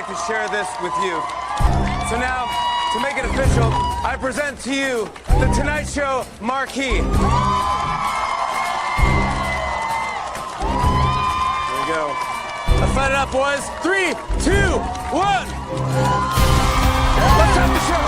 to share this with you. So now, to make it official, I present to you the Tonight Show marquee. There we go. Let's light it up, boys. 3, 2, 1. Let's start the show.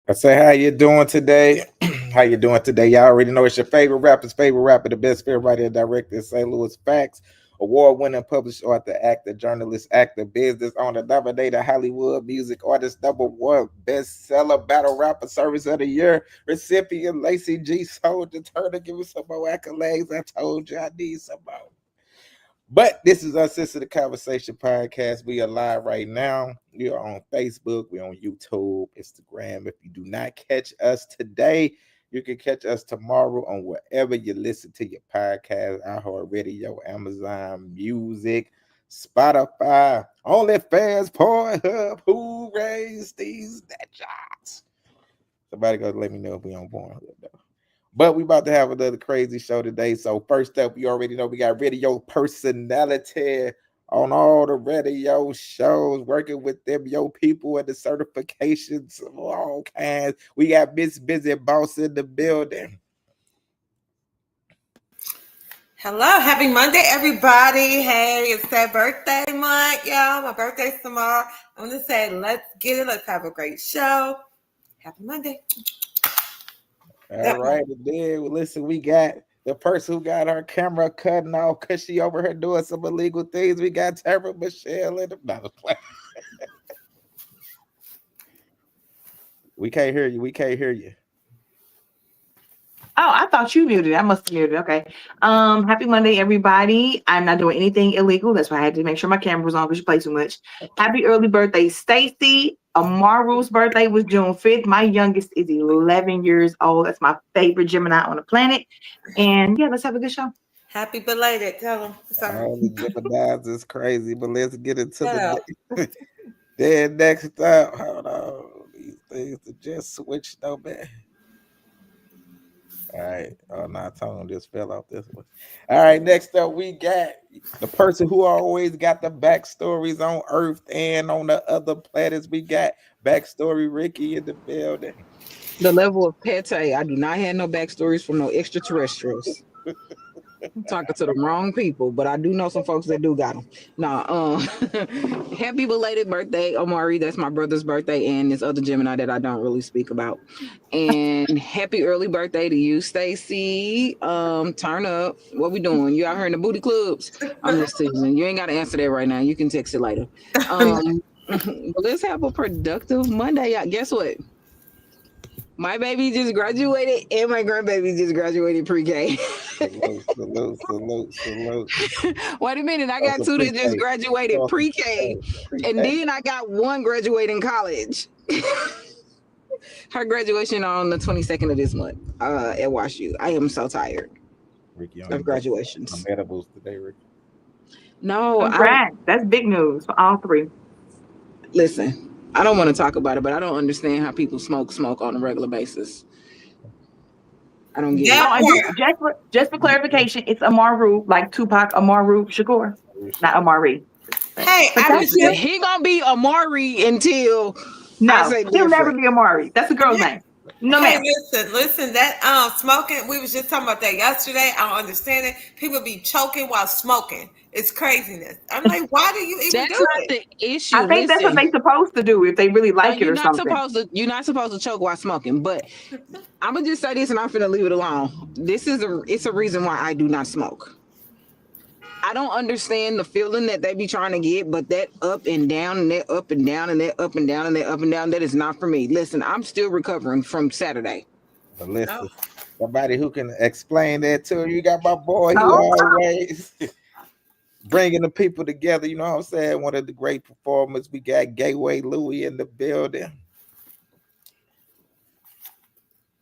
I say, how you doing today? How you doing today? Y'all already know it's your favorite rapper, the best favorite writer and director in St. Louis. Facts, award-winning published author, actor, journalist, actor, business owner, nominated Hollywood music artist, #1 bestseller, battle rapper, service of the year recipient, Lacey G. Soldier Turner. Give me some more accolades. I told you I need some more. But this is Uncensored, the Conversation Podcast. We are live right now. We are on Facebook. We're on YouTube, Instagram. If you do not catch us today, you can catch us tomorrow on wherever you listen to your podcast, iHeartRadio, Amazon Music, Spotify, OnlyFans, Pornhub. Who raised these jobs? Somebody go let me know if we on Pornhub though. But we about to have another crazy show today. So first up, you already know we got radio personality on all the radio shows, working with them, people and the certifications of all kinds. We got Miss Busy Boss in the building. Hello, happy Monday, everybody. Hey, it's that birthday month, y'all. My birthday's tomorrow. I'm going to say, let's get it. Let's have a great show. Happy Monday. All right, and then listen, we got the person who got her camera cutting off because she over here doing some illegal things. We got Tara Michelle in the play. We can't hear you. We can't hear you. Oh, I thought you muted. I must have muted. Okay. Happy Monday, everybody. I'm not doing anything illegal. That's why I had to make sure my camera was on because you play too much. Happy early birthday, Stacy. Amaru's birthday was June 5th. My youngest is 11 years old. That's my favorite Gemini on the planet. And yeah, let's have a good show. Happy belated. Tell them. Sorry. All the Geminis is crazy, but let's get into the then next up. Hold on. These things to just switch though, man. All right. Oh no, Tone just fell off this one. All right, next up we got the person who always got the backstories on Earth and on the other planets. We got Backstory Ricky in the building. The level of pete, I do not have no backstories from no extraterrestrials. I'm talking to the wrong people, but I do know some folks that do got them. Nah, happy belated birthday, Omari. That's my brother's birthday, and this other Gemini that I don't really speak about. And happy early birthday to you, Stacy. Turn up. What we doing? You out here in the booty clubs? I'm just teasing. You ain't got to answer that right now. You can text it later. Let's have a productive Monday. Guess what? My baby just graduated and my grandbaby just graduated pre-K. Salute. Wait a minute. I got two that just graduated pre-K. And then I got one graduating college. Her graduation on the 22nd of this month at WashU. I am so tired Ricky, of graduations. Edibles today, Ricky. No. That's big news for all three. Listen. I don't want to talk about it, but I don't understand how people smoke on a regular basis. I don't get it. Just for clarification, it's Amaru, like Tupac Amaru Shakur, not Amari. Hey, he gonna be Amari until he'll never be Amari. That's a girl's name. No, hey, listen. That smoking. We was just talking about that yesterday. I don't understand it. People be choking while smoking. It's craziness. I'm like, why do you even do it? That's not the issue. I think that's what they're supposed to do if they really like it or something. You're not supposed to choke while smoking. But I'm gonna just say this, and I'm finna leave it alone. It's a reason why I do not smoke. I don't understand the feeling that they be trying to get, but that up and down and that up and down and that up and down and that up and down, that is not for me. Listen, I'm still recovering from Saturday. But listen, somebody who can explain that to you. You got my boy. He always bringing the people together. You know what I'm saying? One of the great performers. We got Gateway Louie in the building.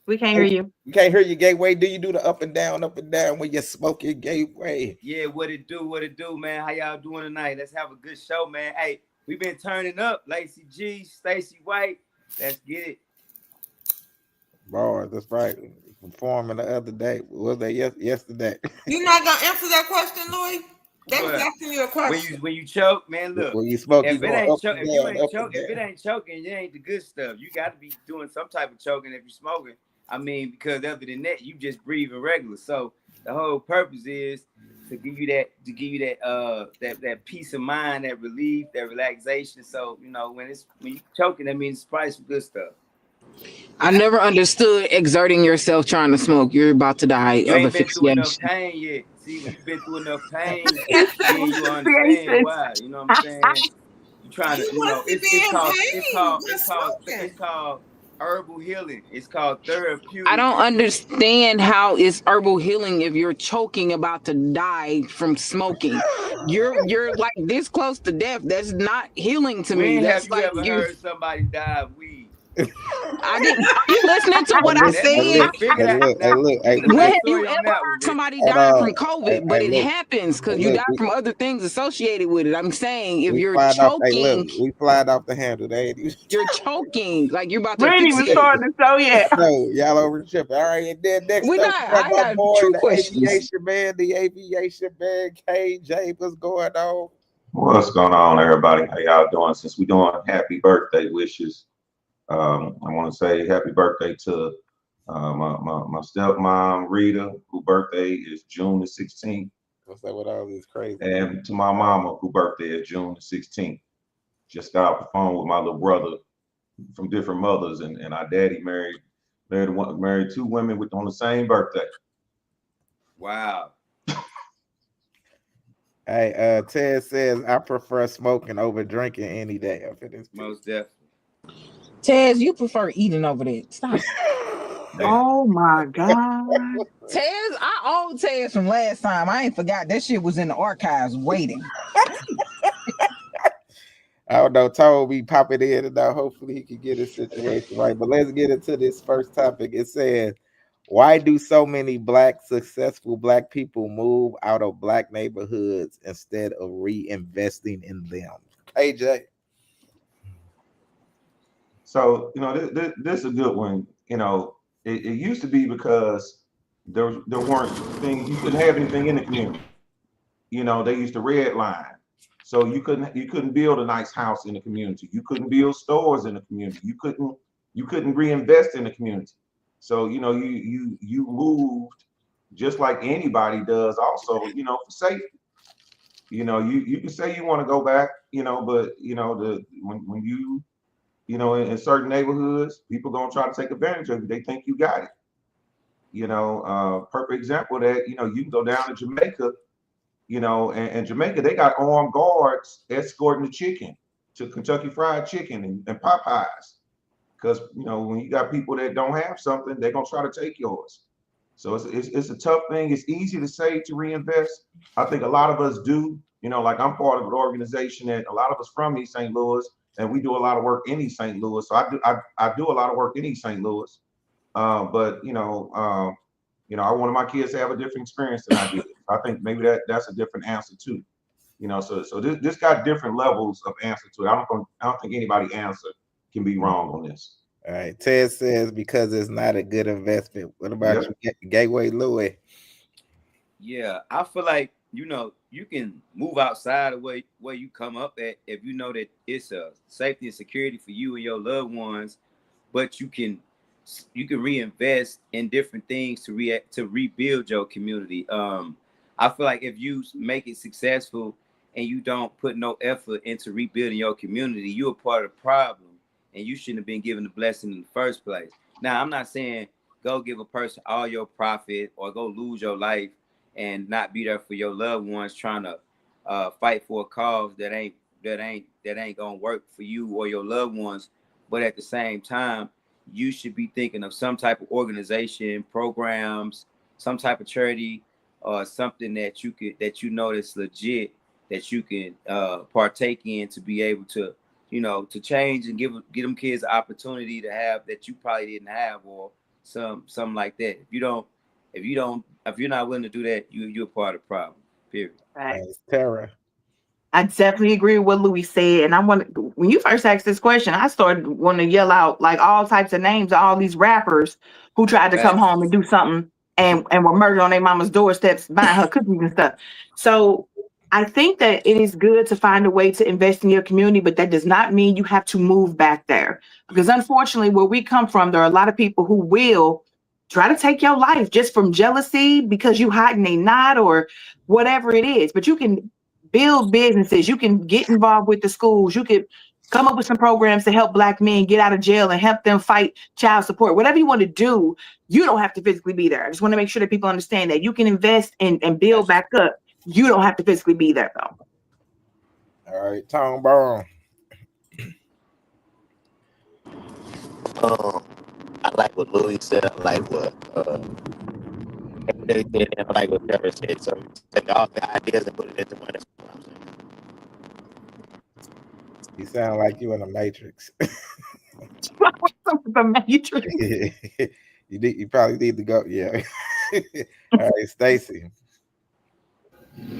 We can't hear you. We can't hear you, Gateway. Do you do the up and down when you're smoking, Gateway? Yeah, what it do, man? How y'all doing tonight? Let's have a good show, man. Hey, we've been turning up. Lacey G, Stacy White. Let's get it. Bars, that's right. performing the other day. Was that yesterday? You're not gonna answer that question, Louis? They was What? asking you a question. When you choke, man, look. When you smoke, you If it going ain't up choke, and if you down, ain't up and choke, if it down. ain't choking, it ain't the good stuff. You got to be doing some type of choking if you're smoking. I mean, because other than that, you just breathing regular. So the whole purpose is to give you that peace of mind, that relief, that relaxation. So when you choking, that means it's probably some good stuff. I never understood exerting yourself trying to smoke. You're about to die You of ain't been through enough asphyxiation. pain yet. See, when you've been through enough pain, He said then you understand asphyxiation. why. You know what I'm saying? You trying to, You must be it's in called pain when it's smoking. called herbal healing. It's called I therapeutic. don't understand how it's herbal healing if you're choking about to die from smoking. You're like this close to death. That's not healing to me. When have That's you like ever heard somebody die of weed? I didn't. Are you listening to Hey, what I look, That hey, see, said? look, figure hey, that look, hey, now. look, You hey, get the When look. have you backstory on ever that one, heard Rich. somebody Hold die on. from COVID? But Hey, it look, happens hey, because you look. die from other things associated with it. I'm saying if We you're flying off. Hey, look, choking, we flying off the handle. They ain't even. you're choking like you're about to We ain't even asphyxiate. started the show yet. No, y'all over the ship. All right, and then next We up, got. we got I my got boy, true the questions. aviation man, KJ. What's going on? What's going on, everybody? How y'all doing? Since we're doing happy birthday wishes, I want to say happy birthday to my stepmom Rita, whose birthday is June the 16th, What's up with all this crazy? and to my mama, whose birthday is June the 16th. Just got off the phone with my little brother from different mothers, and our daddy married two women on the same birthday. Wow. Hey, Ted says I prefer smoking over drinking any day. I feel this Most definitely. Tez, you prefer eating over there. Stop. Oh my God. Tez, I owe Tez from last time. I ain't forgot that shit was in the archives waiting. I don't know. Told me pop it in, and now hopefully he can get his situation right. But let's get into this first topic. It says, why do so many successful black people move out of black neighborhoods instead of reinvesting in them? AJ. So this is a good one. It used to be because there weren't things, you couldn't have anything in the community. They used to red line, so you couldn't build a nice house in the community. You couldn't build stores in the community. You couldn't reinvest in the community. So you moved just like anybody does. Also, for safety. You can say you want to go back, but when in certain neighborhoods, people gonna try to take advantage of you. They think you got it. Perfect example of that, you can go down to Jamaica, and Jamaica, they got armed guards escorting the chicken to Kentucky Fried Chicken and Popeyes. Because, when you got people that don't have something, they're gonna try to take yours. So it's a tough thing. It's easy to say to reinvest. I think a lot of us do. Like I'm part of an organization that a lot of us from East St. Louis, and we do a lot of work in East St. Louis. So I do a lot of work in East St. Louis. But I wanted my kids to have a different experience than I did. I think maybe that's a different answer too. So this got different levels of answer to it. I don't think anybody answer can be wrong on this. All right. Ted says because it's not a good investment. What about Yep. you, Gateway Louis? Yeah, I feel like you can move outside of where you come up at if you know that it's a safety and security for you and your loved ones, but you can reinvest in different things to rebuild your community. I feel like if you make it successful and you don't put no effort into rebuilding your community, you're a part of the problem, and you shouldn't have been given the blessing in the first place. Now, I'm not saying go give a person all your profit or go lose your life and not be there for your loved ones trying to fight for a cause that ain't gonna work for you or your loved ones. But at the same time, you should be thinking of some type of organization, programs, some type of charity, or something that that's legit that you can partake in to be able to to change and give them kids an opportunity to have that you probably didn't have, or something like that. If you're not willing to do that, you're part of the problem. Period. Right. Tara. I definitely agree with what Louis said. And when you first asked this question, I started wanting to yell out like all types of names of all these rappers who tried to come Facts. home and do something and were murdered on their mama's doorsteps buying her cookies and stuff. So I think that it is good to find a way to invest in your community, but that does not mean you have to move back there. Because unfortunately, where we come from, there are a lot of people who will try to take your life just from jealousy because you hot and they not, or whatever it is. But you can build businesses, you can get involved with the schools, you could come up with some programs to help Black men get out of jail and help them fight child support. Whatever you want to do, you don't have to physically be there. I just want to make sure that people understand that you can invest and build back up. You don't have to physically be there though. All right, Tom Brown. I like what Louis said. I like what they said. And I like what Trevor said. So take all the ideas and put it into one. That's what I'm saying. You sound like you in the Matrix. The Matrix. You probably need to go. Yeah. All right, Stacy.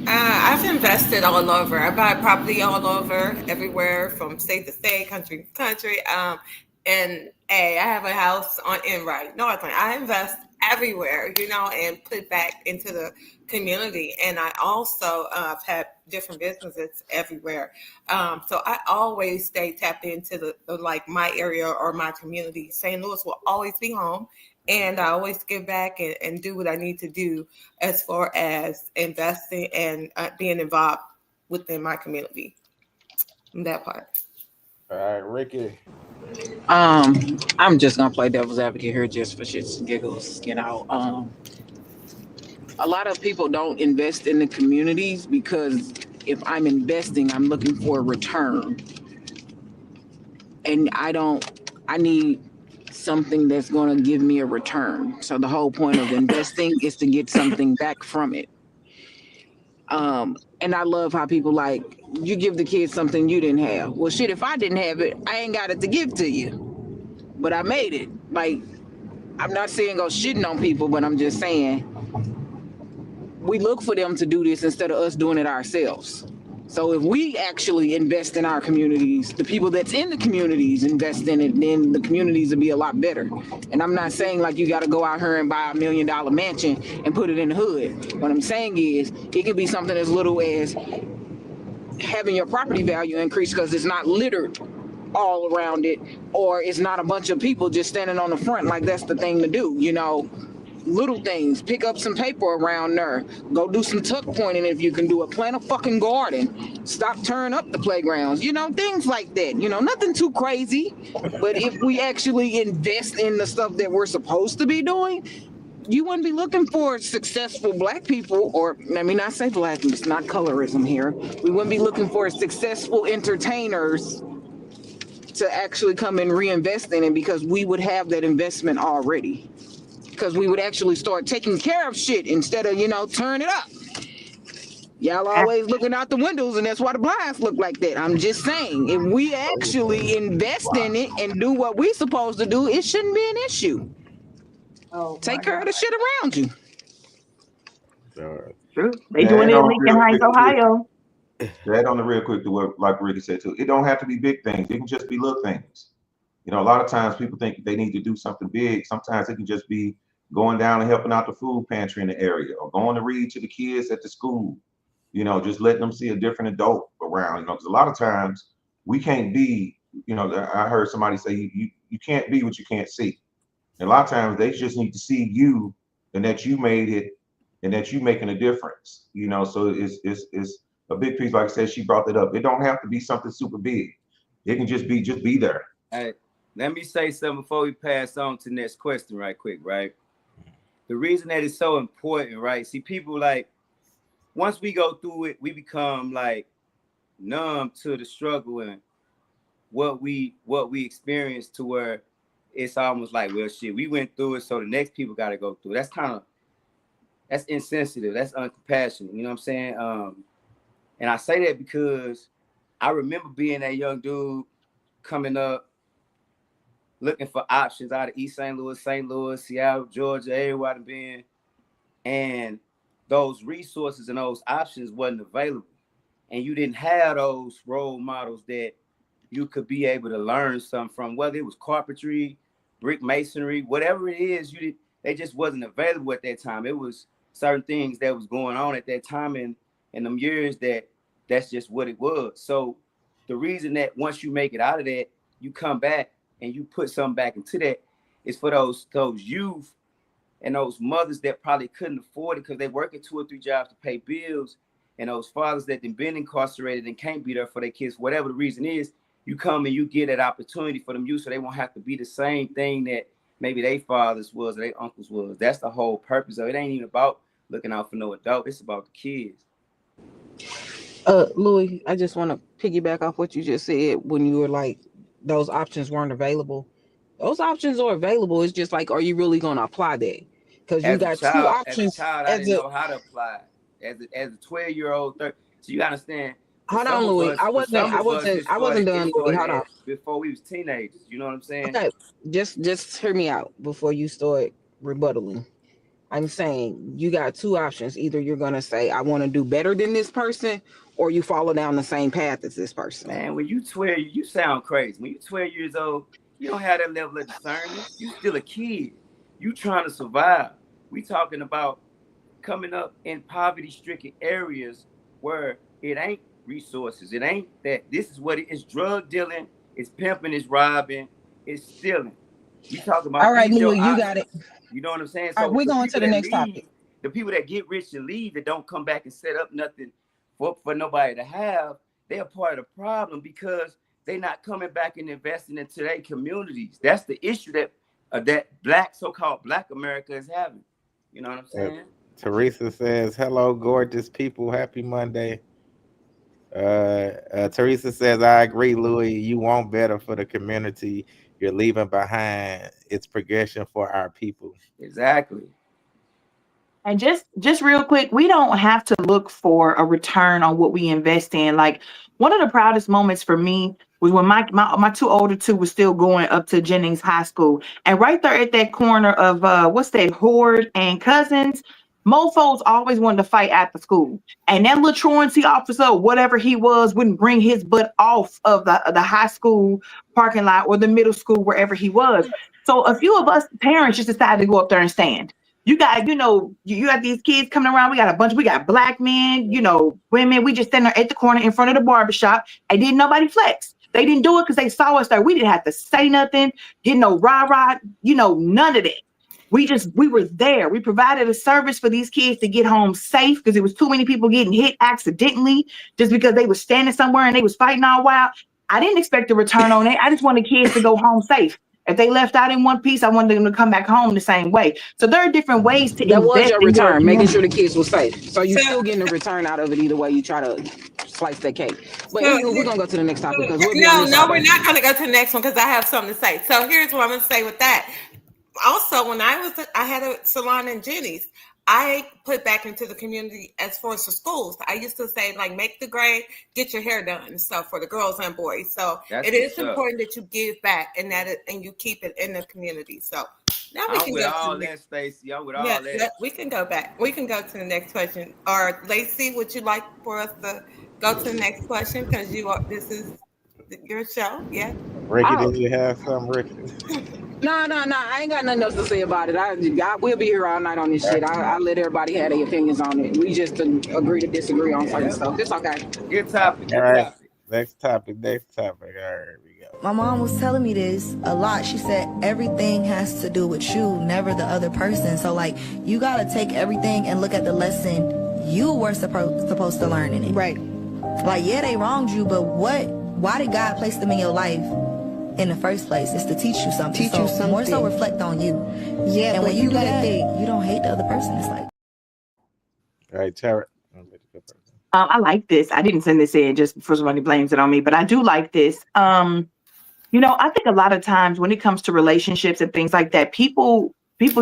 I've invested all over. I buy property all over, everywhere from state to state, country to country. And I have a house on Enright, Northland. I invest everywhere, and put back into the community. And I also have had different businesses everywhere. So I always stay tapped into the like my area or my community. St. Louis will always be home. And I always give back and do what I need to do as far as investing and being involved within my community. That part. All right, Ricky. I'm just gonna play devil's advocate here just for shits and giggles. A lot of people don't invest in the communities because if I'm investing, I'm looking for a return. And I need something that's going to give me a return. So the whole point of investing is to get something back from it. And I love how people like, you give the kids something you didn't have. Well, shit, if I didn't have it, I ain't got it to give to you. But I made it. Like, I'm not saying go shitting on people, but I'm just saying we look for them to do this instead of us doing it ourselves. So if we actually invest in our communities, the people that's in the communities invest in it, then the communities will be a lot better. And I'm not saying like you got to go out here and buy $1 million mansion and put it in the hood. What I'm saying is it could be something as little as having your property value increase because it's not littered all around it, or it's not a bunch of people just standing on the front like that's the thing to do, little things. Pick up some paper around there. Go do some tuck pointing if you can do it. Plant a fucking garden. Stop tearing up the playgrounds. Things like that. Nothing too crazy. But if we actually invest in the stuff that we're supposed to be doing, you wouldn't be looking for successful Black people, or let me not say Black, it's not colorism here. We wouldn't be looking for successful entertainers to actually come and reinvest in it because we would have that investment already. Because we would actually start taking care of shit instead of, turn it up. Y'all always looking out the windows, and that's why the blinds look like that. I'm just saying, if we actually invest in it and do what we supposed to do, it shouldn't be an issue. Take care of the shit around you. True. They doing it in Lincoln Heights, Ohio. That on the real quick to what, like Ricky said too. It don't have to be big things. It can just be little things. A lot of times people think they need to do something big. Sometimes it can just be going down and helping out the food pantry in the area, or going to read to the kids at the school. Just letting them see a different adult around. Because a lot of times we can't be. I heard somebody say you can't be what you can't see. And a lot of times they just need to see you and that you made it and that you making a difference. So it's a big piece. Like I said, she brought that up. It don't have to be something super big. It can just be there. Hey, let me say something before we pass on to the next question right quick, right? The reason that it's so important, right? See, people like, once we go through it, we become like numb to the struggle and what we experienced, to where it's almost like, well, shit, we went through it, so the next people got to go through it. That's insensitive. That's uncompassionate. You know what I'm saying? And I say that because I remember being that young dude coming up, looking for options out of East St. Louis, Seattle, Georgia, everywhere I've been. And those resources and those options wasn't available. and you didn't have those role models that you could be able to learn something from, whether it was carpentry, brick masonry, whatever it is, they just wasn't available at that time. It was certain things that was going on at that time in them years that's just what it was. So the reason that once you make it out of that, you come back and you put something back into that is for those youth and those mothers that probably couldn't afford it because they working 2 or 3 jobs to pay bills, and those fathers that have been incarcerated and can't be there for their kids, whatever the reason is. You come and you get that opportunity for them youth so they won't have to be the same thing that maybe their fathers was or their uncles was. That's the whole purpose of it. It ain't even about looking out for no adult. It's about the kids. Louis, I just want to piggyback off what you just said when you were like, those options weren't available. Those options are available. It's just like, are you really going to apply that? Because you got 2 options. As a child, I didn't know how to apply. As a 12-year-old, so you understand. Hold on, Louis. I wasn't done. Louis, hold on. Before we was teenagers, you know what I'm saying? Okay, just hear me out before you start rebuttaling. I'm saying you got 2 options. Either you're gonna say I want to do better than this person, or you follow down the same path as this person. Man, when you 12, you sound crazy. When you 12 years old, you don't have that level of discernment. You still a kid. You trying to survive. We talking about coming up in poverty-stricken areas where it ain't resources. It ain't that. This is what it is: drug dealing, it's pimping, it's robbing, it's stealing. We talking about. All right, Louis, you got it. You know what I'm saying? So all right, we're going to the next topic. The people that get rich and leave that don't come back and set up nothing for nobody to have, they're part of the problem because they're not coming back and investing into their communities. That's the issue that so-called Black America is having. You know what I'm saying? Teresa says, hello, gorgeous people. Happy Monday. Teresa says, I agree, Louis. You want better for the community you're leaving behind. It's progression for our people. Exactly. And just real quick, we don't have to look for a return on what we invest in. Like, one of the proudest moments for me was when my 2 older 2 was still going up to Jennings High School. And right there at that corner of Horde and Cousins, mofos always wanted to fight after school. And that little truancy officer, whatever he was, wouldn't bring his butt off of the high school parking lot or the middle school, wherever he was. So a few of us parents just decided to go up there and stand. You got, you got these kids coming around. We got Black men, women. We just stand there at the corner in front of the barbershop and didn't nobody flex. They didn't do it because they saw us there. We didn't have to say nothing, get no rah-rah, none of that. We were there. We provided a service for these kids to get home safe because there was too many people getting hit accidentally just because they were standing somewhere and they was fighting all wild. I didn't expect a return on it. I just wanted kids to go home safe. If they left out in one piece, I wanted them to come back home the same way. So there are different ways to that was your return, making sure the kids were safe. So you're still getting a return out of it either way you try to slice that cake. But anyway, we're gonna go to the next topic because we're not gonna go to the next one because I have something to say. So here's what I'm gonna say with that. Also, when I had a salon in Jenny's, I put back into the community as far as the schools. I used to say, like, make the grade, get your hair done and stuff for the girls and boys. So it is important that you give back and you keep it in the community. So now we can go all that, Stacey. With all that. We can go back. We can go to the next question. Or Lacey, would you like for us to go to the next question? Because this is your show. Yeah. Ricky, did you have something, Ricky? No. I ain't got nothing else to say about it. We'll be here all night on this shit. I let everybody have their opinions on it. We just agree to disagree on certain stuff. It's okay. Good topic. All right. Next topic. All right, here we go. My mom was telling me this a lot. She said everything has to do with you, never the other person. So, like, you got to take everything and look at the lesson you were supposed to learn in it. Right. Like, yeah, they wronged you, but why did God place them in your life in the first place? It's to teach you something. More so reflect on you. Yeah, and when you do that, you don't hate the other person. It's like. All right, Tara. I like this. I didn't send this in just for somebody blames it on me, but I do like this. I think a lot of times when it comes to relationships and things like that, people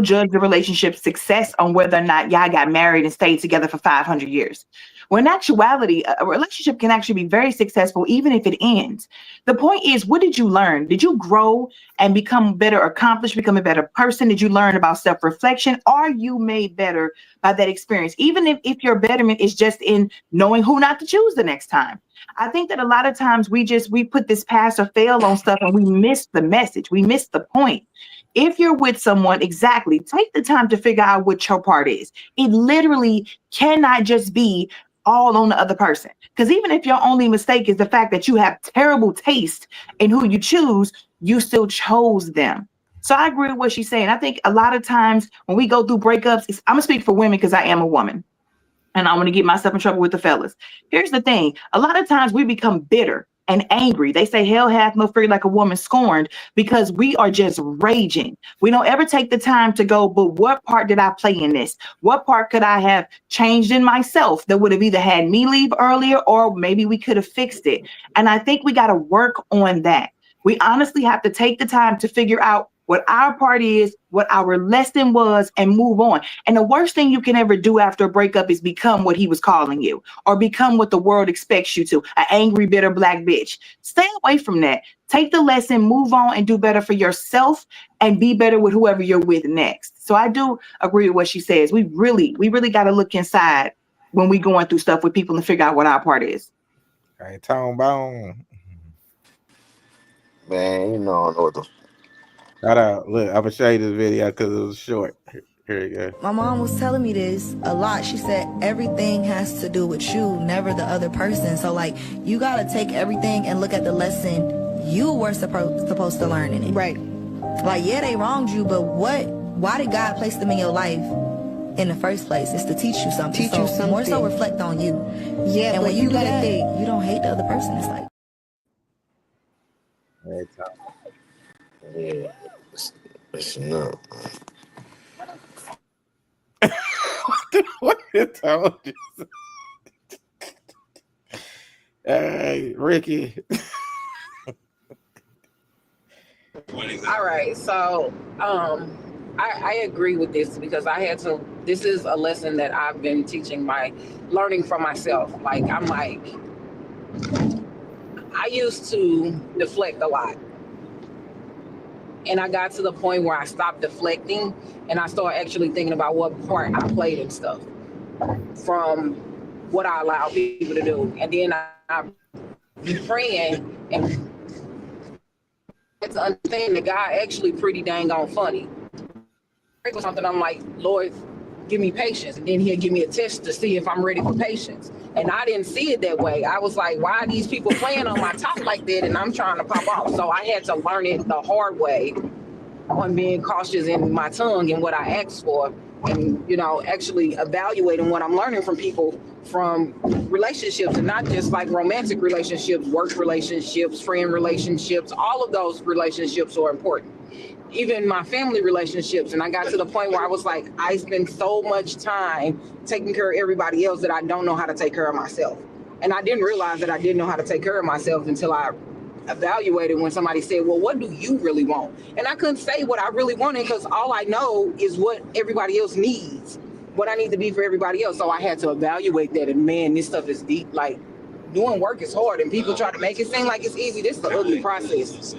judge the relationship success on whether or not y'all got married and stayed together for 500 years. When in actuality, a relationship can actually be very successful, even if it ends. The point is, what did you learn? Did you grow and become better accomplished, become a better person? Did you learn about self-reflection? Are you made better by that experience? Even if your betterment is just in knowing who not to choose the next time. I think that a lot of times we put this pass or fail on stuff and we miss the message. We miss the point. If you're with someone, exactly, take the time to figure out what your part is. It literally cannot just be all on the other person. Because even if your only mistake is the fact that you have terrible taste in who you choose, you still chose them. So I agree with what she's saying. I think a lot of times when we go through breakups, I'm gonna speak for women because I am a woman. And I want to get myself in trouble with the fellas. Here's the thing. A lot of times we become bitter and angry. They say hell hath no fury like a woman scorned, because we are just raging. We don't ever take the time to go, but what part did I play in this? What part could I have changed in myself that would have either had me leave earlier, or maybe we could have fixed it? And I think we got to work on that. We honestly have to take the time to figure out what our part is, what our lesson was, and move on. And the worst thing you can ever do after a breakup is become what he was calling you, or become what the world expects you to, an angry, bitter black bitch. Stay away from that. Take the lesson, move on, and do better for yourself, and be better with whoever you're with next. So I do agree with what she says. We really got to look inside when we going through stuff with people and figure out what our part is. All right, Tone Bone. Man, you know, I don't know what the Shout out. Look, I'm gonna show you this video because it was short. Here you go. My mom was telling me this a lot. She said everything has to do with you, never the other person. So like, you gotta take everything and look at the lesson you were supposed to learn in it. Right. Like, yeah, they wronged you, but why did God place them in your life in the first place? It's to teach you something. More so reflect on you. Yeah, and when you do that, you don't hate the other person. It's like, Hey, Tone. yeah, it's not. What did Tone just say? Hey, Ricky. All right, so I agree with this because this is a lesson that I've been learning from myself. Like, I used to deflect a lot. And I got to the point where I stopped deflecting and I started actually thinking about what part I played in stuff from what I allowed people to do. And then I'm praying and to understand that God actually pretty dang on funny. For something, I'm like, Lord, give me patience. And then he'll give me a test to see if I'm ready for patience. And I didn't see it that way. I was like, why are these people playing on my top like that? And I'm trying to pop off. So I had to learn it the hard way on being cautious in my tongue and what I asked for. And, actually evaluating what I'm learning from people, from relationships, and not just like romantic relationships, work relationships, friend relationships. All of those relationships are important. Even my family relationships. And I got to the point where I was like, I spend so much time taking care of everybody else that I don't know how to take care of myself. And I didn't realize that I didn't know how to take care of myself until I evaluated when somebody said, well, what do you really want? And I couldn't say what I really wanted because all I know is what everybody else needs, what I need to be for everybody else. So I had to evaluate that. And man, this stuff is deep. Like, doing work is hard and people try to make it seem like it's easy. This is the ugly process.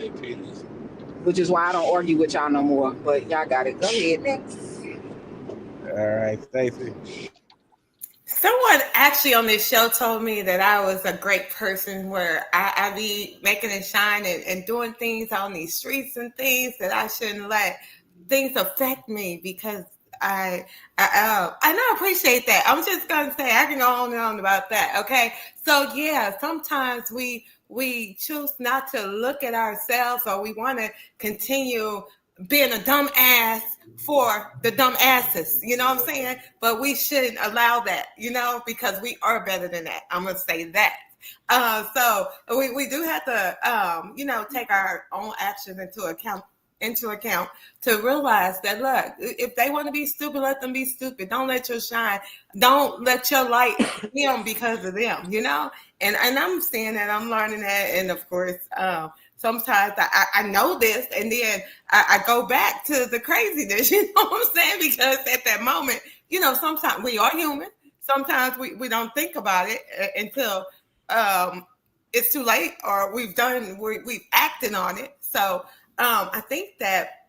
Which is why I don't argue with y'all no more. But y'all got it. Go ahead, next. All right, Stacey. Someone actually on this show told me that I was a great person where I be making it shine and doing things on these streets and things that I shouldn't let things affect me because I don't appreciate that. I'm just going to say I can go on and on about that. Okay. So yeah, sometimes we choose not to look at ourselves, or we want to continue being a dumb ass for the dumb asses, you know what I'm saying? But we shouldn't allow that, because we are better than that. I'm going to say that. So we do have to, take our own actions into account to realize that, look, if they want to be stupid, let them be stupid. Don't let your shine. Don't let your light dim because of them, And I'm saying that, I'm learning that. And of course, sometimes I know this, and then I go back to the craziness, you know what I'm saying? Because at that moment, sometimes we are human. sometimes we don't think about it until it's too late, or we've acted on it. So I think that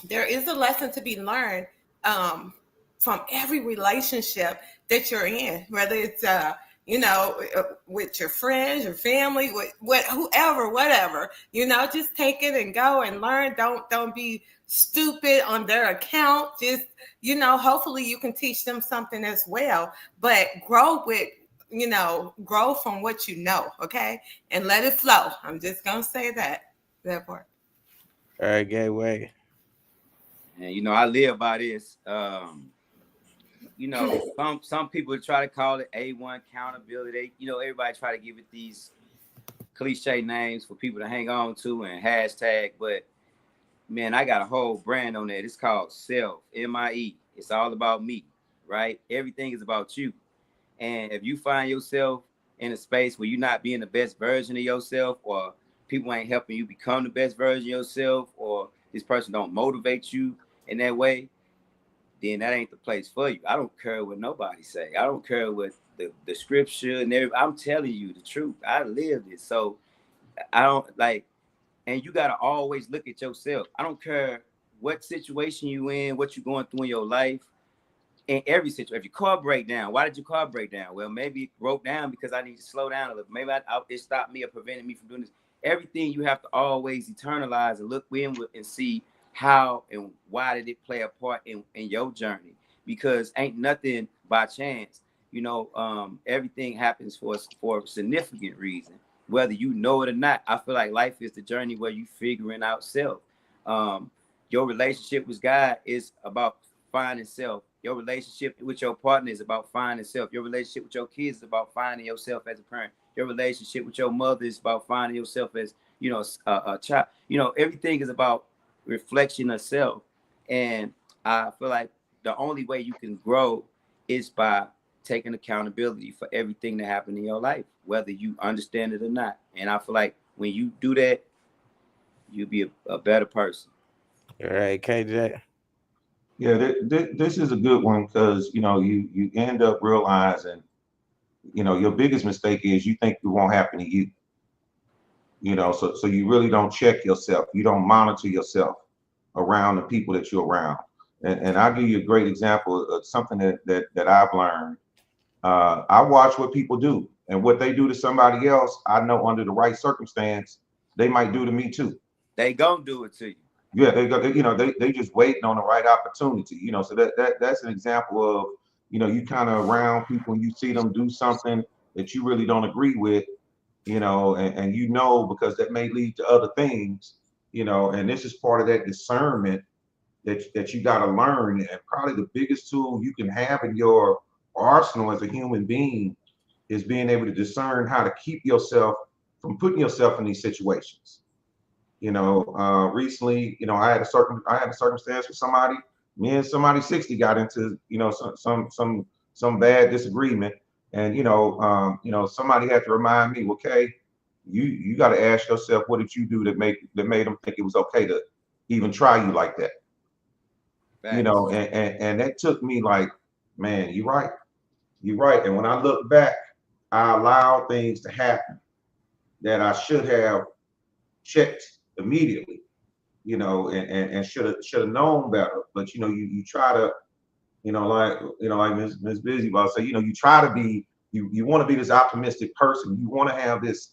there is a lesson to be learned from every relationship that you're in, whether it's with your friends, your family, with whoever, whatever. Just take it and go and learn. Don't be stupid on their account. Just hopefully you can teach them something as well. But grow from what you know, okay, and let it flow. I'm just gonna say that part. All right, Gateway. And I live by this. Some people try to call it A1 accountability. Everybody try to give it these cliche names for people to hang on to and hashtag. But man, I got a whole brand on that. It's called Self, MIE. It's all about me, right? Everything is about you. And if you find yourself in a space where you're not being the best version of yourself, or people ain't helping you become the best version of yourself, or this person don't motivate you in that way, then that ain't the place for you. I don't care what nobody say. I don't care what the scripture and everything. I'm telling you the truth. I lived it. So I don't and you got to always look at yourself. I don't care what situation you in, what you're going through in your life. In every situation, if your car break down, why did your car break down? Well, maybe it broke down because I need to slow down a little. Maybe it stopped me or prevented me from doing this. Everything you have to always internalize and look inward and see how and why did it play a part in your journey? Because ain't nothing by chance. Everything happens for a significant reason, whether you know it or not. I feel like life is the journey where you figuring out self. Your relationship with God is about finding self. Your relationship with your partner is about finding self. Your relationship with your kids is about finding yourself as a parent. Your relationship with your mother is about finding yourself as, a child. Everything is about reflection of self. And I feel like the only way you can grow is by taking accountability for everything that happened in your life, whether you understand it or not. And I feel like when you do that, you'll be a better person. All right, KJ. Yeah, this is a good one because you end up realizing, your biggest mistake is you think it won't happen to you. So you really don't check yourself. You don't monitor yourself around the people that you're around. And I'll give you a great example of something that I've learned. I watch what people do, and what they do to somebody else, I know under the right circumstance, they might do to me too. They gonna do it to you. Yeah, they just waiting on the right opportunity. So that's an example of, you kind of around people and you see them do something that you really don't agree with, and because that may lead to other things, and this is part of that discernment that you got to learn. And probably the biggest tool you can have in your arsenal as a human being is being able to discern how to keep yourself from putting yourself in these situations. Recently, I had a circumstance with somebody. Me and somebody 60 got into, some bad disagreement, and somebody had to remind me, okay, you got to ask yourself, what did you do that made them think it was okay to even try you like that? Thanks. And that took me like, man, you're right. And when I look back, I allowed things to happen that I should have checked immediately, and should have known better. But you try to, like Ms. Busy about say, you try to be, you want to be this optimistic person. You want to have this,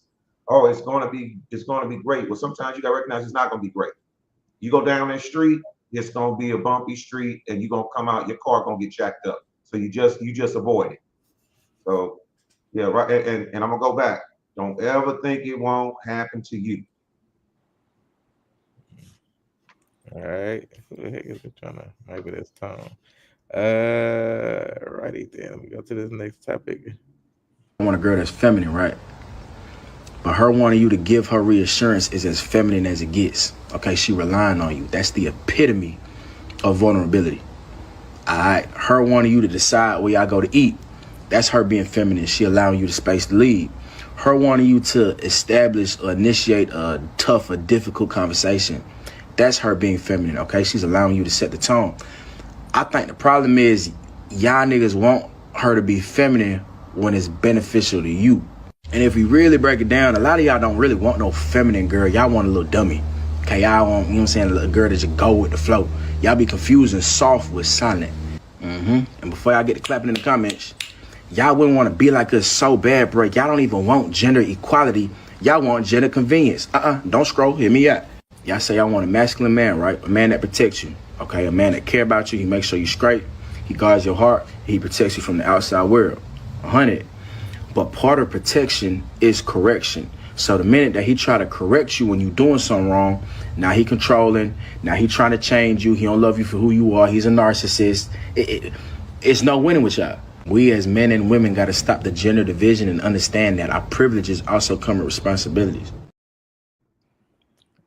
it's going to be great. Well, sometimes you got to recognize it's not going to be great. You go down that street, it's going to be a bumpy street, and you're going to come out, your car going to get jacked up. So you just avoid it. So yeah, right. And I'm gonna go back. Don't ever think it won't happen to you. All right. Who the heck is it trying to? Maybe that's Tom. Righty then. Let me go to this next topic. I want a girl that's feminine, right? But her wanting you to give her reassurance is as feminine as it gets. Okay, she relying on you. That's the epitome of vulnerability. All right, her wanting you to decide where y'all go to eat. That's her being feminine. She allowing you the space to lead. Her wanting you to establish or initiate a tough or difficult conversation. That's her being feminine, okay? She's allowing you to set the tone. I think the problem is y'all niggas want her to be feminine when it's beneficial to you. And if we really break it down, a lot of y'all don't really want no feminine girl. Y'all want a little dummy. Okay, y'all want, you know what I'm saying, a little girl that just go with the flow. Y'all be confusing soft with silent. And before y'all get to clapping in the comments, y'all wouldn't want to be like us so bad, bro. Y'all don't even want gender equality. Y'all want gender convenience. Don't scroll. Hear me out. Y'all say y'all want a masculine man, right? A man that protects you. Okay, a man that care about you. He makes sure you straight. He guards your heart. He protects you from the outside world. 100. But part of protection is correction. So the minute that he try to correct you when you doing something wrong, now he controlling. Now he trying to change you. He don't love you for who you are. He's a narcissist. It's no winning with y'all. We as men and women got to stop the gender division and understand that our privileges also come with responsibilities.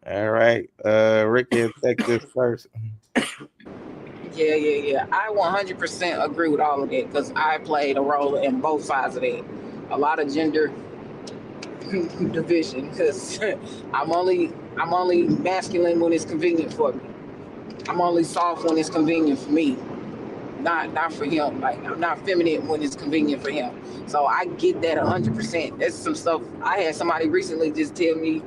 All right, Ricky, take this first. Yeah. I 100% agree with all of that because I played a role in both sides of that. A lot of gender division because I'm only masculine when it's convenient for me. I'm only soft when it's convenient for me. Not for him. Like I'm not feminine when it's convenient for him. So I get that 100%. That's some stuff. I had somebody recently just tell me,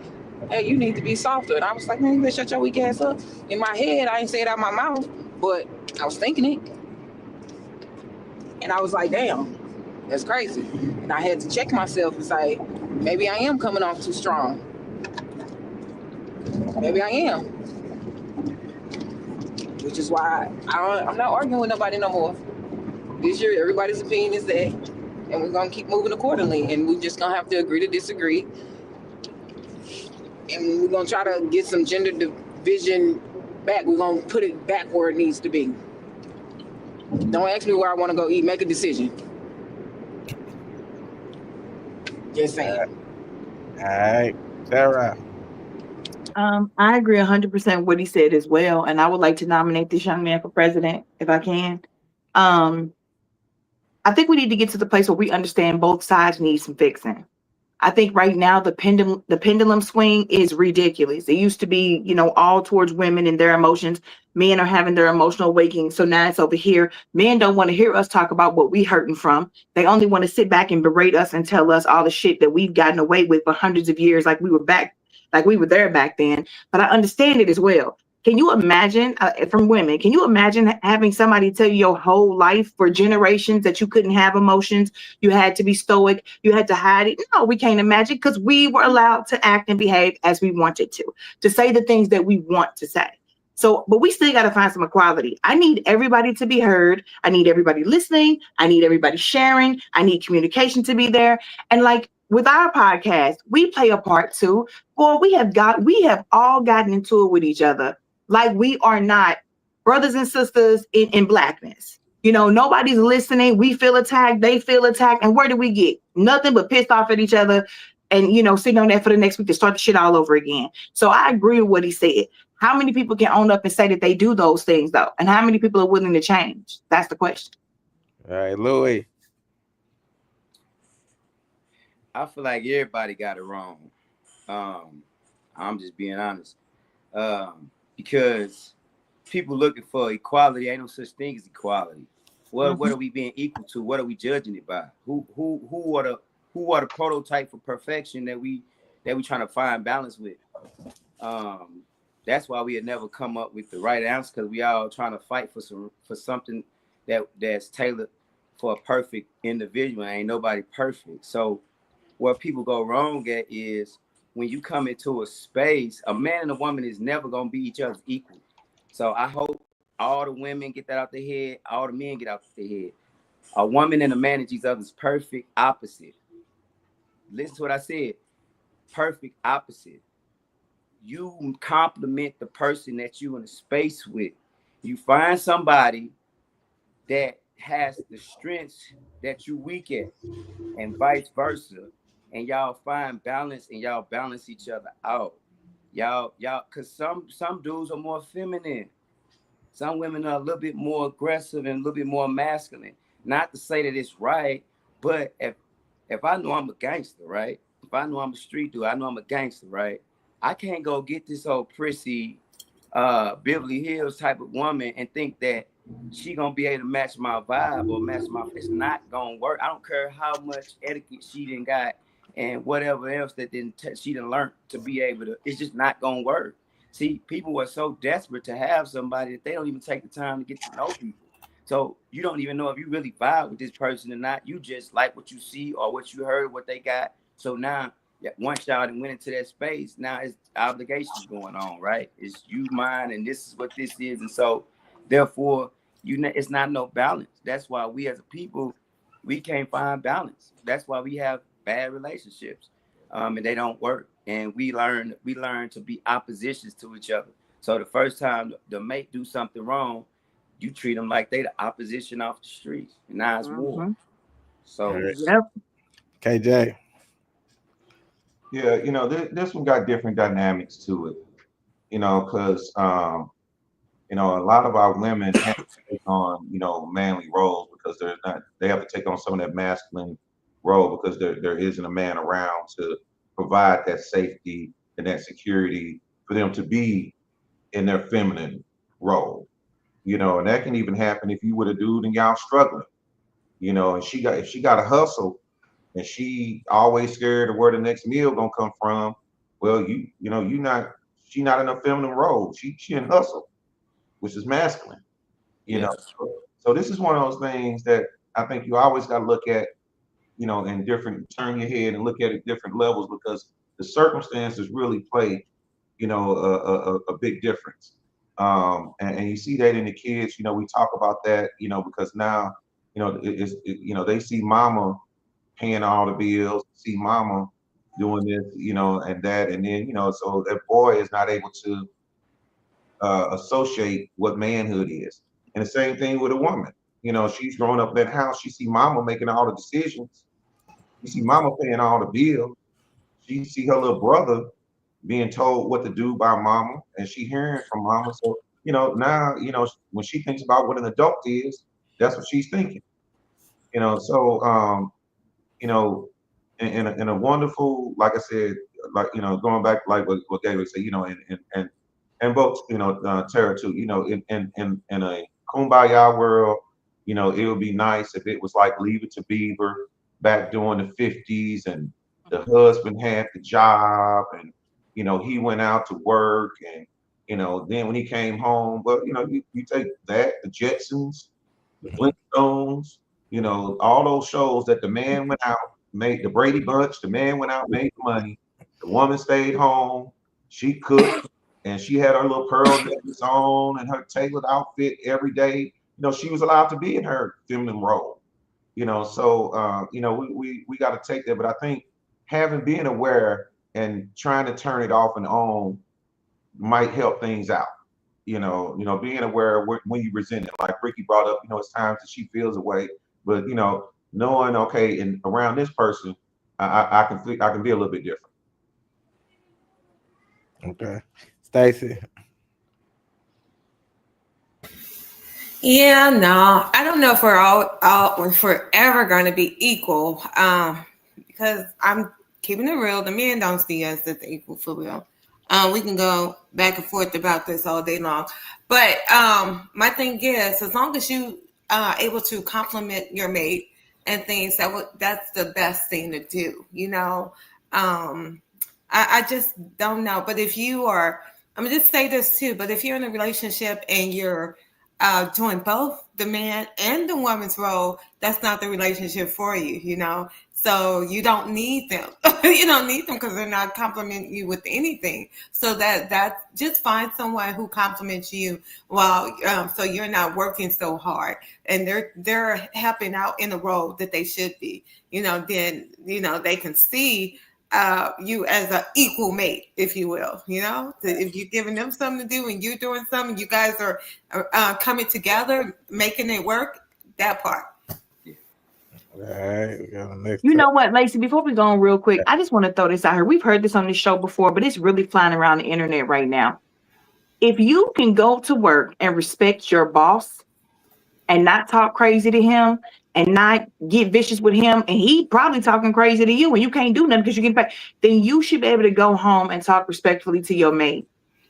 "Hey, you need to be softer," and I was like, "Man, you better shut your weak ass up." In my head, I ain't say it out my mouth, but I was thinking it, and I was like, "Damn, that's crazy." And I had to check myself and say, maybe I am coming off too strong. Maybe I am. Which is why I'm not arguing with nobody no more. This year, everybody's opinion is that, and we're gonna keep moving accordingly. And we're just gonna have to agree to disagree. And we're gonna try to get some gender division back. We're gonna put it back where it needs to be. Don't ask me where I want to go eat. Make a decision. Just saying. All right, Sarah. I agree 100% what he said as well, and I would like to nominate this young man for president if I can. I think we need to get to the place where we understand both sides need some fixing. I think right now the pendulum swing is ridiculous. It used to be, all towards women and their emotions. Men are having their emotional awakening. So now it's over here. Men don't want to hear us talk about what we hurting from. They only want to sit back and berate us and tell us all the shit that we've gotten away with for hundreds of years, like we were there back then. But I understand it as well. Can you imagine, from women, can you imagine having somebody tell you your whole life for generations that you couldn't have emotions? You had to be stoic. You had to hide it. No, we can't imagine because we were allowed to act and behave as we wanted to say the things that we want to say. So, but we still got to find some equality. I need everybody to be heard. I need everybody listening. I need everybody sharing. I need communication to be there. And like with our podcast, we play a part too. Boy, we have all gotten into it with each other. Like we are not brothers and sisters in blackness. Nobody's listening. We feel attacked. They feel attacked. And where do we get? Nothing but pissed off at each other and, sitting on that for the next week to start the shit all over again. So I agree with what he said. How many people can own up and say that they do those things, though? And how many people are willing to change? That's the question. All right, Louis. I feel like everybody got it wrong. I'm just being honest. Because people looking for equality, ain't no such thing as equality. What are we being equal to? What are we judging it by? Who are the prototype for perfection that we trying to find balance with? That's why we had never come up with the right answer, because we all trying to fight for something that's tailored for a perfect individual. Ain't nobody perfect. So where people go wrong at is when you come into a space, a man and a woman is never gonna be each other's equal. So I hope all the women get that out their head, all the men get out their head. A woman and a man is each other's perfect opposite. Listen to what I said. Perfect opposite. You compliment the person that you in a space with. You find somebody that has the strengths that you weak at, and vice versa. And y'all find balance and y'all balance each other out. Y'all, cause some dudes are more feminine. Some women are a little bit more aggressive and a little bit more masculine. Not to say that it's right, but if I know I'm a gangster, right? If I know I'm a street dude, I know I'm a gangster, right? I can't go get this old prissy Beverly Hills type of woman and think that she gonna be able to match my vibe or match my. It's not gonna work. I don't care how much etiquette she didn't got and whatever else that she didn't learn to be able to. It's just not gonna work. See, people are so desperate to have somebody that they don't even take the time to get to know people. So you don't even know if you really vibe with this person or not. You just like what you see or what you heard, what they got. So now, yeah, once y'all went into that space, now it's obligations going on, right? It's you, mine, and this is what this is, and so therefore it's not no balance. That's why we as a people, we can't find balance. That's why we have bad relationships, and they don't work. And we learn to be oppositions to each other. So the first time the mate do something wrong, you treat them like they the opposition off the streets. And now it's war. So yep. KJ. Yeah, this one got different dynamics to it, because a lot of our women have to take on, manly roles because they have to take on some of that masculine role because there isn't a man around to provide that safety and that security for them to be in their feminine role. And that can even happen if you with a dude and y'all struggling, and if she got to hustle and she always scared of where the next meal gonna come from. Well, she not in a feminine role. She in hustle, which is masculine. So this is one of those things that I think you always got to look at, in different, turn your head and look at it different levels because the circumstances really play, a big difference. And you see that in the kids. We talk about that, because now, they see mama paying all the bills, see mama doing this, and that, and then, so that boy is not able to associate what manhood is. And the same thing with a woman. She's growing up in that house. She see mama making all the decisions. You see mama paying all the bills. She see her little brother being told what to do by mama, and she hearing from mama. So, now, when she thinks about what an adult is, that's what she's thinking. So in a wonderful, like I said, like going back like what David said, and both, Tara too, in a kumbaya world, it would be nice if it was like Leave It to Beaver back during the 50s and the husband had the job and he went out to work and then when he came home, but you take that, the Jetsons, the Flintstones, all those shows that the man went out, made the Brady Bunch, the man went out, made the money, the woman stayed home, she cooked, and she had her little pearl necklace on and her tailored outfit every day. She was allowed to be in her feminine role. So we got to take that. But I think being aware and trying to turn it off and on might help things out. Being aware when you resent it, like Ricky brought up, it's times that she feels away, but knowing, okay, and around this person, I can be a little bit different. Okay, Stacy. Yeah, no, I don't know if we're ever going to be equal. Because I'm keeping it real. The men don't see us as equal for real. We can go back and forth about this all day long, but my thing is, as long as you are able to compliment your mate and things, that's the best thing to do. I just don't know. But if you are, I'm gonna just say this too. But if you're in a relationship and you're doing both the man and the woman's role, that's not the relationship for you. So you don't need them. You don't need them because they're not complimenting you with anything. So that just find someone who compliments you while so you're not working so hard and they're helping out in a role that they should be. Then they can see you as an equal mate, if you will. If you're giving them something to do and you're doing something, you guys are coming together, making it work. That part. All right, we got the next. You know what, Lacey, before we go on real quick, I just want to throw this out here. We've heard this on this show before, but it's really flying around the internet right now. If you can go to work and respect your boss and not talk crazy to him and not get vicious with him, and he probably talking crazy to you and you can't do nothing because you get paid, then you should be able to go home and talk respectfully to your mate.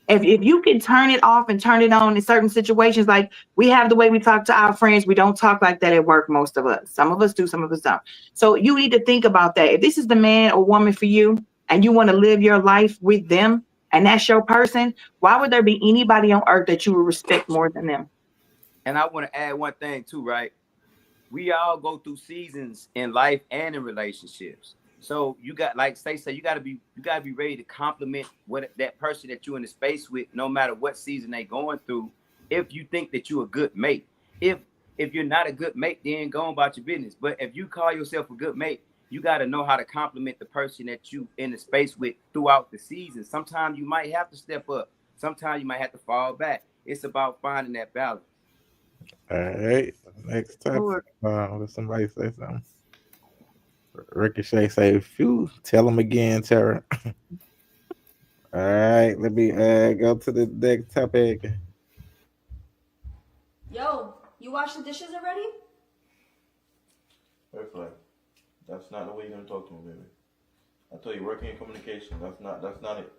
If you can turn it off and turn it on in certain situations, like we have the way we talk to our friends, we don't talk like that at work, most of us. Some of us do, some of us don't. So you need to think about that. If this is the man or woman for you and you want to live your life with them and that's your person, why would there be anybody on earth that you would respect more than them? And I want to add one thing too, right? We all go through seasons in life and in relationships. So you got, like say you gotta be ready to compliment what that person that you're in the space with, no matter what season they going through. If you think that you're a good mate, if you're not a good mate, then go on about your business. But if you call yourself a good mate, you got to know how to compliment the person that you in the space with throughout the season. Sometimes you might have to step up. Sometimes you might have to fall back. It's about finding that balance. All right. Next topic. Let somebody say something. Ricochet say, phew. Tell him again, Tara. All right. Let me go to the next topic. Yo, you washed the dishes already? Red flag. That's not the way you're gonna talk to me, baby. I tell you, working in communication. That's not it.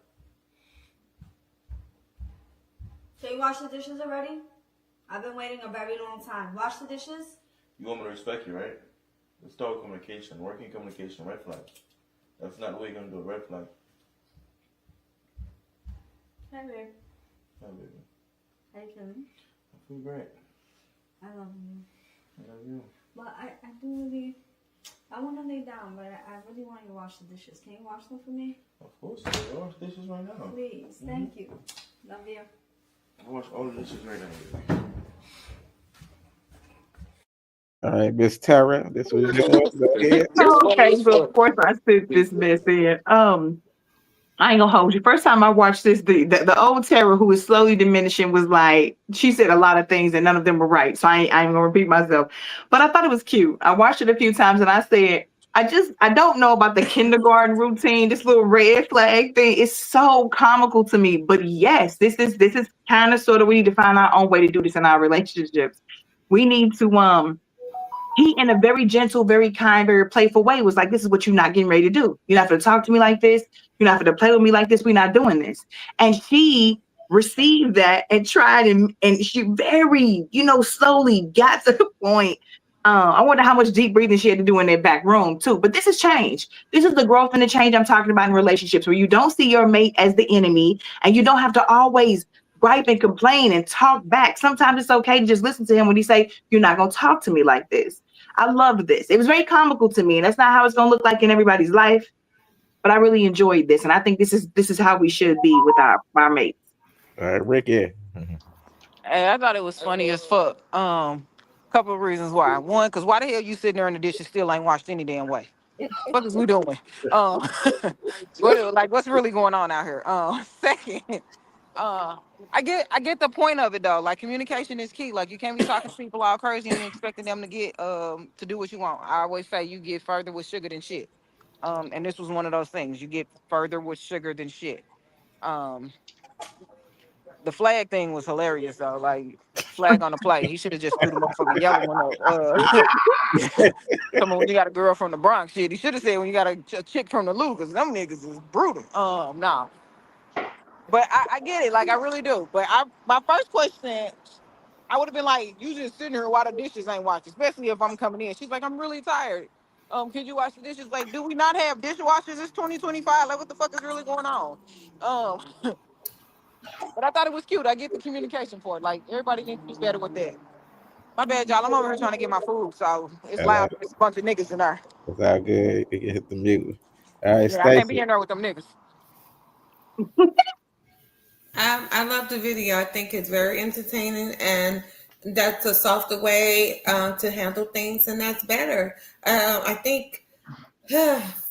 So you washed the dishes already? I've been waiting a very long time. Wash the dishes? You want me to respect you, right? Let's start with communication. Working communication, red flag. That's not the way you're gonna do it, red flag. Hey, babe. Hi, baby. How you feeling? I feel great. I love you. I love you. But I do really, I want to lay down, but I really want you to wash the dishes. Can you wash them for me? Of course, I wash dishes right now. Please. Thank you. Love you. I wash all the dishes right now, baby. All right, Miss Tara, this was yours. Go ahead. Okay, so of course I sent this mess in. I ain't gonna hold you. First time I watched this, the old Tara who is slowly diminishing was like, she said a lot of things and none of them were right. So I ain't gonna repeat myself. But I thought it was cute. I watched it a few times and I said, I don't know about the kindergarten routine, this little red flag thing. It's so comical to me. But yes, this is kind of sort of we need to find our own way to do this in our relationships. We need to he in a very gentle, very kind, very playful way was like, this is what you're not getting ready to do. You're not going to talk to me like this. You're not going to play with me like this. We're not doing this. And she received that and tried and she very, slowly got to the point. I wonder how much deep breathing she had to do in that back room too. But this is change. This is the growth and the change I'm talking about in relationships where you don't see your mate as the enemy and you don't have to always gripe and complain and talk back. Sometimes it's okay to just listen to him when he say, you're not going to talk to me like this. I loved this. It was very comical to me, and that's not how it's going to look like in everybody's life. But I really enjoyed this, and I think this is how we should be with our mates. All right, Ricky. Hey, I thought it was funny as fuck. Couple of reasons why. One, because why the hell you sitting there and the dishes still ain't washed any damn way? What is we doing? What's really going on out here? Second, I get the point of it though. Like communication is key. Like you can't be talking to people all crazy and expecting them to get to do what you want. I always say you get further with sugar than shit. And this was one of those things. You get further with sugar than shit. Um, the flag thing was hilarious though. Like flag on the plate. He should have just threw the motherfucking yellow one up. Come on, when you got a girl from the Bronx, shit. He should have said when you got a chick from the Lou, because them niggas is brutal. Nah. But I get it, like I really do. But my first question, I would have been like, you just sitting here while the dishes ain't washed, especially if I'm coming in. She's like, I'm really tired. Could you wash the dishes? Like, do we not have dishwashers? It's 2025. Like, what the fuck is really going on? But I thought it was cute. I get the communication for it. Like, everybody needs to be better with that. My bad, y'all. I'm over here trying to get my food, so it's loud. There's a bunch of niggas in there. It's all good. You can hit the mute. All right, Yeah, I can't be Stacey. in there with them niggas. I love the video. I think it's very entertaining, and that's a softer way to handle things, and that's better. I think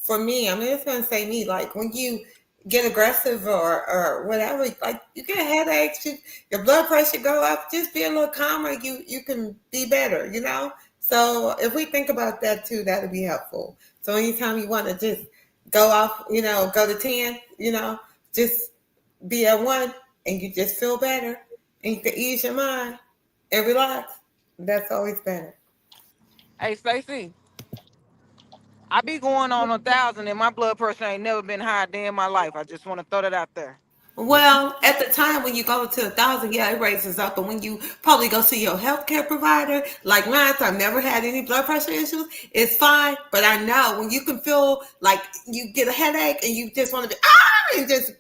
for me, I mean, it's gonna say me. Like when you get aggressive or whatever, like you get headaches, your blood pressure go up. Just be a little calmer. You can be better. So if we think about that too, that'll be helpful. So anytime you want to just go off, go to 10, just be at 1 and you just feel better and you can ease your mind and relax. That's always better. Hey, Stacey, I be going on 1,000 and my blood pressure ain't never been high a day in my life. I just want to throw that out there. Well, at the time when you go to 1,000, yeah, it raises up. But when you probably go see your healthcare provider, like mine, I've never had any blood pressure issues. It's fine. But I know when you can feel like you get a headache and you just want to be and just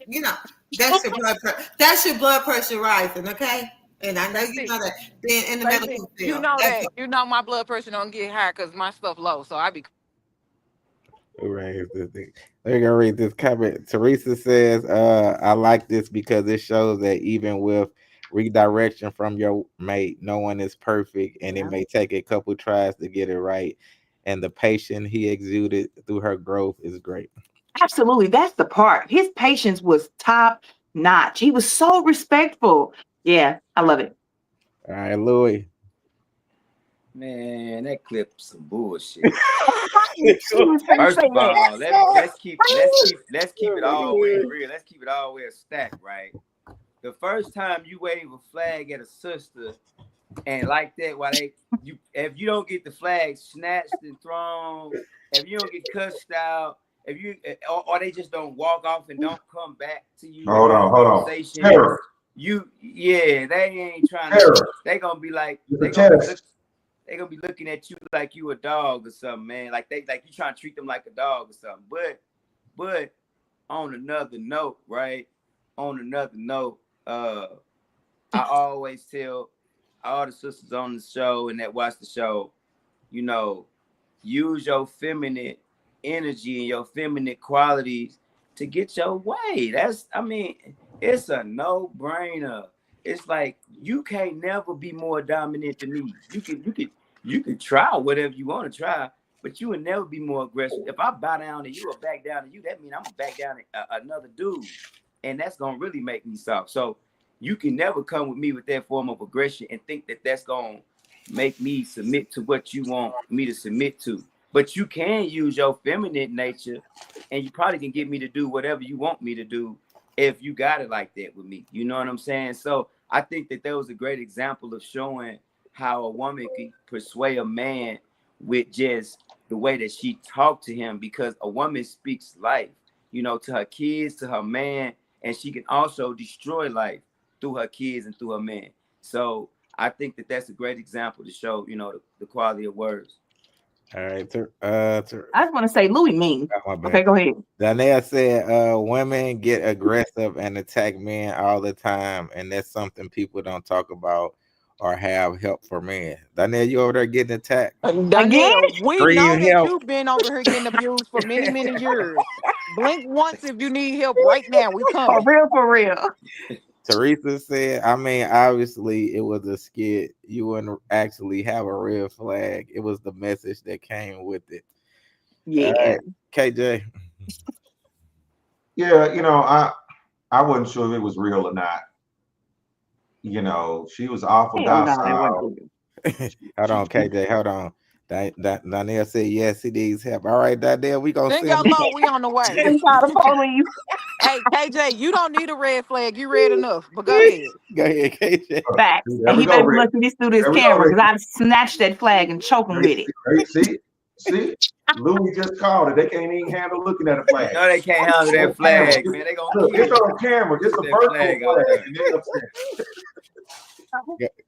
that's your blood pressure. That's your blood pressure rising. Okay, and I know you See, know that being in the Stacey, medical you field. know That's that. You know my blood pressure don't get high because my stuff low. So I be Right. Let me go read this comment. Teresa says, I like this because it shows that even with redirection from your mate, no one is perfect and it Yeah. may take a couple tries to get it right. And the patience he exuded through her growth is great. Absolutely. That's the part. His patience was top notch. He was so respectful. Yeah, I love it. All right, Louis. Man, that clip some bullshit. He was finna First say of that. all, let's keep it all the way real. Let's keep it all the way a stack, right? The first time you wave a flag at a sister and like that, why if you don't get the flag snatched and thrown, if you don't get cussed out, if you or they just don't walk off and don't come back to you and Hold have a on, hold on. conversation, Terror, they ain't trying to. terror. They gonna be like The test. they gonna be looking at you like you a dog or something, man. Like you trying to treat them like a dog or something. But on another note, right? On another note, I always tell all the sisters on the show and that watch the show, you know, use your feminine energy and your feminine qualities to get your way. It's a no-brainer. It's like you can't never be more dominant than me. You can try whatever you want to try, but you will never be more aggressive. If I bow down to you or back down to you, that means I'm gonna back down to another dude, and that's gonna really make me soft. So you can never come with me with that form of aggression and think that that's gonna make me submit to what you want me to submit to. But you can use your feminine nature, and you probably can get me to do whatever you want me to do if you got it like that with me. You know what I'm saying? So I think that was a great example of showing how a woman can persuade a man with just the way that she talked to him, because a woman speaks life, to her kids, to her man, and she can also destroy life through her kids and through her man. So I think that that's a great example to show, the quality of words. All right. I just want to say Louis mean. My bad. Okay, go ahead. Danielle said, women get aggressive and attack men all the time, and that's something people don't talk about or have help for men. Danielle, you over there getting attacked? Again? Danielle, we know Scream that help. you've been over here getting abused for many, many years. Blink once if you need help right now. We For coming. real, for real. Teresa said, obviously it was a skit. You wouldn't actually have a red flag. It was the message that came with it. Yeah. All right, KJ. Yeah, I wasn't sure if it was real or not. She was awful Hell no, it docile. wasn't. Hold on, KJ. Hold on. Danielle said yes, he needs help. All right, Danielle, we gonna Send send your low. We on the way. I'm trying to police. Hey, KJ, you don't need a red flag. You red enough. But go ahead. Go ahead, KJ. Facts. There And we he go, better be Rick. lucky this through this There we go, camera Rick. because I'd snatch that flag and choke him with it. See, Louis just called it. They can't even handle looking at a flag. No, they can't handle that flag, man. They gonna Look, kill it's you. on camera. This is a That virtual flag out flag. there. And they upset.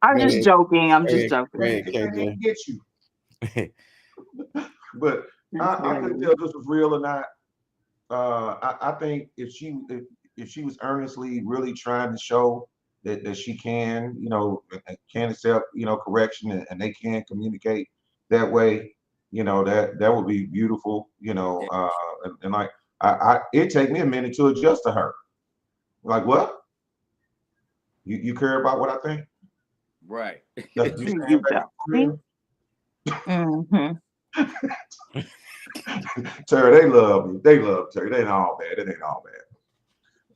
I'm just joking. I'm Go just ahead, joking. go ahead, They can't KJ. get you. But I couldn't tell if this was real or not. I think if she was earnestly really trying to show that she can, can accept, correction, and they can communicate that way, that would be beautiful, and like it take me a minute to adjust to her. Like, what? You care about what I think? Right. You stand back and Terry, they love me. They love Terry. It ain't all bad. It ain't all bad.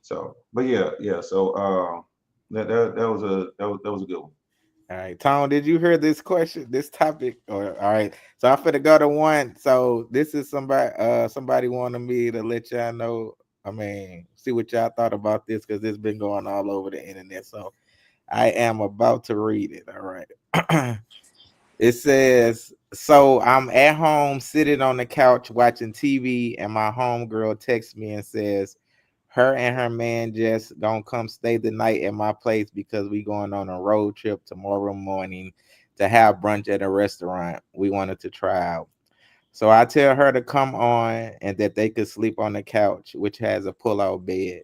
So, but yeah. So, that was a good one. All right, Tom, did you hear this question, this topic? Or all right, so I'm finna go to one. So this is somebody wanted me to let y'all know. See what y'all thought about this because it's been going all over the internet. So I am about to read it. All right. It says, so I'm at home sitting on the couch watching TV, and my homegirl texts me and says Her and her man just gonna come stay the night at my place because we going on a road trip tomorrow morning to have brunch at a restaurant we wanted to try out. So I tell her to come on and that they could sleep on the couch, which has a pull-out bed.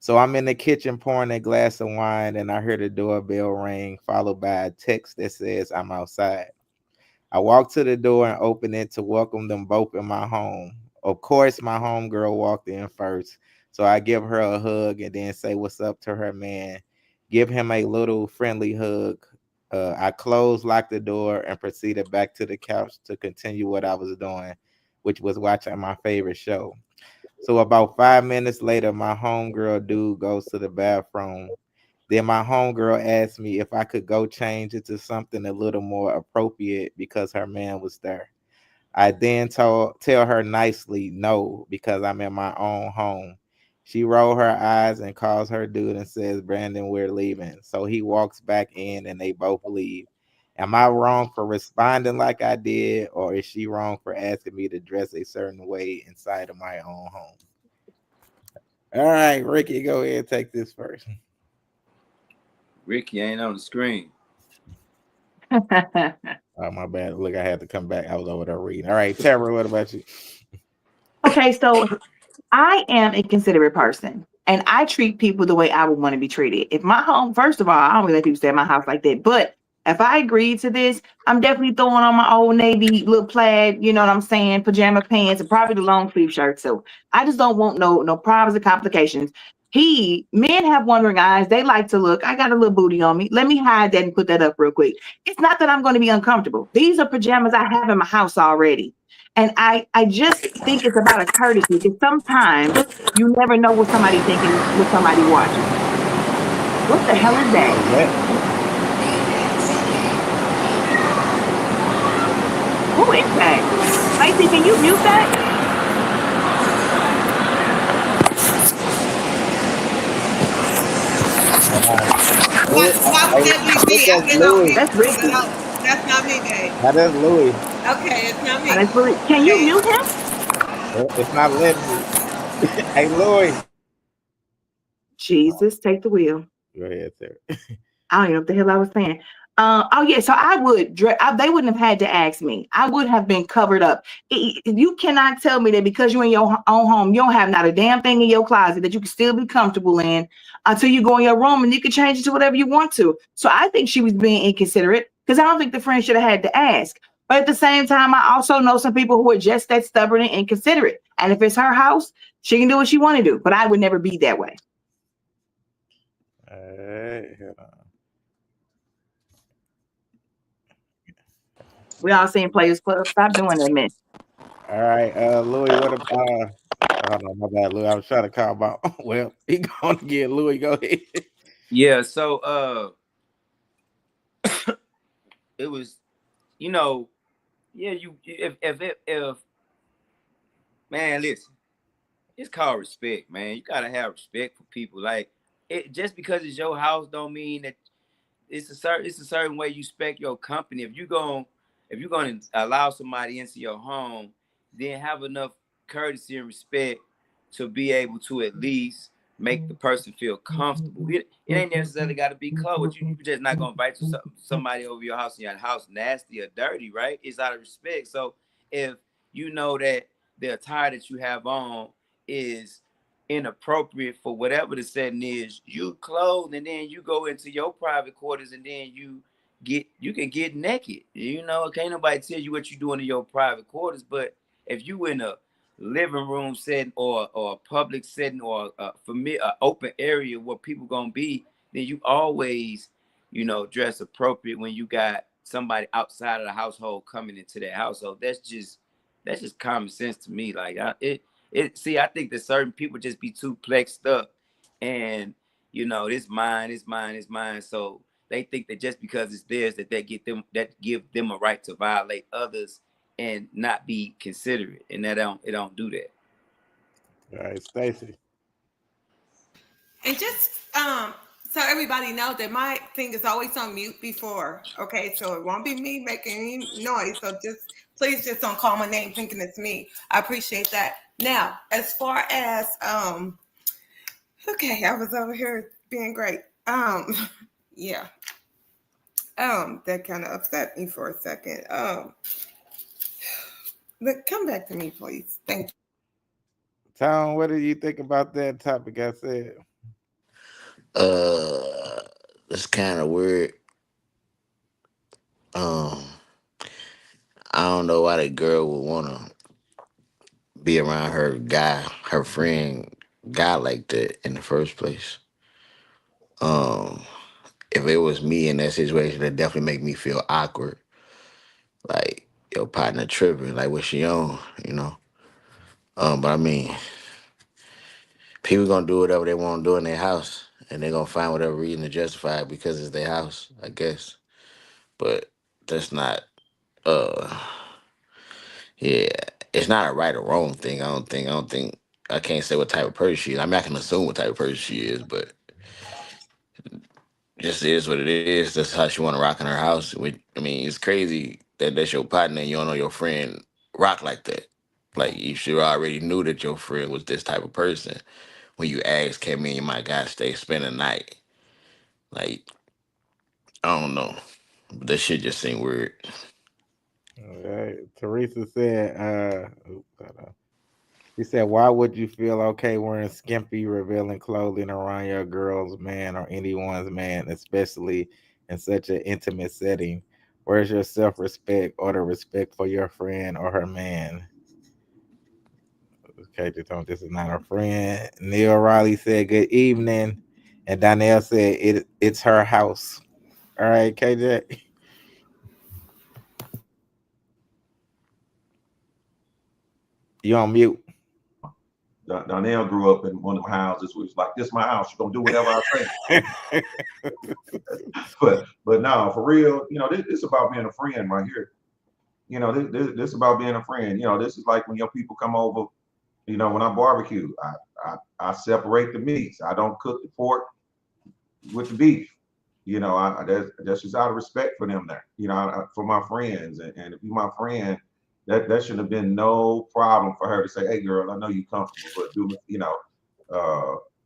So I'm in the kitchen pouring a glass of wine and I hear the doorbell ring, followed by a text that says I'm outside. I walk to the door and open it to welcome them both in my home. Of course, my homegirl walked in first. So I give her a hug and then say what's up to her man. Give him a little friendly hug. I closed, locked the door, and proceeded back to the couch to continue what I was doing, which was watching my favorite show. So about 5 minutes later, my homegirl dude goes to the bathroom. Then my homegirl asked me if I could go change it to something a little more appropriate because her man was there. I then tell her nicely no because I'm in my own home. She rolled her eyes and calls her dude and says, Brandon, we're leaving. So he walks back in and they both leave. Am I wrong for responding like I did, or is she wrong for asking me to dress a certain way inside of my own home? All right, Ricky, go ahead and take this first. Ricky ain't on the screen. Oh, my bad. Look, I had to come back. I was over there reading. All right, Tara, what about you? Okay, so I am a considerate person and I treat people the way I would want to be treated. If my home, first of all, I don't really let people stay at my house like that. But if I agree to this, I'm definitely throwing on my old navy little plaid, you know what I'm saying, pajama pants, and probably the long sleeve shirt. So I just don't want no problems or complications. Men have wandering eyes. They like to look. I got a little booty on me. Let me hide that and put that up real quick. It's not that I'm going to be uncomfortable. These are pajamas I have in my house already. And I just think it's about a courtesy because sometimes you never know what somebody thinking, what somebody watching. What the hell is that? Who is that? Lacey, can you mute that? That would definitely be. I've been on mute. That's Ricky. That's not me, babe. Now that's Louis. Okay, it's not me. That's Louis. Can you mute him? It's not letting me. Hey, Louis. Jesus, take the wheel. Go ahead, Sarah. I don't even know what the hell I was saying. Oh yeah, so I would. They wouldn't have had to ask me. I would have been covered up. You cannot tell me that because you're in your own home, you don't have not a damn thing in your closet that you can still be comfortable in until you go in your room and you can change it to whatever you want to. So I think she was being inconsiderate because I don't think the friend should have had to ask. But at the same time, I also know some people who are just that stubborn and inconsiderate. And if it's her house, she can do what she want to do. But I would never be that way. All right, hold on. We all seen Players Club. Stop doing that, man. All right, Louis, what about hold on, my bad, Louis. I was trying to call about well, he gonna get Louis, go ahead. Yeah, so it was, yeah, if man, listen, it's called respect, man. You gotta have respect for people. Like it just because it's your house don't mean that it's a certain way you spec your company. If you're gonna allow somebody into your home, then have enough courtesy and respect to be able to at least make the person feel comfortable. It ain't necessarily got to be close. You just not gonna invite somebody over your house and your house nasty or dirty, right? It's out of respect. So if you know that the attire that you have on is inappropriate for whatever the setting is, you clothe and then you go into your private quarters and then you can get naked. Can't nobody tell you what you're doing in your private quarters. But if you in a living room setting or a public setting or for me an open area where people gonna be, then you always dress appropriate when you got somebody outside of the household coming into that household. That's just common sense to me. Like I think that certain people just be too plexed up and this mine. So they think that just because it's theirs that give them a right to violate others and not be considerate. And it don't do that. All right, Stacy. And just so everybody knows that my thing is always on mute before. Okay, so it won't be me making any noise. So please just don't call my name thinking it's me. I appreciate that. Now, as far as Okay, I was over here being great. Yeah. That kind of upset me for a second. Look, come back to me, please. Thank you. Tom, what do you think about that topic I said? It's kind of weird. Um, I don't know why that girl would wanna be around her friend guy like that in the first place. Um, if it was me in that situation, that definitely make me feel awkward. Like your partner tripping, like what she on, you know. But I mean, people gonna do whatever they want to do in their house, and they gonna find whatever reason to justify it because it's their house, I guess. But that's not, uh, yeah, it's not a right or wrong thing. I don't think. I can't say what type of person she is. I mean, I can assume what type of person she is, but just is what it is. That's how she want to rock in her house. I mean, it's crazy that that's your partner and you don't know your friend rock like that. Like you should already knew that your friend was this type of person when you asked, "Can me and my guy stay spend the night?" Like I don't know, but that shit just seemed weird. All right. Teresa said, hold on. She said, why would you feel okay wearing skimpy, revealing clothing around your girl's man or anyone's man, especially in such an intimate setting? Where's your self-respect or the respect for your friend or her man? Okay, this is not a friend. Neil Riley said, good evening. And Donnell said, it's her house. All right, KJ. You on mute. Donnell grew up in one of the houses where it's like, this is my house. You're gonna do whatever I say. but no, for real, this is about being a friend right here. This is about being a friend. This is like when your people come over. When I barbecue, I separate the meats. I don't cook the pork with the beef. That's just out of respect for them there. For my friends, and if you're my friend, that should have been no problem for her to say, "Hey, girl, I know you're comfortable, but do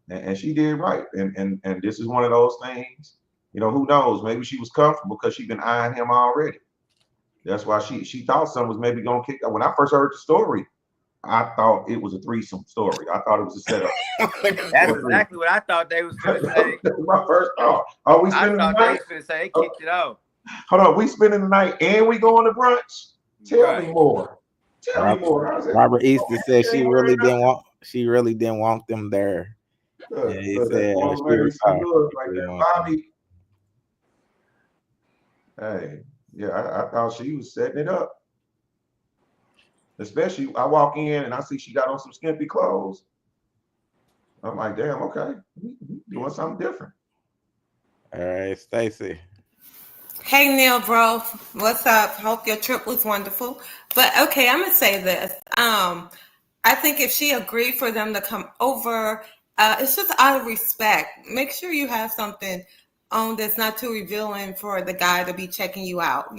and she did right. And this is one of those things. Who knows? Maybe she was comfortable because she'd been eyeing him already. That's why she thought something was maybe gonna kick. When I first heard the story, I thought it was a threesome story. I thought it was a setup. That's exactly what I thought they was going to say. That was my first thought. Are we spending the night? They was going to say they kicked it off. Hold on, we spending the night and we going to brunch? Tell me more. Tell me more. Robert Easter said she really didn't want them there. Look, Yeah, he said Bobby. Hey, yeah, I thought she was setting it up. Especially, I walk in and I see she got on some skimpy clothes. I'm like, damn, okay, we doing something different. All right, Stacy. Hey Neil, bro, what's up? Hope your trip was wonderful. But okay, I'm gonna say this. I think if she agreed for them to come over, it's just out of respect. Make sure you have something on that's not too revealing for the guy to be checking you out.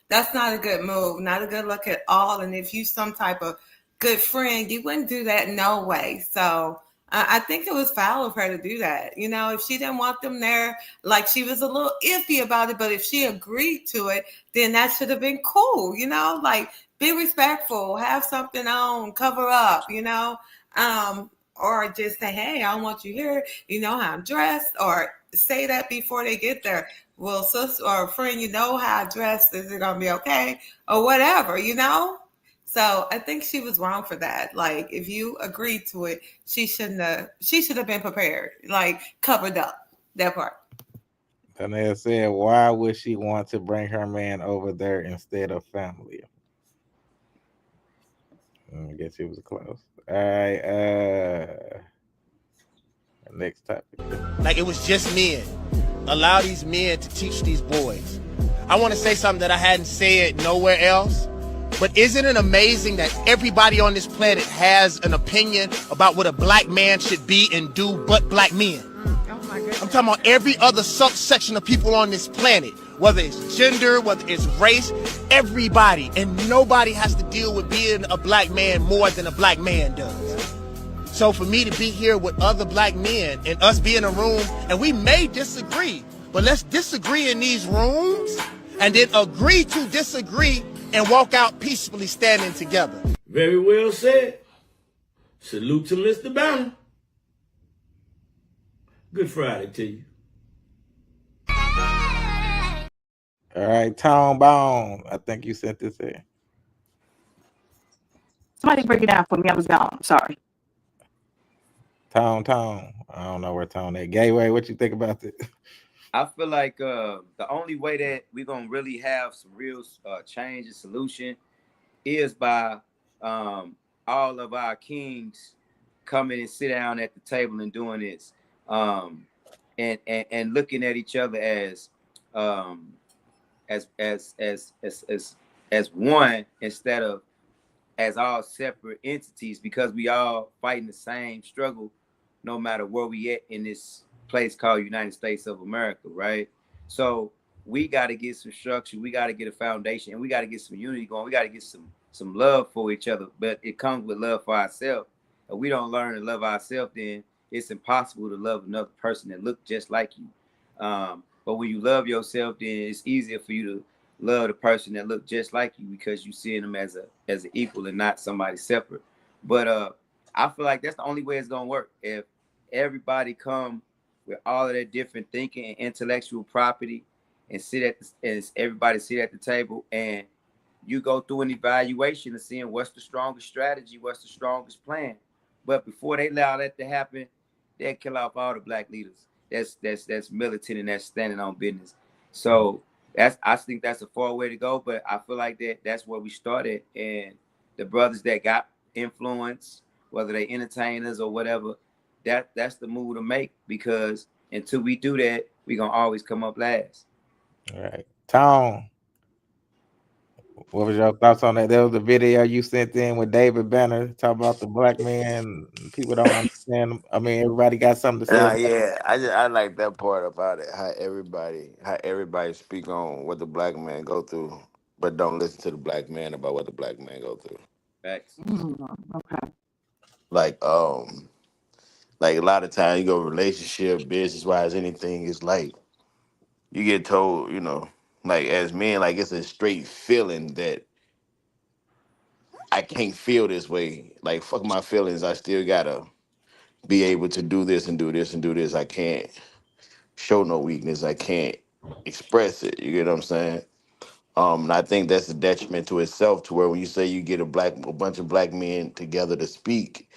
That's not a good move, not a good look at all. And if you some type of good friend, you wouldn't do that no way. So I think it was foul of her to do that. If she didn't want them there, like she was a little iffy about it, but if she agreed to it, then that should have been cool. Like be respectful, have something on, cover up, or just say, hey, I don't want you here. You know how I'm dressed, or say that before they get there. Well, sister or friend, how I dress. Is it gonna be okay, or whatever, So I think she was wrong for that. Like, if you agreed to it, she should have been prepared, like covered up that part. Donnell said, why would she want to bring her man over there instead of family? I guess it was close. All right, next topic. Like it was just men. Allow these men to teach these boys. I want to say something that I hadn't said nowhere else. But isn't it amazing that everybody on this planet has an opinion about what a black man should be and do but black men? I'm talking about every other subsection of people on this planet, whether it's gender, whether it's race, everybody. And nobody has to deal with being a black man more than a black man does. So for me to be here with other black men and us be in a room, and we may disagree, but let's disagree in these rooms and then agree to disagree and walk out peacefully standing together. Very well said. Salute to Mr. Banner. Good Friday to you. All right, Tone Bone. I think you sent this in. Somebody break it down for me. I was gone. Sorry. Tone. I don't know where Tone at. Gateway, what you think about this? I feel like the only way that we're gonna really have some real change and solution is by all of our kings coming and sit down at the table and doing this, and looking at each other um, as one instead of as all separate entities, because we all fighting the same struggle no matter where we at in this place called United States of America, right? So we got to get some structure, we got to get a foundation, and we got to get some unity going. We got to get some love for each other, but it comes with love for ourselves. If we don't learn to love ourselves, then it's impossible to love another person that look just like you. But when you love yourself, then it's easier for you to love the person that look just like you, because you see them as an equal and not somebody separate. But I feel like that's the only way it's gonna work. If everybody come with all of their different thinking and intellectual property and everybody sit at the table, and you go through an evaluation of seeing what's the strongest strategy, what's the strongest plan. But before they allow that to happen, they'll kill off all the black leaders. That's militant and that's standing on business. So I think that's a far way to go, but I feel like that's where we started. And the brothers that got influence, whether they entertainers or whatever, that's the move to make, because until we do that, we're gonna always come up last. All right. Tone, what was your thoughts on that? There was a video you sent in with David Banner talking about the black man. People don't understand him. I mean, everybody got something to say about it. Yeah, I like that part about it. How everybody speak on what the black man go through, but don't listen to the black man about what the black man go through. Facts. Okay. Like like a lot of times you go relationship, business wise, anything is like you get told, like as men, like it's a straight feeling that I can't feel this way. Like fuck my feelings. I still gotta be able to do this and do this and do this. I can't show no weakness. I can't express it. You get what I'm saying? And I think that's a detriment to itself. To where when you say you get a bunch of black men together to speak,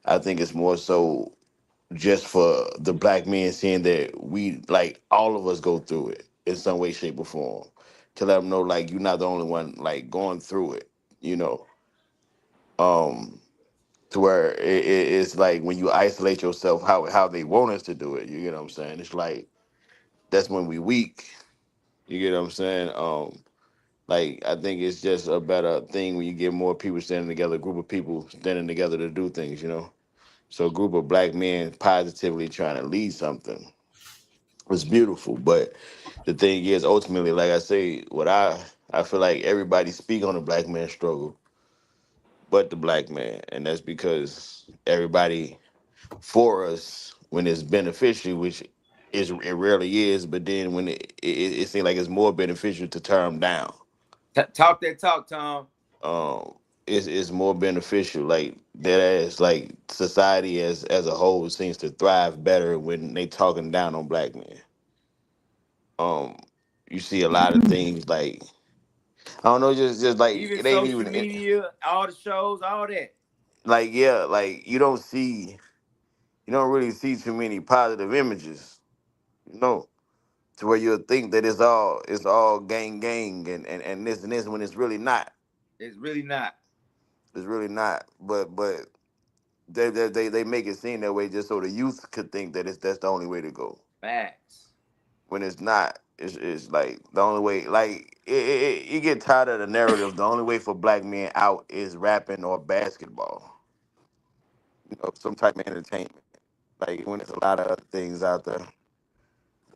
I think it's more so just for the black men seeing that we, like, all of us go through it in some way, shape, or form, to let them know like you're not the only one like going through it. You know, um, to where it's like when you isolate yourself, how they want us to do it. You get what I'm saying? It's like that's when we weak. You get what I'm saying? Like I think it's just a better thing when you get more people standing together, a group of people standing together to do things. So a group of black men positively trying to lead something was beautiful. But the thing is, ultimately, like I say, what I feel like everybody speak on the black man struggle, but the black man, and that's because everybody for us when it's beneficial, which it rarely is. But then when it seems like it's more beneficial to tear them down. Talk that talk, Tom. um is more beneficial, like that, as like society as a whole seems to thrive better when they talking down on black men. um you see a lot of things like, I don't know, just like Even it ain't social even media, all the shows, all that. like, yeah, like you don't really see too many positive images, you know to where you'll think that it's all gang and this and this, when it's really not. It's really not. It's really not. But they make it seem that way just so the youth could think that that's the only way to go. Facts. When it's not, it's like the only way. Like you get tired of the narrative. The only way for black men out is rapping or basketball. Some type of entertainment. Like when there's a lot of other things out there,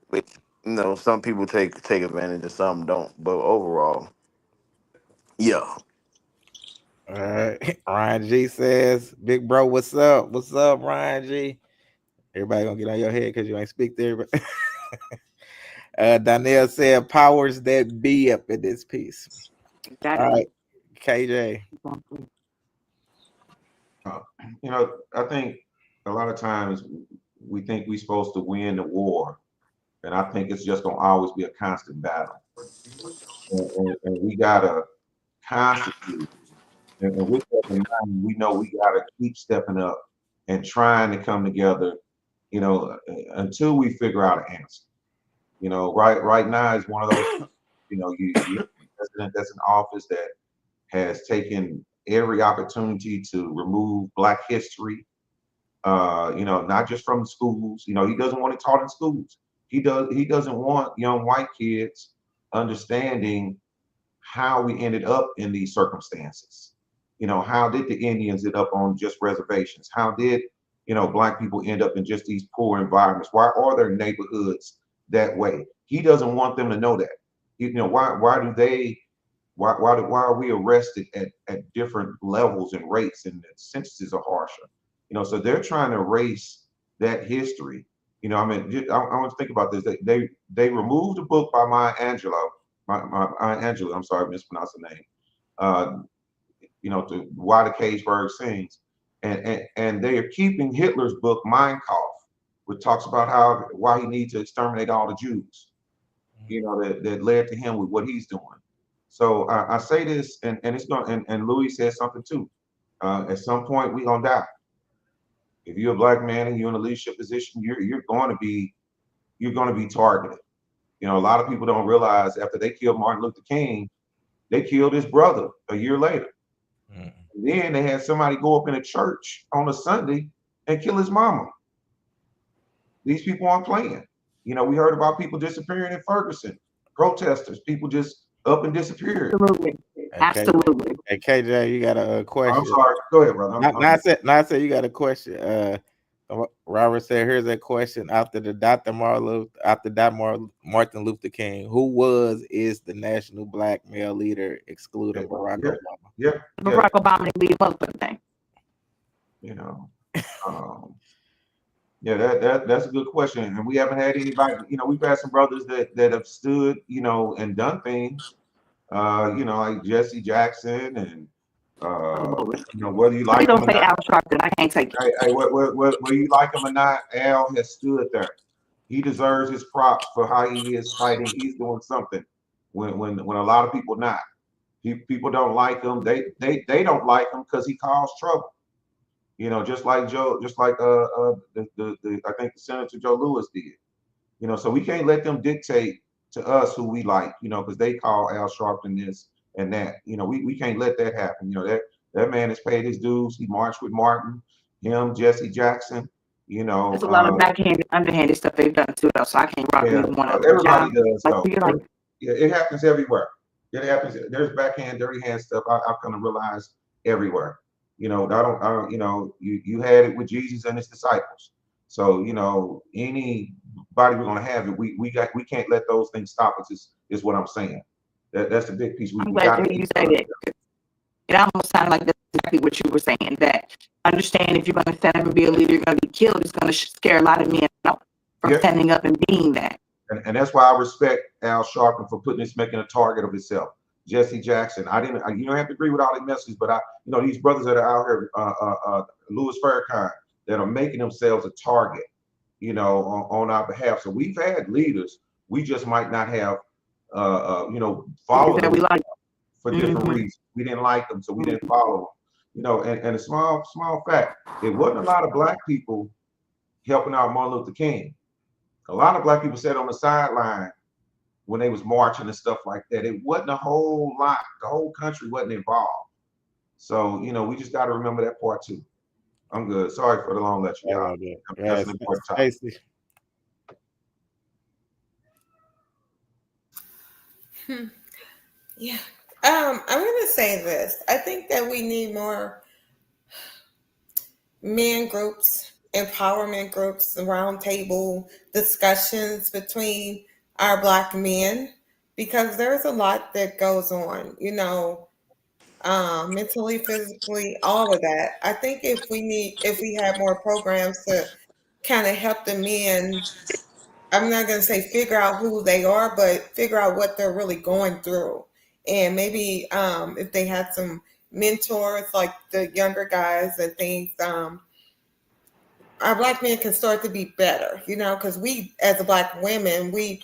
which some people take advantage of, some don't. But overall, yeah, All right. Ryan G says, "Big bro, what's up? What's up, Ryan G?" Everybody gonna get on your head because you ain't speak there. But Danielle said, "Powers that be up in this piece." That All right, KJ. You know, I think a lot of times we think we're supposed to win the war, and I think it's just gonna always be a constant battle, and we gotta constantly, and with that in mind, we know we gotta keep stepping up and trying to come together, you know, until we figure out an answer. You know, right now is one of those, you know, you have a president that's in office that has taken every opportunity to remove Black history, you know, not just from the schools. You know, he doesn't want it taught in schools. He doesn't want young white kids understanding how we ended up in these circumstances. You know, how did the Indians end up on just reservations? How did, you know, Black people end up in just these poor environments? Why are their neighborhoods that way? He doesn't want them to know that. You know, why do they why are we arrested at different levels and rates, and the sentences are harsher? You know, so they're trying to erase that history. You know, I mean, I want to think about this. They removed a book by Maya Angelou, my Aunt Angela. I'm sorry, I mispronounced the name. Uh, you know, to Why the Cage Bird Sings, and they are keeping Hitler's book Mein Kampf, which talks about how why he needs to exterminate all the Jews. You know, that led to him with what he's doing. So I say this, and it's going, and Louis said something too. At some point, we gonna die. If you're a Black man and you're in a leadership position, you're going to be targeted. You know, a lot of people don't realize after they killed Martin Luther King, they killed his brother a year later. Mm. And then they had somebody go up in a church on a Sunday and kill his mama. These people aren't playing. You know, we heard about people disappearing in Ferguson, protesters, people just up and disappeared. absolutely, Okay. absolutely. Hey, KJ, you got a I'm question? sorry. Go ahead, brother. Now I said you got a question. Robert said, "Here's a question after the Martin Luther King. Who is the national Black male leader, excluding Barack Yeah, Obama?" yeah, yeah. Barack Obama and leave motherfucking thing. You know, um, yeah, that's a good question, and we haven't had anybody. You know, we've had some brothers that have stood, you know, and done things. You know, like Jesse Jackson, and Oh Lord. you know, whether you Please like him don't or say not. Al Sharpton. I can't take it. Whether you like him or not, Al has stood there. He deserves his props for how he is fighting. He's doing something when a lot of people not. People don't like him. They don't like him because he caused trouble. You know, just like Joe, just like the I think Senator Joe Lewis did. You know, so we can't let them dictate to us who we like. You know, because they call Al Sharpton this and that. You know, we can't let that happen. You know, that man has paid his dues. He marched with Martin, him, Jesse Jackson. You know, There's a lot of backhanded, underhanded stuff they've done too, though. So I can't rock yeah, neither one of them. everybody John, does like though. you're like, Yeah, it happens everywhere. It happens. There's backhand, dirty hand stuff. I've come to realize everywhere. You know, I don't. You know, you had it with Jesus and his disciples. So you know, anybody we're gonna have it. We can't let those things stop us. Is what I'm saying. That's the big piece. I'm We glad got to to hear you keep say coming that. It almost sounded like that's exactly what you were saying. That understand if you're going to stand up and be a leader, you're going to be killed. It's going to scare a lot of men out from together. Yeah. standing up and being that. And that's why I respect Al Sharpton for putting this, making a target of himself. Jesse Jackson. You don't have to agree with all the messages, but you know, these brothers that are out here, Louis Farrakhan, that are making themselves a target, you know, on our behalf. So we've had leaders, we just might not have, you know, followed That them we like. for different reasons. We didn't like them, so we didn't follow them. You know, and a small fact, it wasn't a lot of Black people helping out Martin Luther King. A lot of Black people sat on the sideline when they was marching and stuff like that. It wasn't a whole lot. The whole country wasn't involved. So, you know, we just got to remember that part too. I'm good. Sorry for the long lecture, y'all. That's an important topic. Stacey. Yeah. I'm gonna say this. I think that we need more men groups, empowerment groups, roundtable discussions between our Black men because there's a lot that goes on. You know, mentally, physically, all of that. I think if we had more programs to kind of help the men, I'm not going to say figure out who they are, but figure out what they're really going through. And maybe if they had some mentors like the younger guys and things, our black men can start to be better, because we, as a black women, me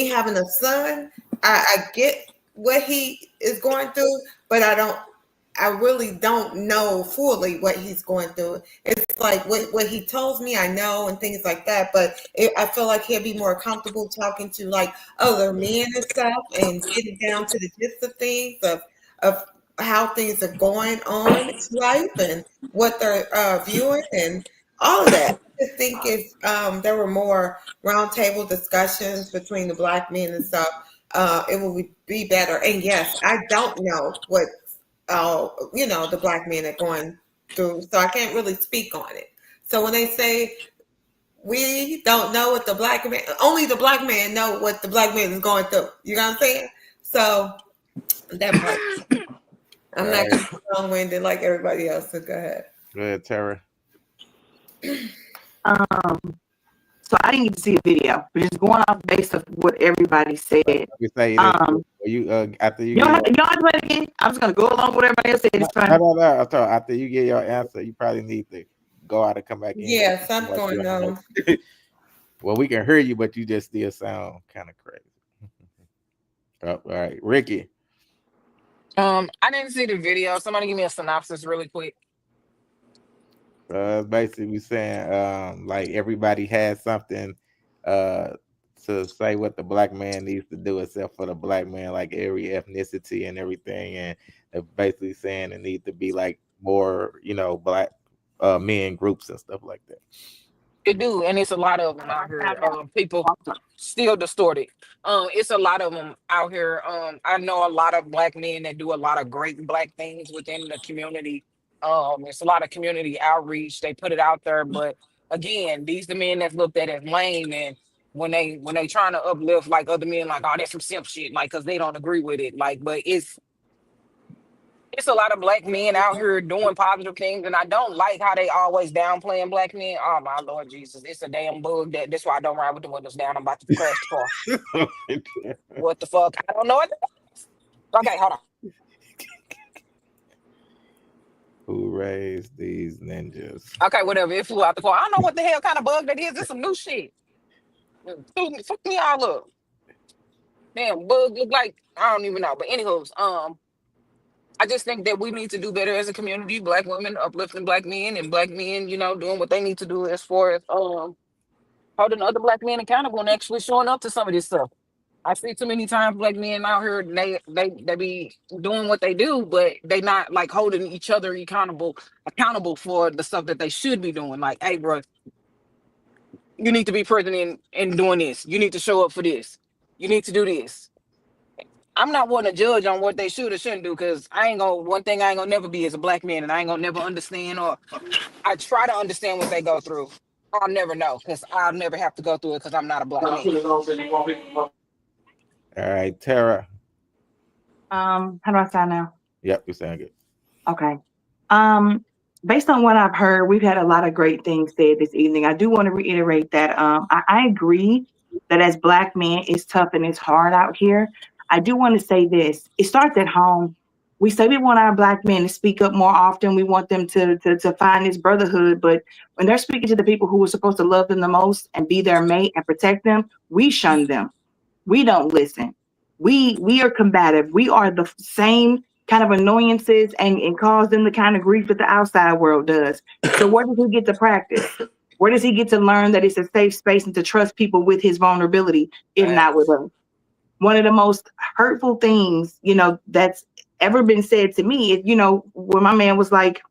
having a son, I get what he is going through, but I really don't know fully what he's going through. It's like what he tells me, I know, and things like that. But I feel like he'll be more comfortable talking to like other men and stuff, and getting down to the gist of things of how things are going on in life and what they're viewing and all of that. I just think if there were more roundtable discussions between the black men and stuff, it would be better. And yes, I don't know what the black men are going through, so I can't really speak on it. So when they say we don't know what only the black man know what the black man is going through. You know what I'm saying? So that part. I'm not going to be long-winded like everybody else. So go ahead. Go ahead, Tara. So I didn't get to see the video, but just going off based of what everybody said. You say that after you don't have to play it again. I'm just gonna go along with what everybody else said. It's fine. No. After you get your answer, you probably need to go out and come back in. Yeah, something going on. Well, we can hear you, but you just still sound kind of crazy. All right, Ricky. I didn't see the video. Somebody give me a synopsis really quick. Basically saying like everybody has something to say what the black man needs to do, except for the black man, like every ethnicity and everything, and they're basically saying it needs to be like more, black men groups and stuff like that. It do, and it's a lot of them out here. People still distorted. It's a lot of them out here. I know a lot of black men that do a lot of great black things within the community. It's a lot of community outreach. They put it out there, but again, these the men that's looked at as lame, and when they trying to uplift like other men, like, oh, that's some simp shit, like, because they don't agree with it, like, but it's a lot of black men out here doing positive things, and I don't like how they always downplaying black men. Oh my Lord Jesus, it's a damn bug. That's why I don't ride with the windows down. I'm about to crash the car. What the fuck? I don't know what. Okay, hold on. Who raised these ninjas? Okay, whatever. It flew out the car. I don't know what the hell kind of bug that is. It's some new shit. Fuck me all up. Damn, bug look like, I don't even know. But anywho's, I just think that we need to do better as a community, black women uplifting black men, and black men, doing what they need to do as far as holding other black men accountable and actually showing up to some of this stuff. I see too many times black men out here, they be doing what they do, but they not like holding each other accountable for the stuff that they should be doing. Like, hey, bro, you need to be present in doing this. You need to show up for this. You need to do this. I'm not one to judge on what they should or shouldn't do, because one thing I ain't gonna never be as a black man, and I ain't gonna never understand, or I try to understand what they go through. I'll never know, because I'll never have to go through it, because I'm not a black man. All right, Tara. How do I sound now? Yep, you sound good. Okay. Based on what I've heard, we've had a lot of great things said this evening. I do want to reiterate that I agree that as black men, it's tough and it's hard out here. I do want to say this. It starts at home. We say we want our black men to speak up more often. We want them to find this brotherhood. But when they're speaking to the people who are supposed to love them the most and be their mate and protect them, we shun them. We don't listen. We are combative. We are the same kind of annoyances and cause them the kind of grief that the outside world does. So where does he get to practice? Where does he get to learn that it's a safe space and to trust people with his vulnerability, if not with us? One of the most hurtful things, that's ever been said to me is, when my man was like,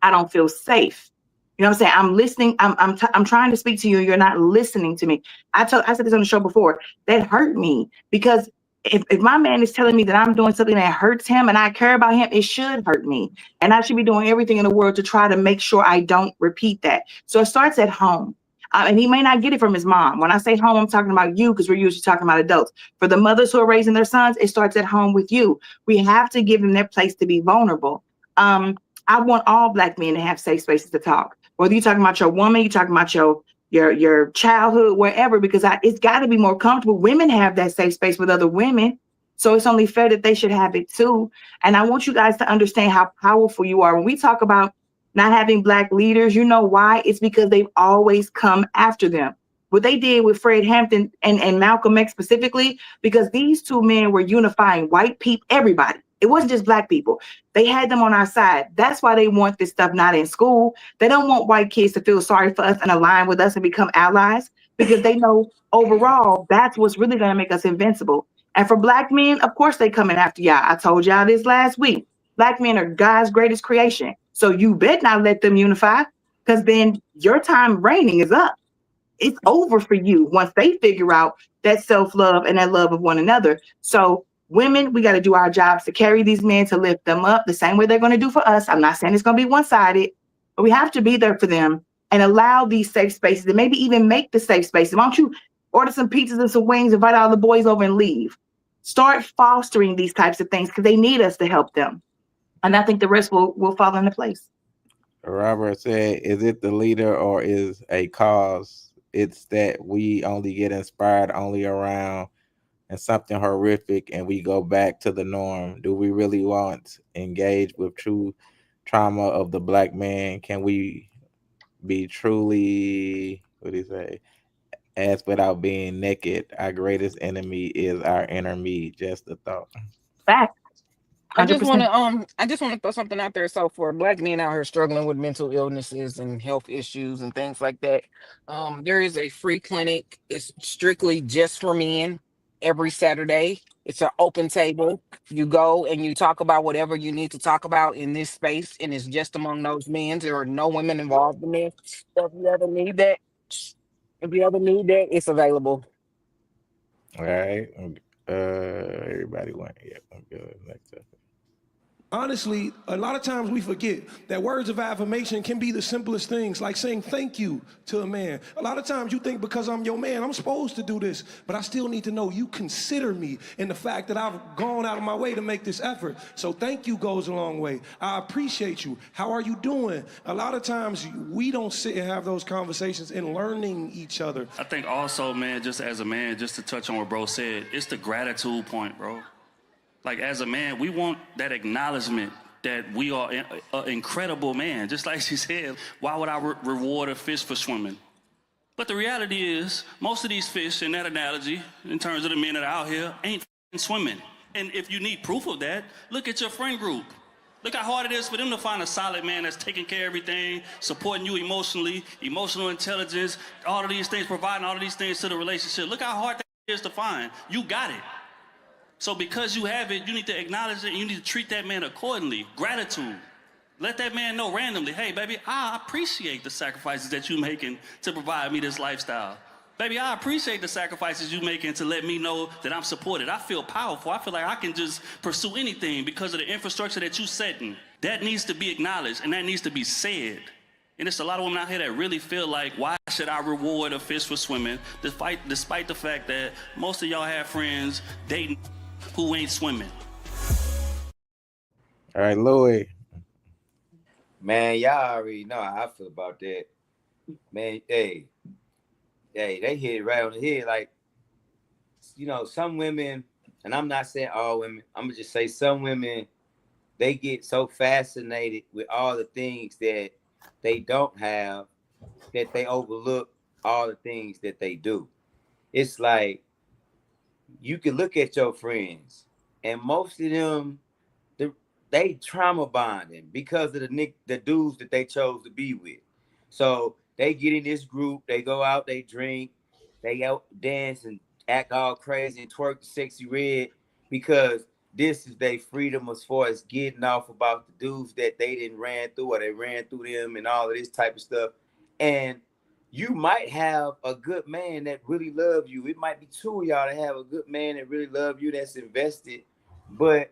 I don't feel safe. You know what I'm saying? I'm listening. I'm trying to speak to you. You're not listening to me. I said this on the show before. That hurt me, because if my man is telling me that I'm doing something that hurts him and I care about him, it should hurt me. And I should be doing everything in the world to try to make sure I don't repeat that. So it starts at home. And he may not get it from his mom. When I say home, I'm talking about you because we're usually talking about adults. For the mothers who are raising their sons, it starts at home with you. We have to give them their place to be vulnerable. I want all Black men to have safe spaces to talk. Whether you're talking about your woman, you're talking about your childhood, wherever, because it's got to be more comfortable. Women have that safe space with other women. So it's only fair that they should have it too. And I want you guys to understand how powerful you are. When we talk about not having Black leaders, you know why? It's because they've always come after them. What they did with Fred Hampton and Malcolm X specifically, because these two men were unifying white people, everybody. It wasn't just Black people. They had them on our side. That's why they want this stuff not in school. They don't want white kids to feel sorry for us and align with us and become allies, because they know overall that's what's really going to make us invincible. And for Black men, of course, they coming after y'all. I told y'all this last week. Black men are God's greatest creation. So you bet not let them unify, because then your time reigning is up. It's over for you once they figure out that self-love and that love of one another. So women, we got to do our jobs to carry these men, to lift them up the same way they're going to do for us. I'm not saying it's going to be one-sided, but we have to be there for them and allow these safe spaces, and maybe even make the safe spaces. Why don't you order some pizzas and some wings, invite all the boys over and leave? Start fostering these types of things because they need us to help them. And I think the rest will fall into place. Robert said, is it the leader or is a cause? It's that we only get inspired only around and something horrific and we go back to the norm. Do we really want engage with true trauma of the Black man? Can we be truly, what do you say, as without being naked? Our greatest enemy is our inner me. Just a thought. Fact. I just want 100%. to throw something out there. So for Black men out here struggling with mental illnesses and health issues and things like that, there is a free clinic. It's strictly just for men every Saturday. It's an open table. You go and you talk about whatever you need to talk about in this space, and it's just among those men. There are no women involved in this. So if you ever need that, it's available. All right. Everybody went. Yeah, I'm good. Next up. Honestly, a lot of times we forget that words of affirmation can be the simplest things, like saying thank you to a man. A lot of times you think because I'm your man, I'm supposed to do this, but I still need to know you consider me in the fact that I've gone out of my way to make this effort. So thank you goes a long way. I appreciate you. How are you doing? A lot of times we don't sit and have those conversations in learning each other. I think also, man, just as a man, just to touch on what bro said, it's the gratitude point, bro. Like, as a man, we want that acknowledgement that we are an incredible man. Just like she said, why would I reward a fish for swimming? But the reality is, most of these fish, in that analogy, in terms of the men that are out here, ain't swimming. And if you need proof of that, look at your friend group. Look how hard it is for them to find a solid man that's taking care of everything, supporting you emotionally, emotional intelligence, all of these things, providing all of these things to the relationship. Look how hard that is to find. You got it. So because you have it, you need to acknowledge it and you need to treat that man accordingly. Gratitude. Let that man know randomly, hey, baby, I appreciate the sacrifices that you're making to provide me this lifestyle. Baby, I appreciate the sacrifices you're making to let me know that I'm supported. I feel powerful. I feel like I can just pursue anything because of the infrastructure that you're setting. That needs to be acknowledged and that needs to be said. And it's a lot of women out here that really feel like, why should I reward a fish for swimming, despite the fact that most of y'all have friends dating who ain't swimming. All right, Louis. Man, y'all already know how I feel about that. Man, hey, they hit it right on the head. Like, you know, some women, and I'm not saying all women, I'm gonna just say some women, they get so fascinated with all the things that they don't have that they overlook all the things that they do. It's like, you can look at your friends, and most of them, they trauma bonding because of the dudes that they chose to be with. So they get in this group, they go out, they drink, they out dance and act all crazy and twerk the sexy red because this is their freedom as far as getting off about the dudes that they didn't ran through or they ran through them and all of this type of stuff. And you might have a good man that really loves you. It might be two of y'all that have a good man that really love you, that's invested, but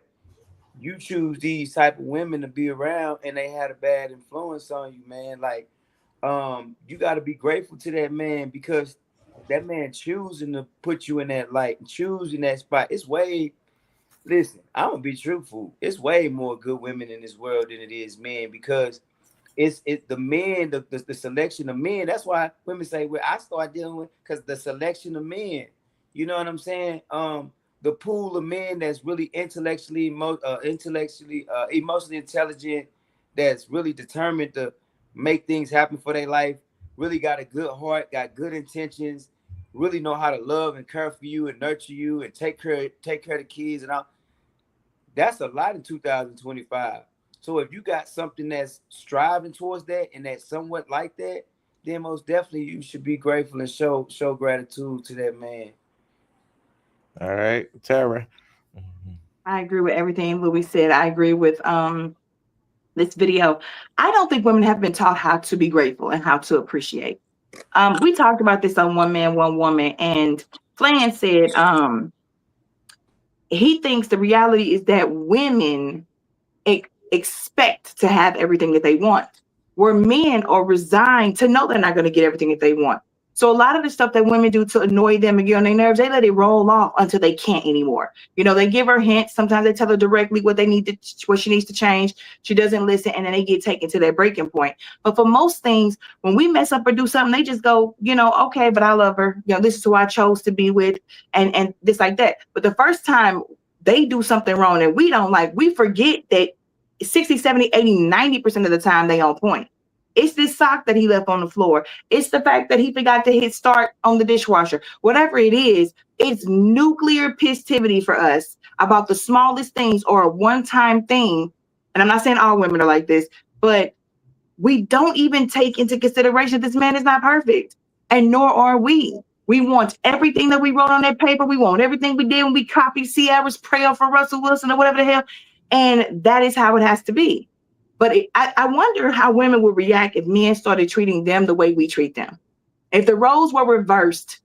you choose these type of women to be around and they had a bad influence on you, man. Like, you got to be grateful to that man because that man choosing to put you in that light, choosing that spot. It's way. Listen, I'm gonna be truthful. It's way more good women in this world than it is men because it's the men, the selection of men. That's why women say, "Well, I start dealing with," because the selection of men. You know what I'm saying? The pool of men that's really emotionally intelligent, that's really determined to make things happen for their life. Really got a good heart, got good intentions. Really know how to love and care for you and nurture you and take care of the kids and all. That's a lot in 2025. So if you got something that's striving towards that and that's somewhat like that, then most definitely you should be grateful and show gratitude to that man. All right, Tara. I agree with everything Louis said. I agree with this video. I don't think women have been taught how to be grateful and how to appreciate. We talked about this on One Man, One Woman, and Flan said he thinks the reality is that women expect to have everything that they want, where men are resigned to know they're not going to get everything that they want. So a lot of the stuff that women do to annoy them and get on their nerves, they let it roll off until they can't anymore. You know, they give her hints. Sometimes they tell her directly what she needs to change. She doesn't listen, and then they get taken to their breaking point. But for most things, when we mess up or do something, they just go, okay, but I love her. This is who I chose to be with, and this like that. But the first time they do something wrong and we don't like, we forget that 60, 70, 80, 90% of the time they on point. It's this sock that he left on the floor. It's the fact that he forgot to hit start on the dishwasher. Whatever it is, it's nuclear pistivity for us about the smallest things or a one-time thing. And I'm not saying all women are like this, but we don't even take into consideration this man is not perfect. And nor are we. We want everything that we wrote on that paper. We want everything we did when we copied Sierra's prayer for Russell Wilson or whatever the hell. And that is how it has to be. But I wonder how women would react if men started treating them the way we treat them. If the roles were reversed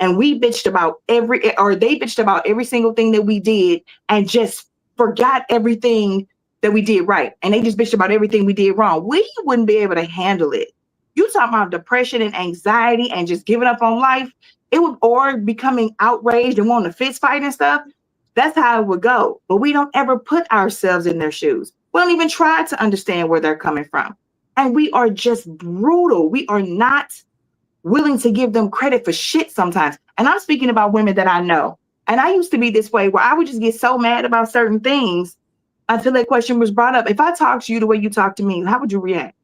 and they bitched about every single thing that we did and just forgot everything that we did right. And they just bitched about everything we did wrong. We wouldn't be able to handle it. You talking about depression and anxiety and just giving up on life, or becoming outraged and wanting to fist fight and stuff. That's how it would go. But we don't ever put ourselves in their shoes. We don't even try to understand where they're coming from. And we are just brutal. We are not willing to give them credit for shit sometimes. And I'm speaking about women that I know. And I used to be this way where I would just get so mad about certain things until that question was brought up. If I talk to you the way you talk to me, how would you react?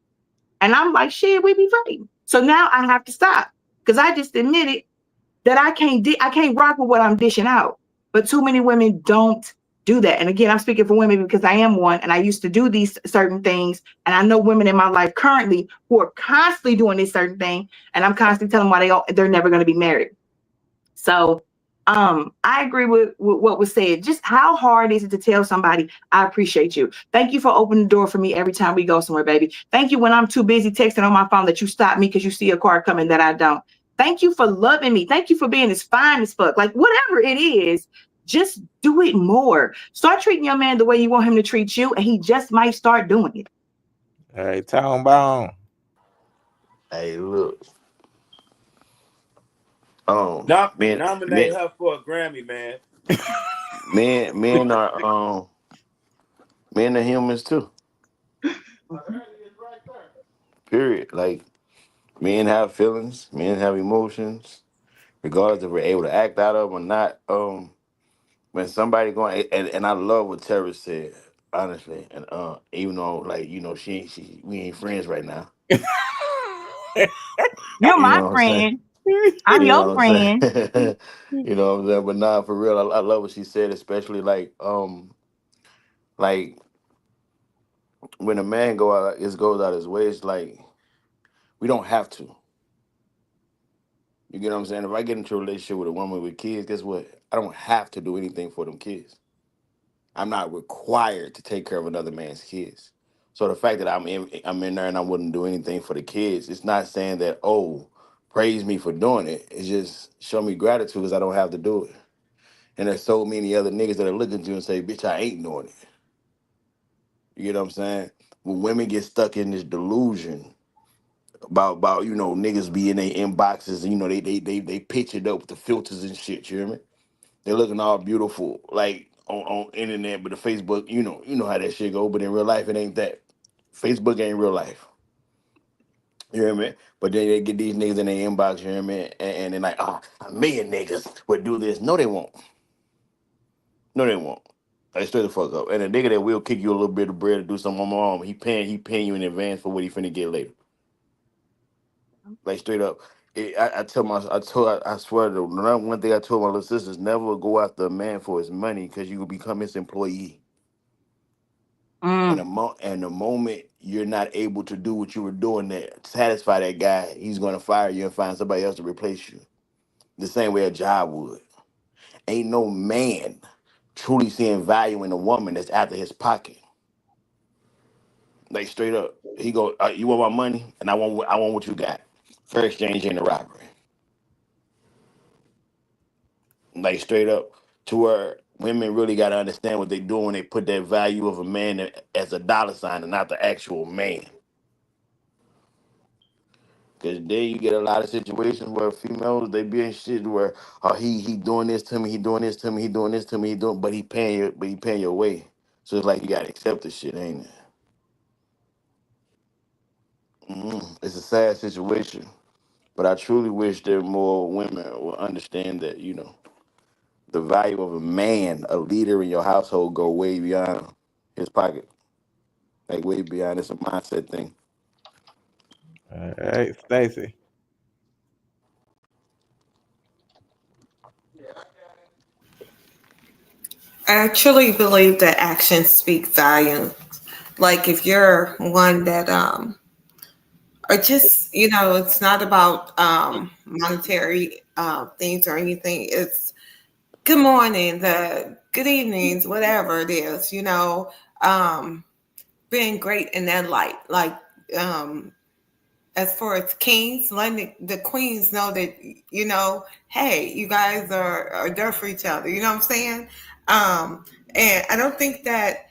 And I'm like, shit, we be fighting. So now I have to stop because I just admitted that I can't rock with what I'm dishing out. But too many women don't do that. And again, I'm speaking for women because I am one and I used to do these certain things. And I know women in my life currently who are constantly doing this certain thing. And I'm constantly telling them why they're never going to be married. So I agree with what was said. Just how hard is it to tell somebody, I appreciate you. Thank you for opening the door for me every time we go somewhere, baby. Thank you when I'm too busy texting on my phone that you stop me because you see a car coming that I don't. Thank you for loving me. Thank you for being as fine as fuck. Like whatever it is, just do it more. Start treating your man the way you want him to treat you, and he just might start doing it. All right, Tom Bone. Hey, look. Men, Nominate her for a Grammy, man. men are men are humans too. Period. Like men have feelings, men have emotions, regardless if we're able to act out of them or not. When somebody going and I love what Terry said, honestly. And even though like, she we ain't friends right now. You're You my know what I'm saying? friend. I'm You your know what I'm friend. saying? You know what I'm saying? But nah, for real, I love what she said, especially like when a man goes out his way, it's like we don't have to. You get what I'm saying? If I get into a relationship with a woman with kids, guess what? I don't have to do anything for them kids. I'm not required to take care of another man's kids. So the fact that I'm in there and I wouldn't do anything for the kids, it's not saying that, oh, praise me for doing it. It's just show me gratitude because I don't have to do it. And there's so many other niggas that are looking at you and say, bitch, I ain't doing it. You get what I'm saying? When women get stuck in this delusion about niggas be in their inboxes and they pitch it up with the filters and shit. You hear me? They're looking all beautiful like on internet, but the Facebook, you know how that shit go. But in real life, it ain't that. Facebook ain't real life. You hear me? But then they get these niggas in their inbox. You hear me? And they're like, oh, a million niggas would do this. No, they won't. No, they won't. Like straight the fuck up. And a nigga that will kick you a little bit of bread to do something on my arm, he paying you in advance for what he finna get later. Like straight up. I swear the number one thing I told my little sisters, never go after a man for his money because you will become his employee. And the moment you're not able to do what you were doing to satisfy that guy, he's gonna fire you and find somebody else to replace you. The same way a job would. Ain't no man truly seeing value in a woman that's after his pocket. Like straight up, he go, "You want my money, and I want what you got." Fair exchange ain't a robbery. Like straight up, to where women really got to understand what they do when they put that value of a man as a dollar sign and not the actual man. Because then you get a lot of situations where females they be in shit where he doing this to me, he doing this to me, he doing this to me, but he paying your way. So it's like you gotta accept the shit, ain't it? It's a sad situation, but I truly wish that more women will understand that the value of a man, a leader in your household, go way beyond his pocket, like way beyond. It's a mindset thing. All right, Stacy. I truly believe that actions speak volumes. Like if you're one that or just it's not about monetary things or anything. It's good morning, the good evenings, whatever it is, being great in that light. Like as far as kings, letting the queens know that, hey, you guys are there for each other. You know what I'm saying? And I don't think that,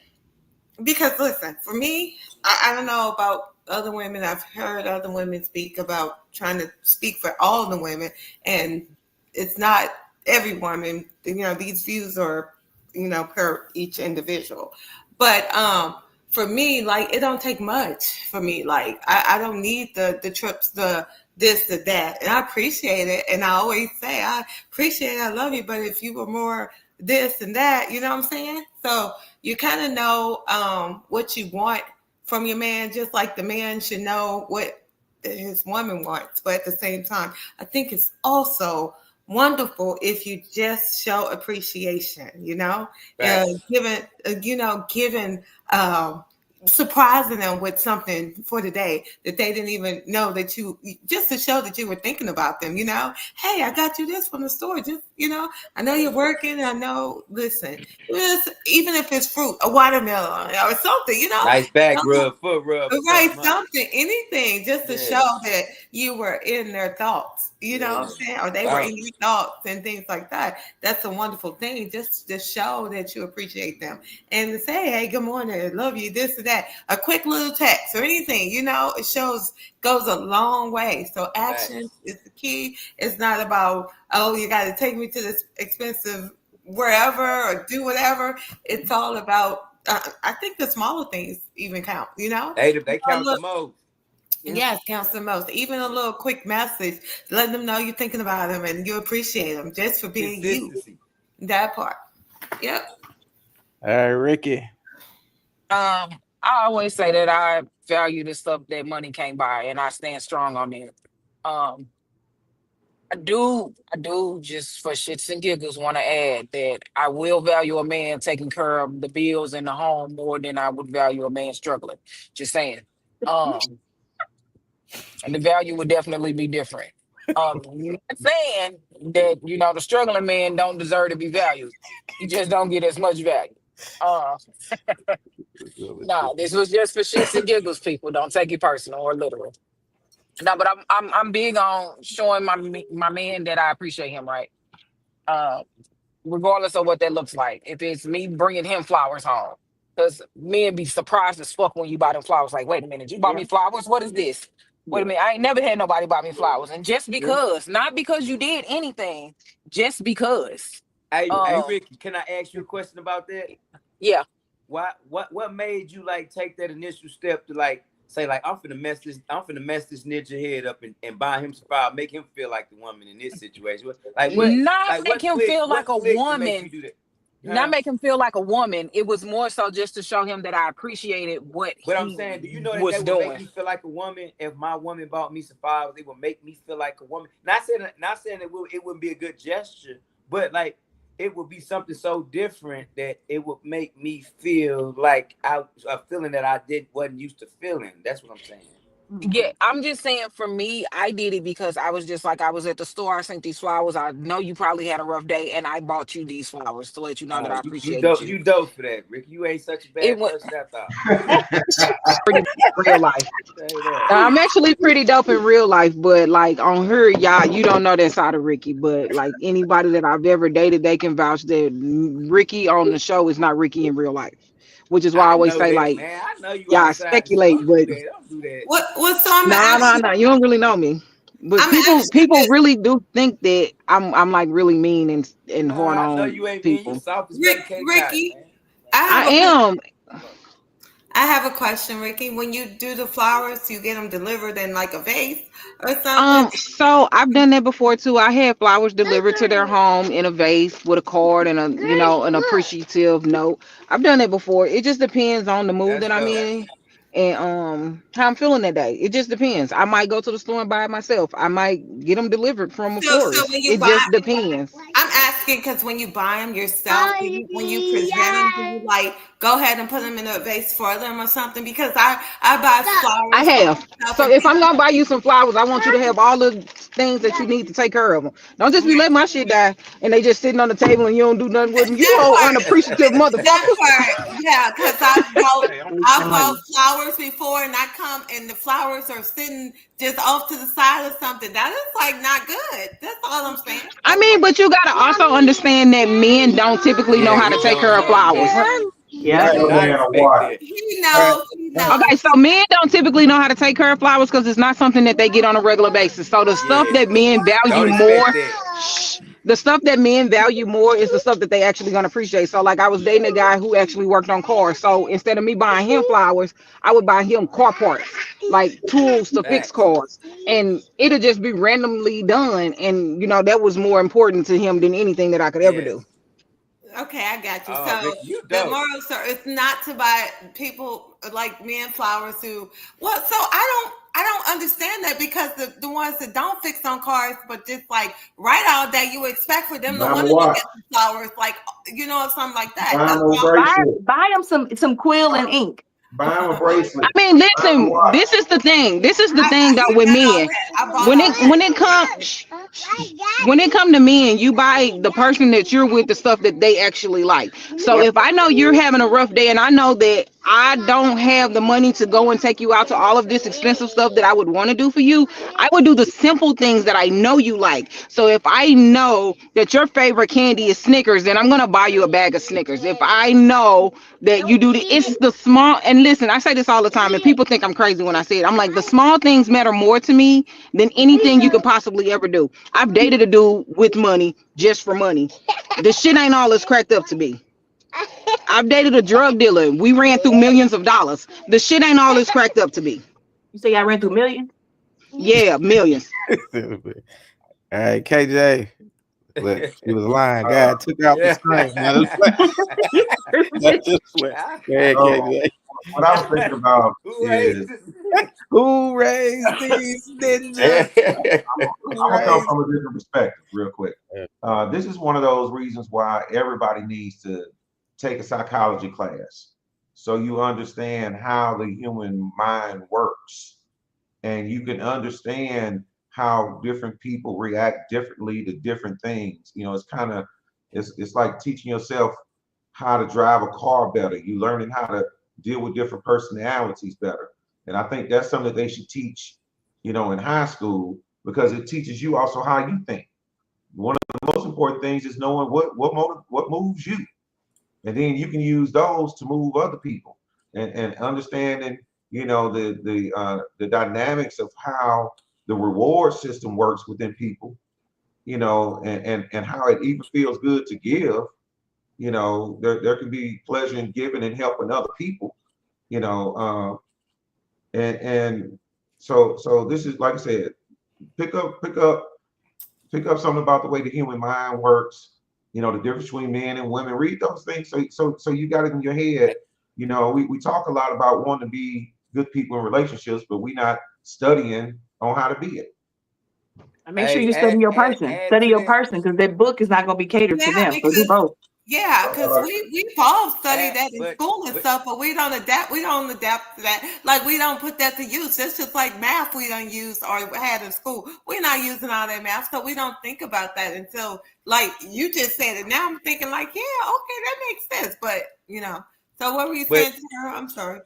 because listen, for me, I don't know about other women. I've heard other women speak about trying to speak for all the women, and it's not every woman. These views are, per each individual. But for me, like it don't take much for me. Like I don't need the trips, the this, the that, and I appreciate it. And I always say I appreciate it, I love you. But if you were more this and that, you know what I'm saying? So you kind of know what you want from your man, just like the man should know what his woman wants. But at the same time, I think it's also wonderful if you just show appreciation, Facts. giving surprising them with something for the day that they didn't even know that you, just to show that you were thinking about them. Hey, I got you this from the store. Just, I know you're working. I know, listen, even if it's fruit, a watermelon or something, Nice back rub, foot rub, or right, something. Huh? something, anything, just to show Yes. that you were in their thoughts. You know what I'm Yes. saying? Or they were Wow. in your thoughts and things like that. That's a wonderful thing, just to show that you appreciate them. And to say, hey, good morning, I love you, this or that. A quick little text or anything, it goes a long way. So action Facts. is the key. It's not about, oh, you got to take me to this expensive wherever or do whatever. It's all about, I think the smaller things even count, They A count the look, most. yes, counts the most. Even a little quick message, letting them know you're thinking about them and you appreciate them just for being you. Consistency. That part. Yep. All right, Ricky. I always say that I value the stuff that money can't buy, and I stand strong on it. Um, I do just for shits and giggles want to add that I will value a man taking care of the bills in the home more than I would value a man struggling. Just saying. Um, and the value would definitely be different. Not saying that the struggling man don't deserve to be valued. He just don't get as much value. Uh, nah, this was just for shits and giggles. People don't take it personal or literal. No, but I'm big on showing my man that I appreciate him. Right. Uh, Regardless of what that looks like. If it's me bringing him flowers home, because men be surprised as fuck when you buy them flowers. Like, wait a minute, you bought Yeah. me flowers? What is this? Wait a minute, I ain't never had nobody buy me flowers, and just because, not because you did anything, just because. Hey, Ricky, can I ask you a question about that? Yeah. What made you like take that initial step to like say like I'm finna mess this ninja head up and buy him some fire, make him feel like the woman in this situation? Like what? Not Like make what him click? feel like What a click to make you woman. do that? Not make him feel like a woman. It was more so just to show him that I appreciated what But I'm he saying, do you know was that would make doing. me feel like a woman if my woman bought me some flowers? It would make me feel like a woman. Not saying it wouldn't be a good gesture, but like it would be something so different that it would make me feel like a feeling that I wasn't used to feeling. That's what I'm saying. Yeah, I'm just saying for me, I did it because I was just like, I was at the store, I sent these flowers. I know you probably had a rough day, and I bought you these flowers to let you know that I appreciated you. You dope for that, Rick. You ain't such a It bad was person I thought. Pretty real life. I'm actually pretty dope in real life, but like on her, y'all, you don't know that side of Ricky. But like anybody that I've ever dated, they can vouch that Ricky on the show is not Ricky in real life. Which is why I I always know say that, like, man. I know you y'all outside the show. speculate, Don't but do that. Don't do that. So I'm no, you don't really know me. But I'm people really do think that I'm like really mean and hard I know on you ain't mean. You people. soft as fucking cake cotton, Ricky. man. I am. I have a question, Ricky. When you do the flowers, you get them delivered in like a vase or something? So I've done that before too. I had flowers delivered to their home in a vase with a card and an appreciative note. I've done that before. It just depends on the mood That's that I'm dope. in and how I'm feeling that day. It just depends. I might go to the store and buy it myself. I might get them delivered from a So florist. when you It buy, just depends. I'm asking because when you buy them yourself, when you present them, do you like go ahead and put them in a vase for them or something? Because I buy I flowers for have. myself So and if I'm people. gonna buy you some flowers, I want you to have all the things that you need to take care of them. Don't just be letting my shit die and they just sitting on the table and you don't do nothing with them. You That old part, unappreciative that motherfucker. part, yeah. Because I bought flowers before, and I come and the flowers are sitting just off to the side or something. That is like not good. That's all I'm saying. I mean, but you gotta also understand that men don't typically know Yeah, how to we take don't care of know. flowers. Yeah, Yeah. we did not Man of expect water. that. He knows. He knows. Okay, so men don't typically know how to take care of flowers because it's not something that they get on a regular basis. So the stuff Yeah, that men value don't more, expect that. the stuff that men value more is the stuff that they actually gonna appreciate. So like I was dating a guy who actually worked on cars. So instead of me buying him flowers, I would buy him car parts, like tools to fix Facts. cars. And it'll just be randomly done. And that was more important to him than anything that I could ever Yes. do. Okay, I got you. Oh, So Ricky, you the dope. moral story is not to buy people like men flowers who. Well, so I don't understand that because the ones that don't fix on cars but just like write all day, you expect for them to Buy them want a to look watch. at the flowers, like something like that. Buy That's them a all. bracelet. Buy them some quill and ink. Buy them a bracelet. I mean, Buy them a listen, watch. this is the thing. This is the I thing though did with that all men. that. I bought When all it when it comes when it come to men, you buy the person that you're with the stuff that they actually like. So if I know you're having a rough day and I know that I don't have the money to go and take you out to all of this expensive stuff that I would want to do for you, I would do the simple things that I know you like. So if I know that your favorite candy is Snickers, then I'm gonna buy you a bag of Snickers. If I know that you do it's the small, and listen, I say this all the time and people think I'm crazy when I say it. I'm like, the small things matter more to me than anything you could possibly ever do. I've dated a dude with money just for money. The shit ain't all it's cracked up to be. I've dated a drug dealer. We ran through millions of dollars. The shit ain't all it's cracked up to be. You say I ran through millions? Yeah, millions. All right, KJ. Look, she was lying. God took out the Yeah. screen. That just went. Go ahead, So KJ. what I'm thinking about Who is raised this? Who raised these ninjas? I'm gonna come from a different perspective, real quick. This is one of those reasons why everybody needs to take a psychology class, so you understand how the human mind works, and you can understand how different people react differently to different things. It's like teaching yourself how to drive a car better. You learning how to deal with different personalities better. And I think that's something that they should teach, in high school, because it teaches you also how you think. One of the most important things is knowing what moves you, and then you can use those to move other people, and understanding you know, the dynamics of how the reward system works within people, you know, and how it even feels good to give. You know, there can be pleasure in giving and helping other people, you know, and so this is, like I said, pick up something about the way the human mind works, you know, the difference between men and women. Read those things so you got it in your head. You know, we talk a lot about wanting to be good people in relationships, but we're not studying on how to be it. And make sure Hey, you study your person. add Study to your that. person because that book is not going to be catered to Yeah, them. So do because both. we all study Add, that in but school and but stuff, but we don't adapt. We don't adapt to that. Like we don't put that to use. It's just like math we don't use or had in school. We're not using all that math, so we don't think about that until like you just said it. Now I'm thinking like, yeah, okay, that makes sense. But you know, so what were you but saying, Tara? I'm sorry.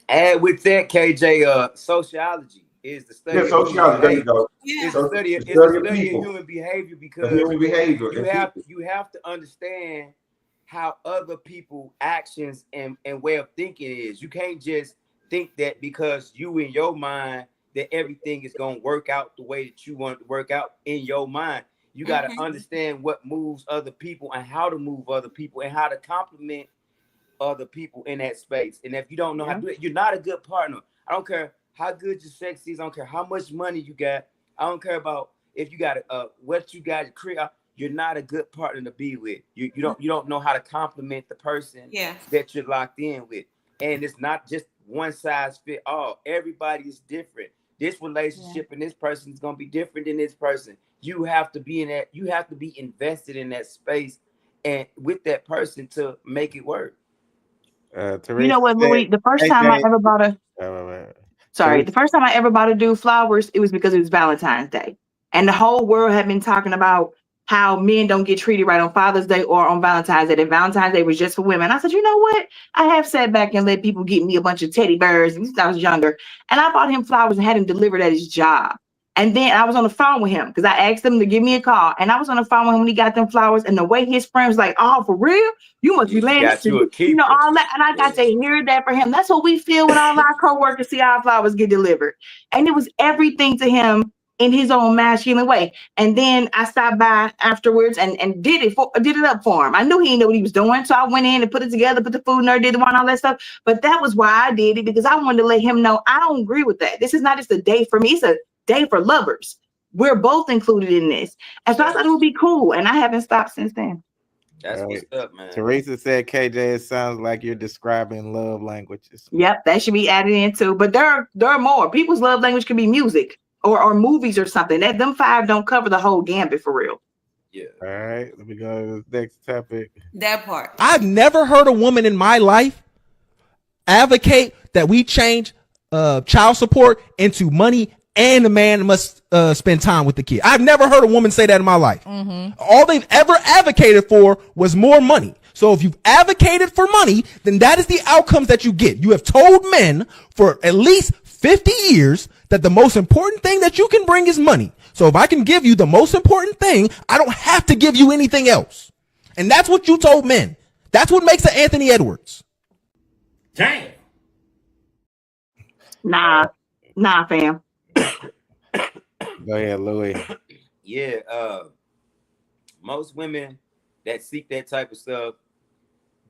add with that, KJ, sociology is the Yeah, study of human sociology. There you behavior. go. Yeah. It's the So study. the It's the study of study of people, human behavior the because human behavior you and have people. you have to understand how other people actions and way of thinking is. You can't just think that because you in your mind that everything is going to work out the way that you want it to work out in your mind. You got to Mm-hmm. understand what moves other people and how to move other people and how to compliment other people in that space. And if you don't know how to Yeah. do it, you're not a good partner. I don't care how good your sex is. I don't care how much money you got. I don't care about if you got what you got to create. You're not a good partner to be with. You don't know how to compliment the person Yeah. that you're locked in with. And it's not just one size fit all. Everybody is different. This Yeah. relationship and this person is gonna be different than this person. You have to be in that. You have to be invested in that space and with that person to make it work. You know Teresa what, said, Louis? The first hey, time I Jay, ever bought a Sorry, the Teresa, first time I ever bought a dude flowers, it was because it was Valentine's Day. And the whole world had been talking about how men don't get treated right on Father's Day or on Valentine's Day. And Valentine's Day was just for women. I said, you know what? I have sat back and let people get me a bunch of teddy bears since I was younger. And I bought him flowers and had him delivered at his job. And then I was on the phone with him because I asked him to give me a call. And I was on the phone with him when he got them flowers. And the way his friends was like, oh, for real? You must be Yeah, you laying got this, you a you know, keeper. all that. And I got to Yeah. hear that for him. That's what we feel when all our coworkers see our flowers get delivered. And it was everything to him in his own masculine way. And then I stopped by afterwards and did it up for him. I knew he didn't know what he was doing. So I went in and put it together, put the food in there, did the wine, all that stuff. But that was why I did it, because I wanted to let him know I don't agree with that. This is not just a day for me, it's a day for lovers. We're both included in this. And so I thought it would be cool. And I haven't stopped since then. That's all what's right. up, man. Teresa said, KJ, it sounds like you're describing love languages. Yep, that should be added in too. But there are more. People's love language could be music or movies or something. That them five don't cover the whole gambit for real. Yeah. All right, let me go to the next topic. That part. I've never heard a woman in my life advocate that we change child support into money and the man must spend time with the kid. I've never heard a woman say that in my life. All they've ever advocated for was more money. So if you've advocated for money, then that is the outcomes that you get. You have told men for at least 50 years that the most important thing that you can bring is money. So if I can give you the most important thing, I don't have to give you anything else. And that's what you told men. That's what makes it Anthony Edwards. Damn. Nah, fam. Go ahead, Louis. Yeah. Most women that seek that type of stuff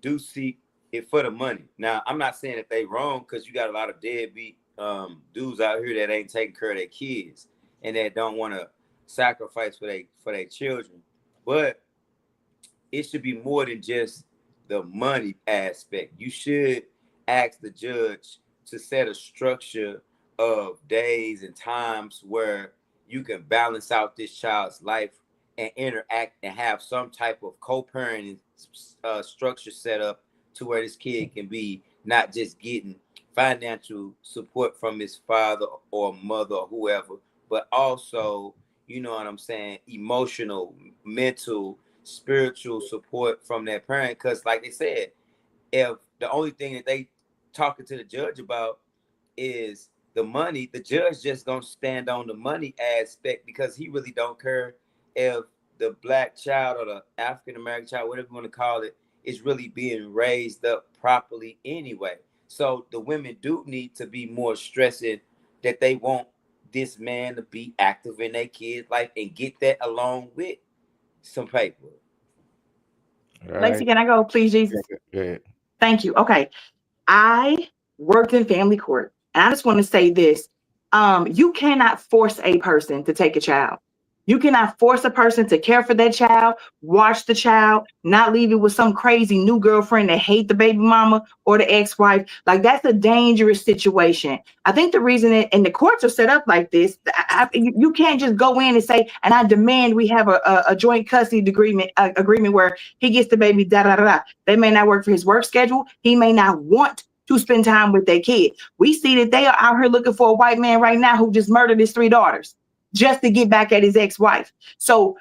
do seek it for the money. Now, I'm not saying that they wrong, because you got a lot of deadbeat dudes out here that ain't taking care of their kids and that don't want to sacrifice for their children. But it should be more than just the money aspect. You should ask the judge to set a structure of days and times where you can balance out this child's life and interact and have some type of co-parenting structure set up to where this kid can be not just getting financial support from his father or mother or whoever, but also, you know what I'm saying, emotional, mental, spiritual support from that parent. Because like they said, if the only thing that they talking to the judge about is the money, the judge just gonna stand on the money aspect, because he really don't care if the black child or the African American child, whatever you want to call it, is really being raised up properly anyway. So the women do need to be more stressing that they want this man to be active in their kids' life and get that along with some paper. All Lacey, right. can I go, please, Jesus? Good. Thank you. Okay. I worked in family court. And I just want to say this. You cannot force a person to take a child. You cannot force a person to care for that child, watch the child, not leave it with some crazy new girlfriend that hate the baby mama or the ex-wife. Like that's a dangerous situation. I think the reason and the courts are set up like this, you can't just go in and say, and I demand we have a joint custody agreement where he gets the baby, da da da da. They may not work for his work schedule. He may not want to spend time with their kid. We see that they are out here looking for a white man right now who just murdered his 3 daughters just to get back at his ex-wife. So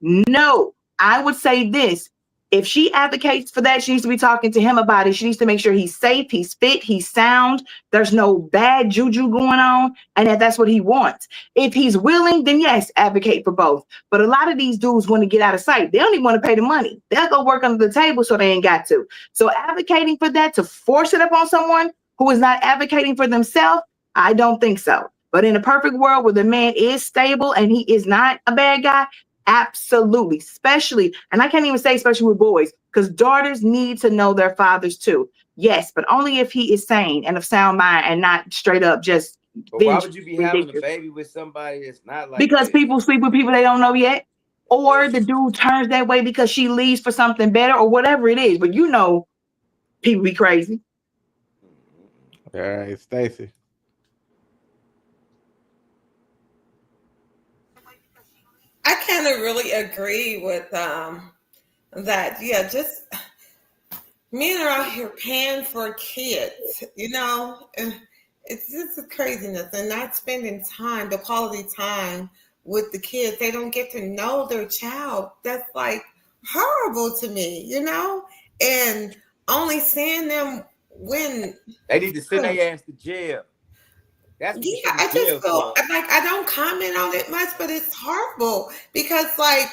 no, I would say this. If she advocates for that, she needs to be talking to him about it. She needs to make sure he's safe, he's fit, he's sound. There's no bad juju going on, and that's what he wants. If he's willing, then yes, advocate for both. But a lot of these dudes want to get out of sight. They don't even want to pay the money. They'll go work under the table so they ain't got to. So advocating for that, to force it upon someone who is not advocating for themselves, I don't think so. But in a perfect world where the man is stable and he is not a bad guy, absolutely, especially, and I can't even say especially with boys, because daughters need to know their fathers too. Yes, but only if he is sane and of sound mind and not straight up just But why would you be having a ridiculous. baby with somebody that's not like Because that? people sleep with people they don't know yet, or the dude turns that way because she leaves for something better, or whatever it is. But you know, people be crazy. All right, Stacy. I kind of really agree with that. Yeah, just men are out here paying for kids, and it's just a craziness and not spending time, the quality time with the kids. They don't get to know their child. That's like horrible to me, and only seeing them when. They need to send their ass to jail. That's what you Yeah, should I be just jail feel for. like I don't comment on it much, but it's horrible because, like,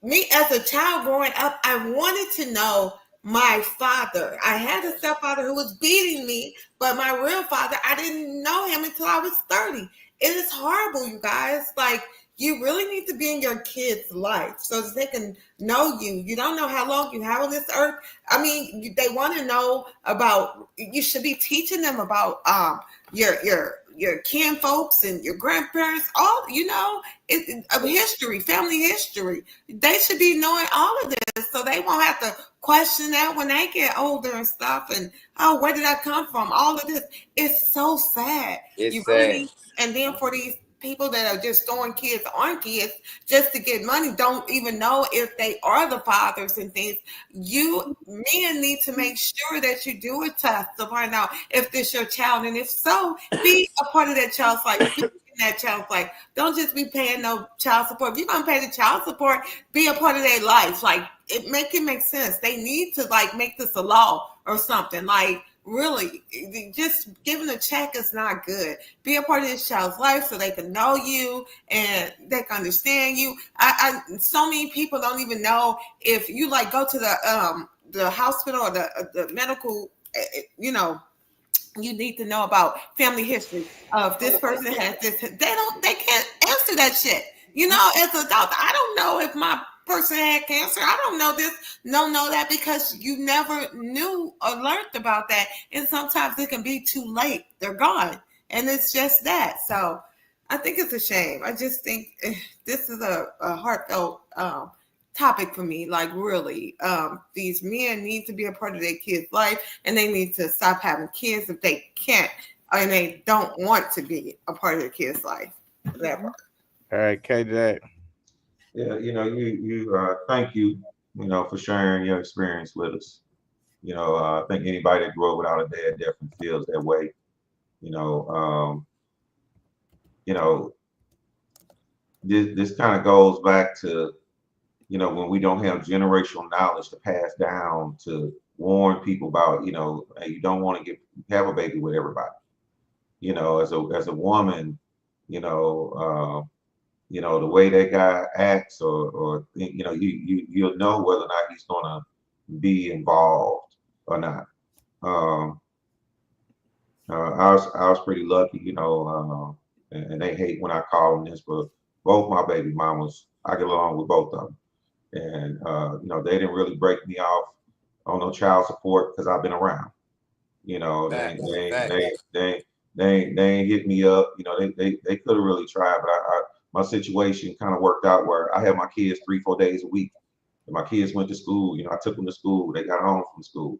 me as a child growing up, I wanted to know my father. I had a stepfather who was beating me, but my real father, I didn't know him until I was 30. It is horrible, you guys. Like, you really need to be in your kid's life so that they can know you. You don't know how long you have on this earth. I mean, they want to know about. You should be teaching them about your kin folks and your grandparents. All of history, family history. They should be knowing all of this so they won't have to question that when they get older and stuff. And where did I come from? All of this. It's so sad. It's You really sad. need. And then for these people that are just throwing kids on kids just to get money, don't even know if they are the fathers and things. You men need to make sure that you do a test to find out if this your child, and if so, be a part of that child's life. Be in that child's life. Don't just be paying no child support. If you're gonna pay the child support, be a part of their life. Like it make sense. They need to like make this a law or something. Like really, just giving a check is not good. Be a part of this child's life so they can know you and they can understand you. So many people don't even know if you like go to the hospital or the medical, you need to know about family history of this person has this. They can't answer that shit. As an adult, I don't know if my person had cancer. I don't know this, don't know that because you never knew or learned about that. And sometimes it can be too late. They're gone. And it's just that. So I think it's a shame. I just think this is a heartfelt topic for me. Like really, these men need to be a part of their kids' life, and they need to stop having kids if they can't and they don't want to be a part of their kids' life. That part. All right, KJ. Yeah, you thank you, for sharing your experience with us. I think anybody that grew up without a dad definitely feels that way. You know, you know, this kind of goes back to, when we don't have generational knowledge to pass down to warn people about, hey, you don't want to have a baby with everybody. As a woman, the way that guy acts, or you'll know whether or not he's gonna be involved or not. I was pretty lucky, you know, and they hate when I call them this, but both my baby mamas, I get along with both of them. And you know, they didn't really break me off on no child support because I've been around. You know, they ain't hit me up. You know, they could have really tried, but my situation kind of worked out where I had my kids 3-4 days a week. And my kids went to school. You know, I took them to school. They got home from school.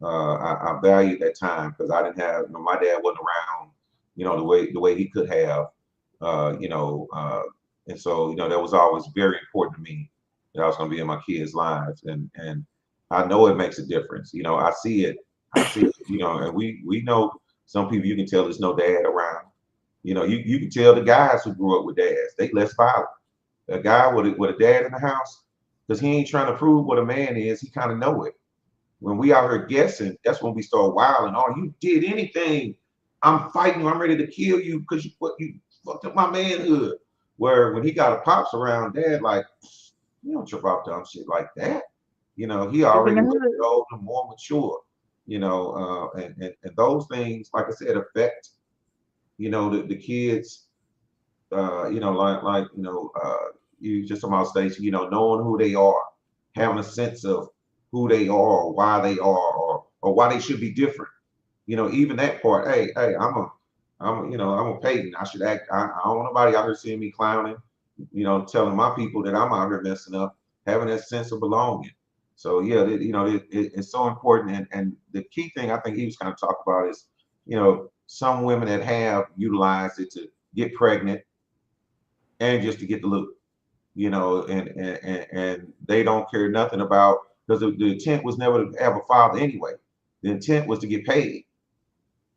I valued that time because I didn't have, you know, my dad wasn't around, you know, the way he could have, you know, and so, you know, that was always very important to me that I was going to be in my kids' lives, and I know it makes a difference. You know, I see it, you know, and we know some people you can tell there's no dad around. You know, you can tell the guys who grew up with dads, they less violent. A guy with a dad in the house, because he ain't trying to prove what a man is, he kind of know it. When we out here guessing, that's when we start wilding. Oh, you did anything. I'm fighting you. I'm ready to kill you because you fucked up my manhood. Where when he got a pops around, dad, like, you don't trip off dumb shit like that. You know, he already looked older, more mature. You know, and those things, like I said, affect, you know, the kids. You know, like you know, you just about Stacey, you know, knowing who they are, having a sense of who they are, or why they are, or why they should be different. You know, even that part. Hey, you know, I'm a Peyton. I should act. I don't want nobody out here seeing me clowning. You know, telling my people that I'm out here messing up, having that sense of belonging. So yeah, you know, it's so important. And the key thing I think he was kind of talking about is, you know, some women that have utilized it to get pregnant and just to get the look, you know, and they don't care nothing about, because the intent was never to have a father anyway. The intent was to get paid.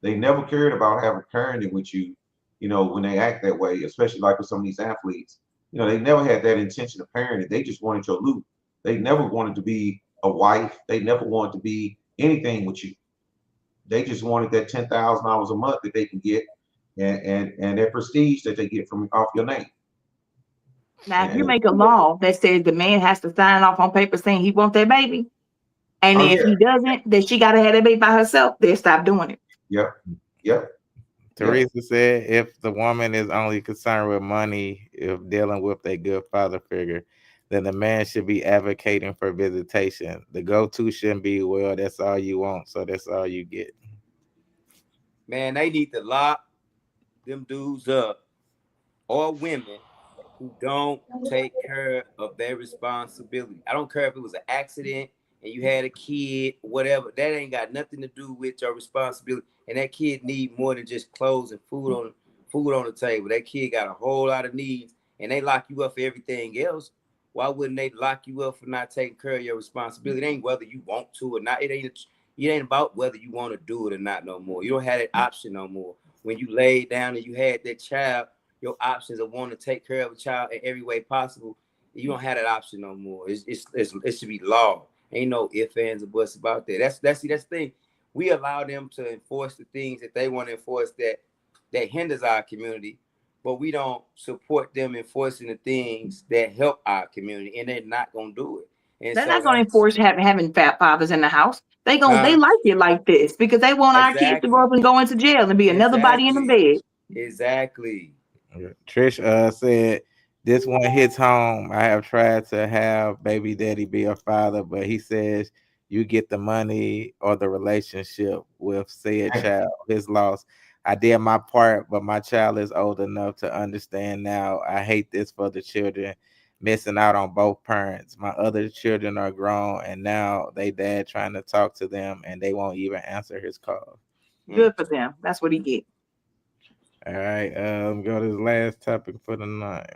They never cared about having parenting with you, you know, when they act that way, especially like with some of these athletes. You know, they never had that intention of parenting. They just wanted your loot. They never wanted to be a wife. They never wanted to be anything with you. They just wanted that $10,000 a month that they can get, and that prestige that they get from off your name. Now, if you make a law that says the man has to sign off on paper saying he wants that baby, and if he doesn't, then she got to have that baby by herself, they'll stop doing it. Yep. Teresa said if the woman is only concerned with money, if dealing with a good father figure, then the man should be advocating for visitation. The go-to shouldn't be, well, that's all you want, so that's all you get. Man, they need to lock them dudes up, or women who don't take care of their responsibility. I don't care if it was an accident and you had a kid, whatever. That ain't got nothing to do with your responsibility. And that kid need more than just clothes and food on the table. That kid got a whole lot of needs, and they lock you up for everything else. Why wouldn't they lock you up for not taking care of your responsibility? It ain't whether you want to or not. It ain't about whether you want to do it or not no more. You don't have that option no more. When you laid down and you had that child, your options of wanting to take care of a child in every way possible, you don't have that option no more. It should be law. Ain't no ifs, ands, or buts about that. That's the thing. We allow them to enforce the things that they want to enforce that hinders our community, but we don't support them enforcing the things that help our community, and they're not gonna do it. And they're not gonna enforce having fat fathers in the house. They like it like this because they want our kids to grow up and go into jail and be another body in the bed. Exactly. Trish said this one hits home. I have tried to have baby daddy be a father, but he says you get the money or the relationship with said child. His loss. I did my part, but my child is old enough to understand now. I hate this for the children missing out on both parents. My other children are grown, and now they dad trying to talk to them, and they won't even answer his call. Good for them. That's what he get. All right, go to the last topic for the night.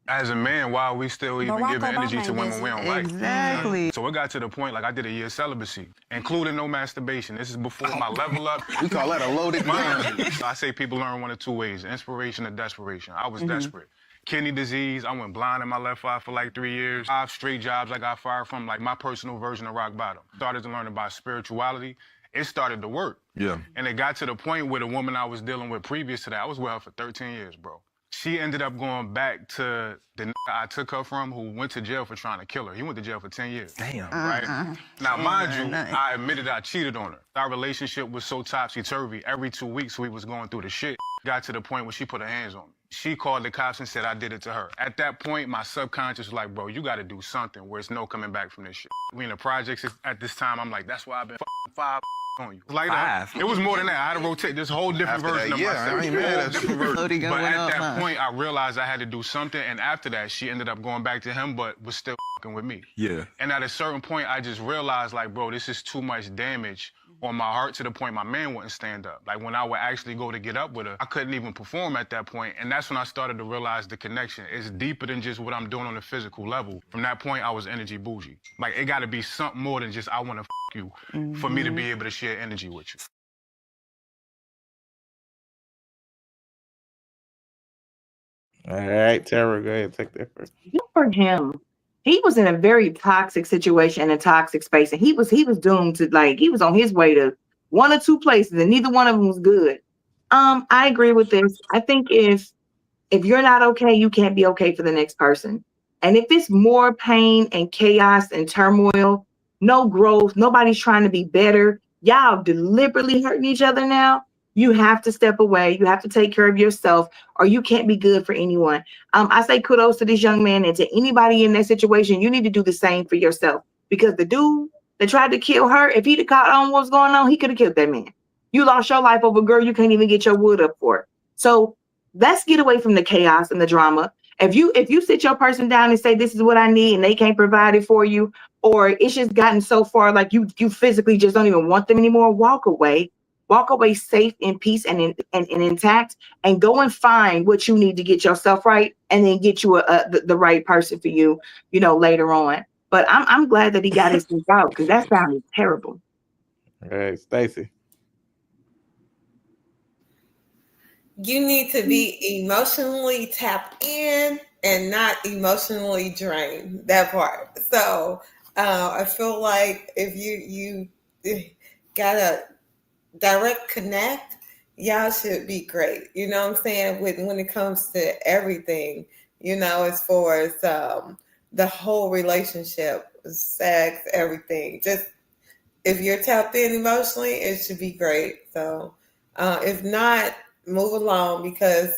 As a man, why are we still even giving energy to women we don't like? Exactly. So it got to the point, like I did a year celibacy, including no masturbation. This is before my level up. We call that a loaded gun. I say people learn one of two ways, inspiration or desperation. I was desperate. Kidney disease, I went blind in my left eye for like 3 years. 5 straight jobs I got fired from, like my personal version of rock bottom. Started to learn about spirituality. It started to work. Yeah. And it got to the point where the woman I was dealing with previous to that, I was with her for 13 years, bro. She ended up going back to the I took her from, who went to jail for trying to kill her. He went to jail for 10 years. Damn. Right? Now, mind you, I admitted I cheated on her. Our relationship was so topsy-turvy. Every 2 weeks, we was going through the shit. Got to the point where she put her hands on me. She called the cops and said I did it to her. At that point, my subconscious was like, bro, you got to do something where it's no coming back from this shit. We in the projects at this time. I'm like, that's why I've been five on you. Like that. It was more than that. I had to rotate this whole different After version that, of yeah, myself. I ain't mad at you. Different version. Loading But going at up, that huh? point, I realized I had to do something. And after that, she ended up going back to him, but was still fucking with me. Yeah. And at a certain point, I just realized, like, bro, this is too much damage on my heart to the point my man wouldn't stand up. Like, when I would actually go to get up with her, I couldn't even perform at that point. And that's when I started to realize the connection. It's deeper than just what I'm doing on a physical level. From that point, I was energy bougie. Like, it got to be something more than just I want to you for me to be able to share energy with you. All right, Tara, go ahead, take that first. Good for him. He was in a very toxic situation, a toxic space, and he was doomed to, like, he was on his way to one or two places, and neither one of them was good. I agree with this. I think if you're not okay, you can't be okay for the next person. And if it's more pain and chaos and turmoil, no growth, nobody's trying to be better, y'all deliberately hurting each other now, you have to step away. You have to take care of yourself, or you can't be good for anyone. I say kudos to this young man, and to anybody in that situation, you need to do the same for yourself. Because the dude that tried to kill her, if he'd have caught on what's going on, he could have killed that man. You lost your life over a girl you can't even get your wood up for. So let's get away from the chaos and the drama. If you sit your person down and say, this is what I need, and they can't provide it for you, or it's just gotten so far like you physically just don't even want them anymore, walk away. Walk away safe, in peace, and intact, and go and find what you need to get yourself right, and then get you the right person for you, later on. But I'm glad that he got his things out, because that sounded terrible. All right, Stacy. You need to be emotionally tapped in and not emotionally drained. That part. So I feel like if you got a direct connect, y'all should be great. You know what I'm saying? When it comes to everything, as far as the whole relationship, sex, everything. Just if you're tapped in emotionally, it should be great. So if not, move along, because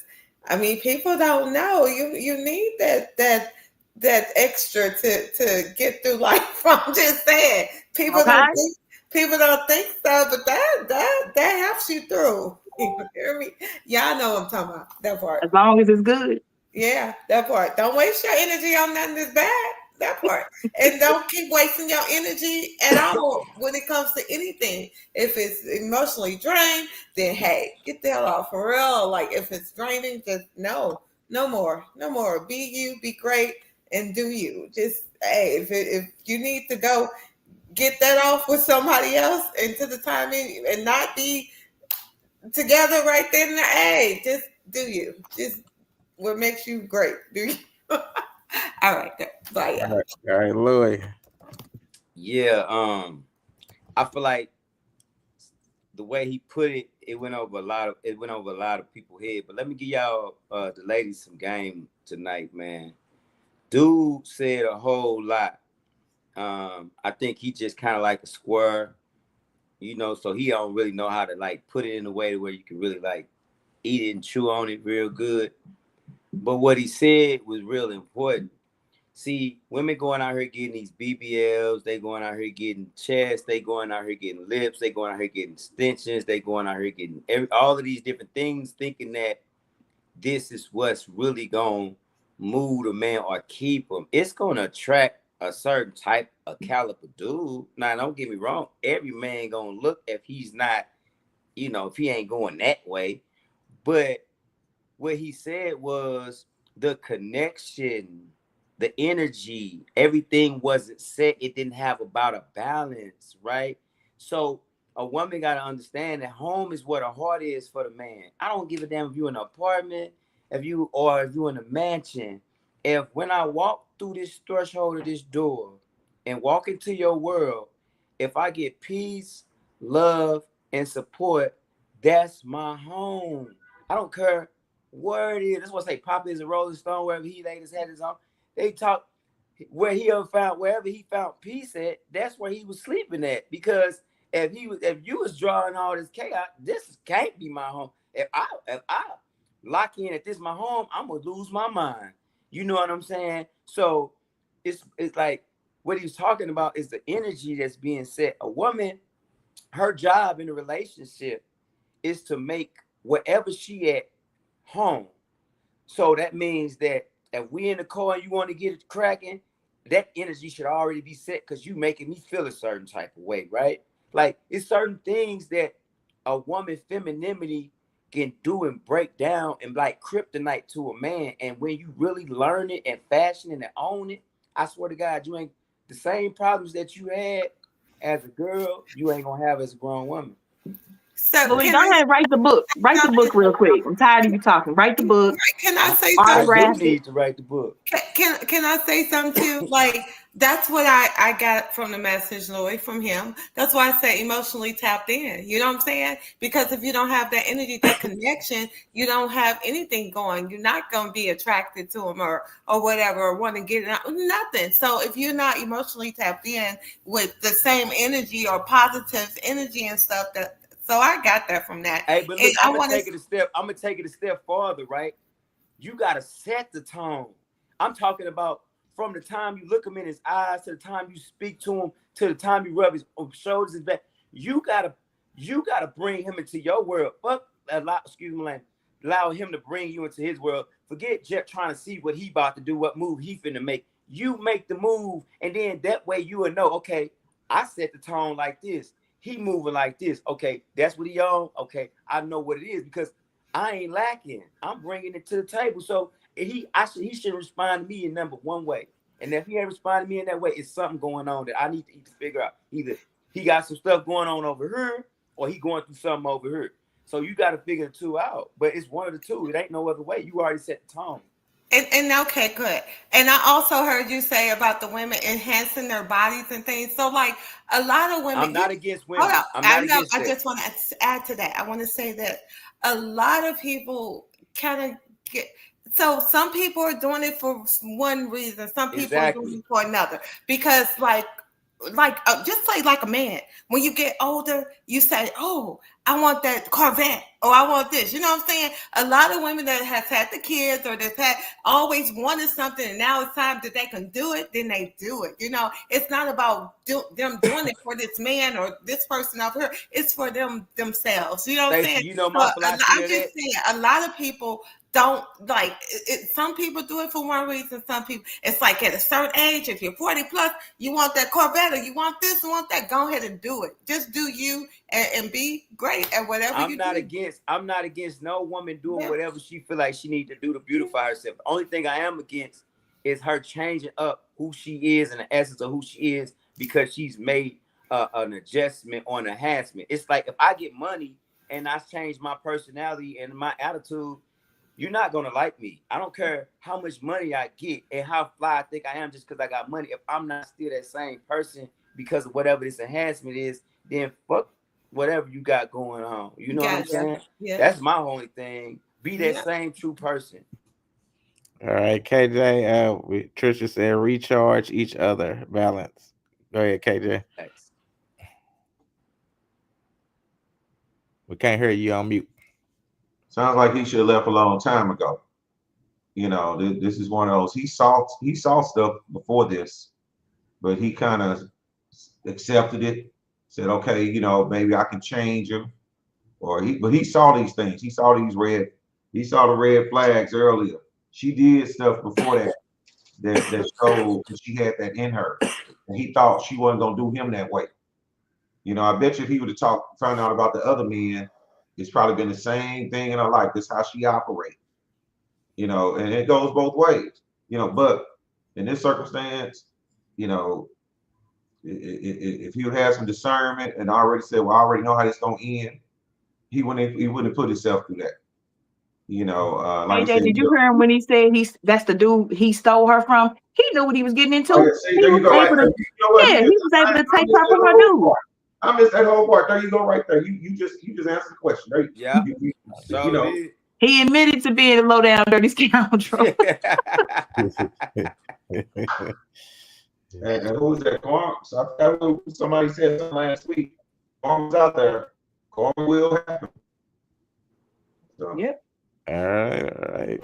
people don't know. You need that extra to get through life. I'm just saying. People don't think so, but that helps you through. You hear me? Y'all know what I'm talking about. That part. As long as it's good. Yeah, that part. Don't waste your energy on nothing that's bad. That part. And don't keep wasting your energy at all when it comes to anything. If it's emotionally drained, then hey, get the hell off, for real. Like, if it's draining, just no more. No more. Be you, be great, and do you. Just, hey, if you need to go get that off with somebody else into the timing and not be together right then and there, hey, just do you. Just what makes you great. Do you? All right. Bye. All right, Louis. Yeah, I feel like the way he put it, it went over a lot of people's head. But let me give y'all the ladies some game tonight, man. Dude said a whole lot. I think he just kind of like a square, so he don't really know how to like put it in a way where you can really like eat it and chew on it real good. But what he said was real important. See, women going out here getting these BBLs, they going out here getting chests, they going out here getting lips, they going out here getting extensions, they going out here getting all of these different things, thinking that this is what's really going to move a man or keep him. It's going to attract a certain type of caliber dude. Now, don't get me wrong. Every man going to look if he's not, if he ain't going that way. But what he said was the connection, the energy, everything wasn't set. It didn't have about a balance, right? So a woman got to understand that home is where the heart is for the man. I don't give a damn if you're in an apartment, if you're in a mansion. If when I walk through this threshold of this door and walk into your world, if I get peace, love, and support, that's my home. I don't care word is, that's what I say, Papa is a Rolling Stone, wherever he laid his head is on. They talk wherever he found peace at, that's where he was sleeping at. Because if you was drawing all this chaos, this can't be my home. If I lock in at this my home, I'm gonna lose my mind. You know what I'm saying? So it's like what he was talking about is the energy that's being set. A woman, her job in a relationship is to make wherever she at home. So that means that if we in the car and you want to get it cracking, that energy should already be set because you making me feel a certain type of way, right? Like it's certain things that a woman femininity can do and break down and like kryptonite to a man. And when you really learn it and fashion it and own it, I swear to God, you ain't the same problems that you had as a girl, you ain't gonna have as a grown woman. So Louis, can go I ahead, write the book. Write the book real quick. I'm tired of you talking. Write the book. can I say I something? do Autograph it. need to write the book. Can I say something too? Like that's what I got from the message, Lloyd, from him. That's why I say emotionally tapped in. You know what I'm saying? Because if you don't have that energy, that connection, you don't have anything going. You're not gonna be attracted to him or whatever, or want to get it out. Nothing. So if you're not emotionally tapped in with the same energy or positive energy and stuff, that so I got that from that. Hey, but And look, I I'm gonna want to. take it a step. I'm gonna take it a step farther, right? You gotta set the tone. I'm talking about from the time you look him in his eyes to the time you speak to him to the time you rub his shoulders and back. You gotta bring him into your world. Allow him to bring you into his world. Forget Jeff trying to see what he about to do, what move he finna make. You make the move, and then that way you will know. Okay, I set the tone like this. He moving like this. Okay, that's what he on. Okay, I know what it is because I ain't lacking. I'm bringing it to the table. So he should respond to me in number one way. And if he ain't responding to me in that way, it's something going on that I need to figure out. Either he got some stuff going on over here, or he going through something over here. So you got to figure the two out. But it's one of the two. It ain't no other way. You already set the tone. And okay, good. And I also heard you say about the women enhancing their bodies and things. So, like a lot of women, I'm not against hold women. up, I'm I not know. against I that. just want to add to that. I want to say that a lot of people kind of get. So some people are doing it for one reason. Some people are doing Exactly. it for another. Because, just say like a man. When you get older, you say, "Oh, I want that Corvette," or "I want this." You know what I'm saying? A lot of women that has had the kids or that's had always wanted something, and now it's time that they can do it. Then they do it. You know, it's not about them doing it for this man or this person over here. It's for themselves. You know what I'm Stacey, saying? you know So my philosophy I'm of just that? saying, a lot of people don't like it. Some people do it for one reason. Some people, it's like at a certain age, if you're 40 plus, you want that Corvette or you want this and want that, go ahead and do it. Just do you and be great at whatever I'm you not do. against no woman doing Yeah. whatever she feel like she need to do to beautify herself. The only thing I am against is her changing up who she is and the essence of who she is because she's made an adjustment or an enhancement. It's like if I get money and I change my personality and my attitude, you're not gonna like me. I don't care how much money I get and how fly I think I am just because I got money. If I'm not still that same person because of whatever this enhancement is, then fuck whatever you got going on. You know what I'm Gotcha. saying? Yeah. That's my only thing. Be that Yeah. same true person. All right, KJ. Trisha said recharge each other, balance. Go ahead, KJ. Thanks. We can't hear you on mute. Sounds like he should have left a long time ago. You know, this is one of those. He saw stuff before this, but he kind of accepted it. Said, okay, you know, maybe I can change him. But he saw these things. He saw the red flags earlier. She did stuff before that showed that she had that in her, and he thought she wasn't gonna do him that way. You know, I bet you if he would have found out about the other men, it's probably been the same thing in her life. That's how she operates. You know, and it goes both ways. You know, but in this circumstance, you know, if he would have some discernment and already said, "Well, I already know how this gonna end," he wouldn't put himself through that. You know, like I AJ, said, did you hear him when he said that's the dude he stole her from? He knew what he was getting into. oh yeah, see, He there was you go, right able there. to, You know what? yeah, he was able to I take missed her that from her whole dude. part. I missed that whole part. There you go, right there. You just answered the question. Right? Yeah. You So know, did. He admitted to being a low down dirty scoundrel. And who was that? So I forgot who somebody said something last week. Karma's out there. Karma will happen. So. Yep. All right.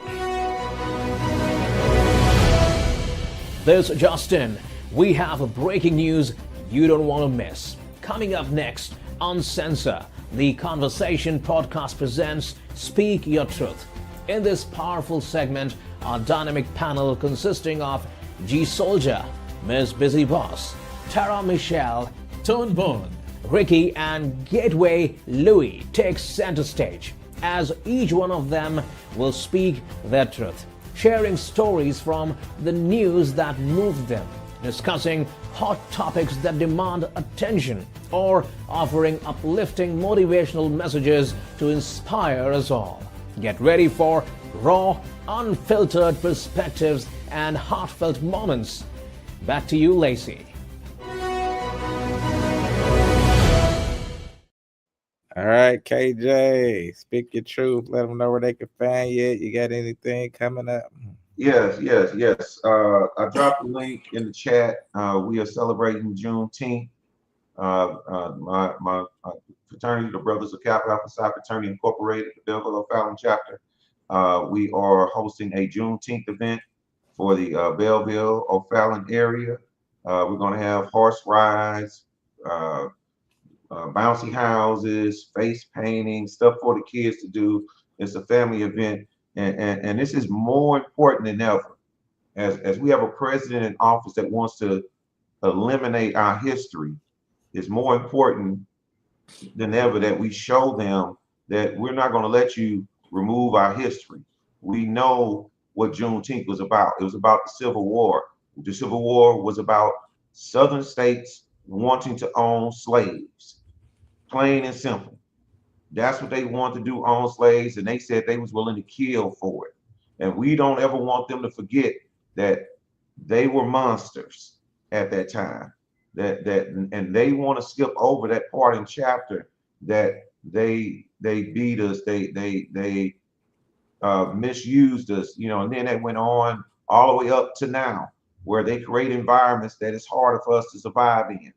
This is Justin. We have a breaking news you don't want to miss. Coming up next, Uncensored, the Conversation podcast presents Speak Your Truth. In this powerful segment, our dynamic panel consisting of G Soldier, Ms. Busy Boss, Tara Michelle, Tone Bone, Ricky, and Gateway Louie takes center stage, as each one of them will speak their truth, sharing stories from the news that moved them, discussing hot topics that demand attention, or offering uplifting motivational messages to inspire us all. Get ready for raw, unfiltered perspectives and heartfelt moments. Back to you, Lacey. All right, KJ, speak your truth. Let them know where they can find you. You got anything coming up? Yes. I dropped the link in the chat. We are celebrating Juneteenth. My fraternity, the Brothers of Kappa Alpha Psi Fraternity Incorporated, the Belleville O'Fallon chapter. We are hosting a Juneteenth event for the Belleville O'Fallon area. We're going to have horse rides, bouncy houses, face painting, stuff for the kids to do. It's a family event, and this is more important than ever, as we have a president in office that wants to eliminate our history. It's more important than ever that we show them that we're not going to let you remove our history. We know what Juneteenth was about. It was about the Civil War. The Civil War was about Southern states wanting to own slaves, plain and simple. That's what they wanted to do, own slaves, and they said they was willing to kill for it. And we don't ever want them to forget that they were monsters at that time. And they want to skip over that part in chapter that they beat us, they misused us, and then that went on all the way up to now, where they create environments that it's harder for us to survive in.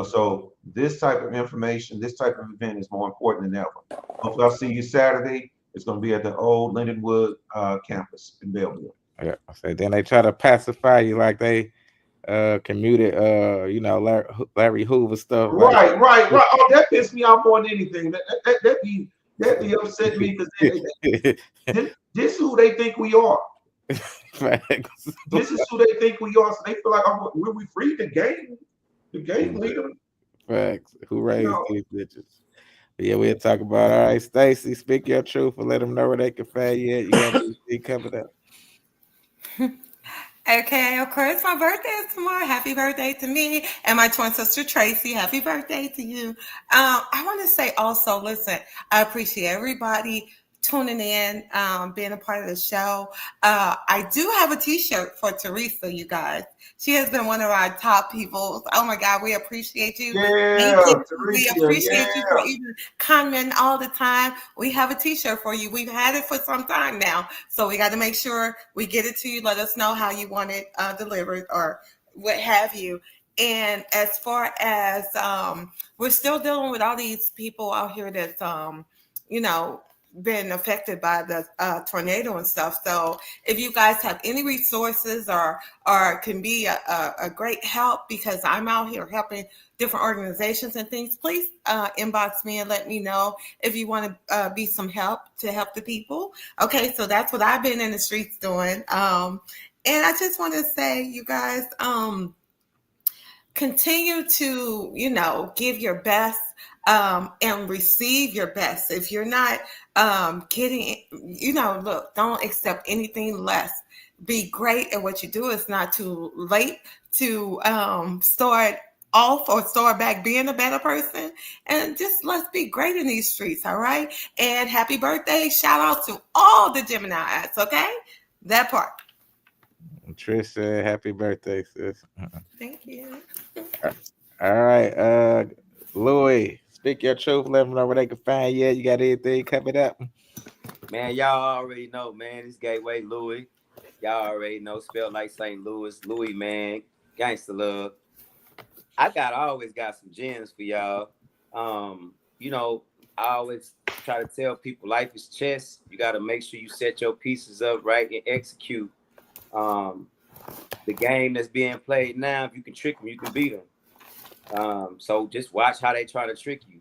So this type of information, this type of event is more important than ever. Hopefully I'll see you Saturday. It's going to be at the old Lindenwood campus in Belleville. Yeah, so then they try to pacify you like they commuted Larry Hoover stuff. Right. Oh, that pissed me off more than anything. That be upset me because this is who they think we are. This is who they think we are. So they feel like we free the game. The game leader. Facts. Who raised these bitches? But yeah, we'll talk about. All right, Stacy, speak your truth and let them know where they can find you. You got anything coming up? Okay, of course, my birthday is tomorrow. Happy birthday to me and my twin sister Tracy. Happy birthday to you. I want to say also, listen, I appreciate everybody tuning in, being a part of the show. I do have a t-shirt for Teresa, you guys. She has been one of our top people. Oh my God, we appreciate you. Yeah, Teresa, we appreciate you for even commenting all the time. We have a t-shirt for you. We've had it for some time now. So we got to make sure we get it to you. Let us know how you want it delivered or what have you. And as far as we're still dealing with all these people out here that's been affected by the tornado and stuff. So if you guys have any resources or can be a great help, because I'm out here helping different organizations and things, please inbox me and let me know if you want to be some help to help the people. Okay, so that's what I've been in the streets doing. And I just want to say, you guys, continue to, give your best and receive your best. If you're not getting, look, don't accept anything less. Be great at what you do. It's not too late to start off or start back being a better person. And just let's be great in these streets, all right? And happy birthday. Shout out to all the Geminis, okay? That part. Trisha, happy birthday, sis. Thank you. All right, Louis, speak your truth. Let them know where they can find you. You got anything coming up? Man, y'all already know, man. This Gateway Louis. Y'all already know, spelled like St. Louis. Louis, man. Gangsta love. I always got some gems for y'all. You know, I always try to tell people life is chess. You got to make sure you set your pieces up right and execute. The game that's being played now, if you can trick them, you can beat them. So just watch how they try to trick you,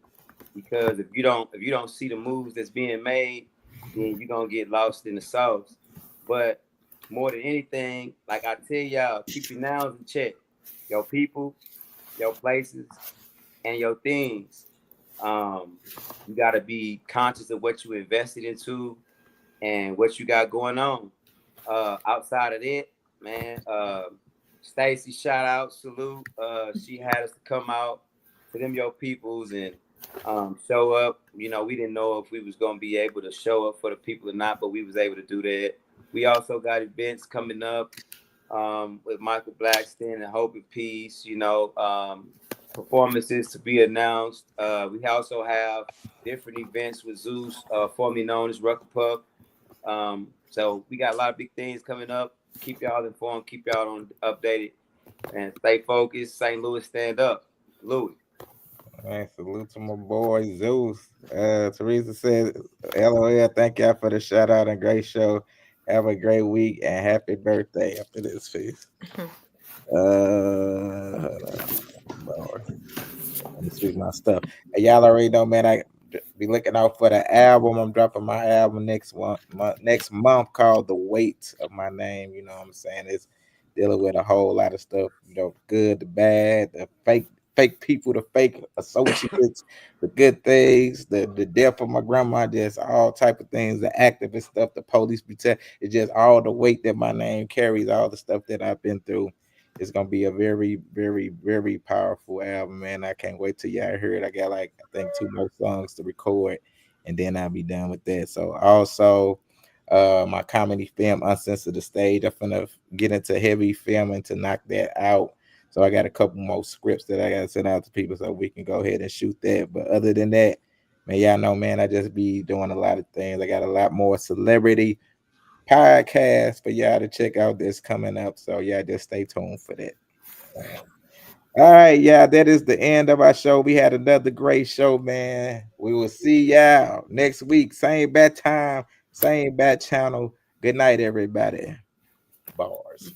because if you don't see the moves that's being made, then you're gonna get lost in the sauce. But more than anything, like I tell y'all, keep your nouns in check. Your people, your places, and your things. You gotta be conscious of what you invested into and what you got going on. Outside of that, man, Stacy, shout out, salute. She had us to come out to them your peoples and show up. You know, we didn't know if we was gonna be able to show up for the people or not, but we was able to do that. We also got events coming up with Michael Blackston and Hope and Peace. You know, performances to be announced. We also have different events with Zeus, formerly known as Rucker Puff. So we got a lot of big things coming up. Keep y'all informed, keep y'all on updated, and stay focused. St. Louis, stand up. Louis. Man, salute to my boy Zeus. Teresa said, LOL, thank y'all for the shout out and great show. Have a great week and happy birthday after this face. Lord. Let me switch my stuff. Hey, y'all already know, man. I be looking out for the album. I'm dropping my album next month called The Weight of My Name. You know what I'm saying? It's dealing with a whole lot of stuff, you know, good, the bad, the fake people, the fake associates, the good things, the death of my grandma, just all type of things, the activist stuff, the police brutality. It's just all the weight that my name carries, all the stuff that I've been through. It's gonna be a very, very, very powerful album, man. I can't wait till y'all hear it. I got like, I think 2 more songs to record, and then I'll be done with that. So also my comedy film Uncensored the Stage. I'm gonna get into heavy filming to knock that out. So I got a couple more scripts that I gotta send out to people so we can go ahead and shoot that. But other than that, man, y'all know, man, I just be doing a lot of things. I got a lot more celebrity podcast for y'all to check out that's coming up. So yeah, just stay tuned for that. All right, yeah, that is the end of our show. We had another great show, man. We will see y'all next week. Same bad time, same bad channel. Good night, everybody. Bars.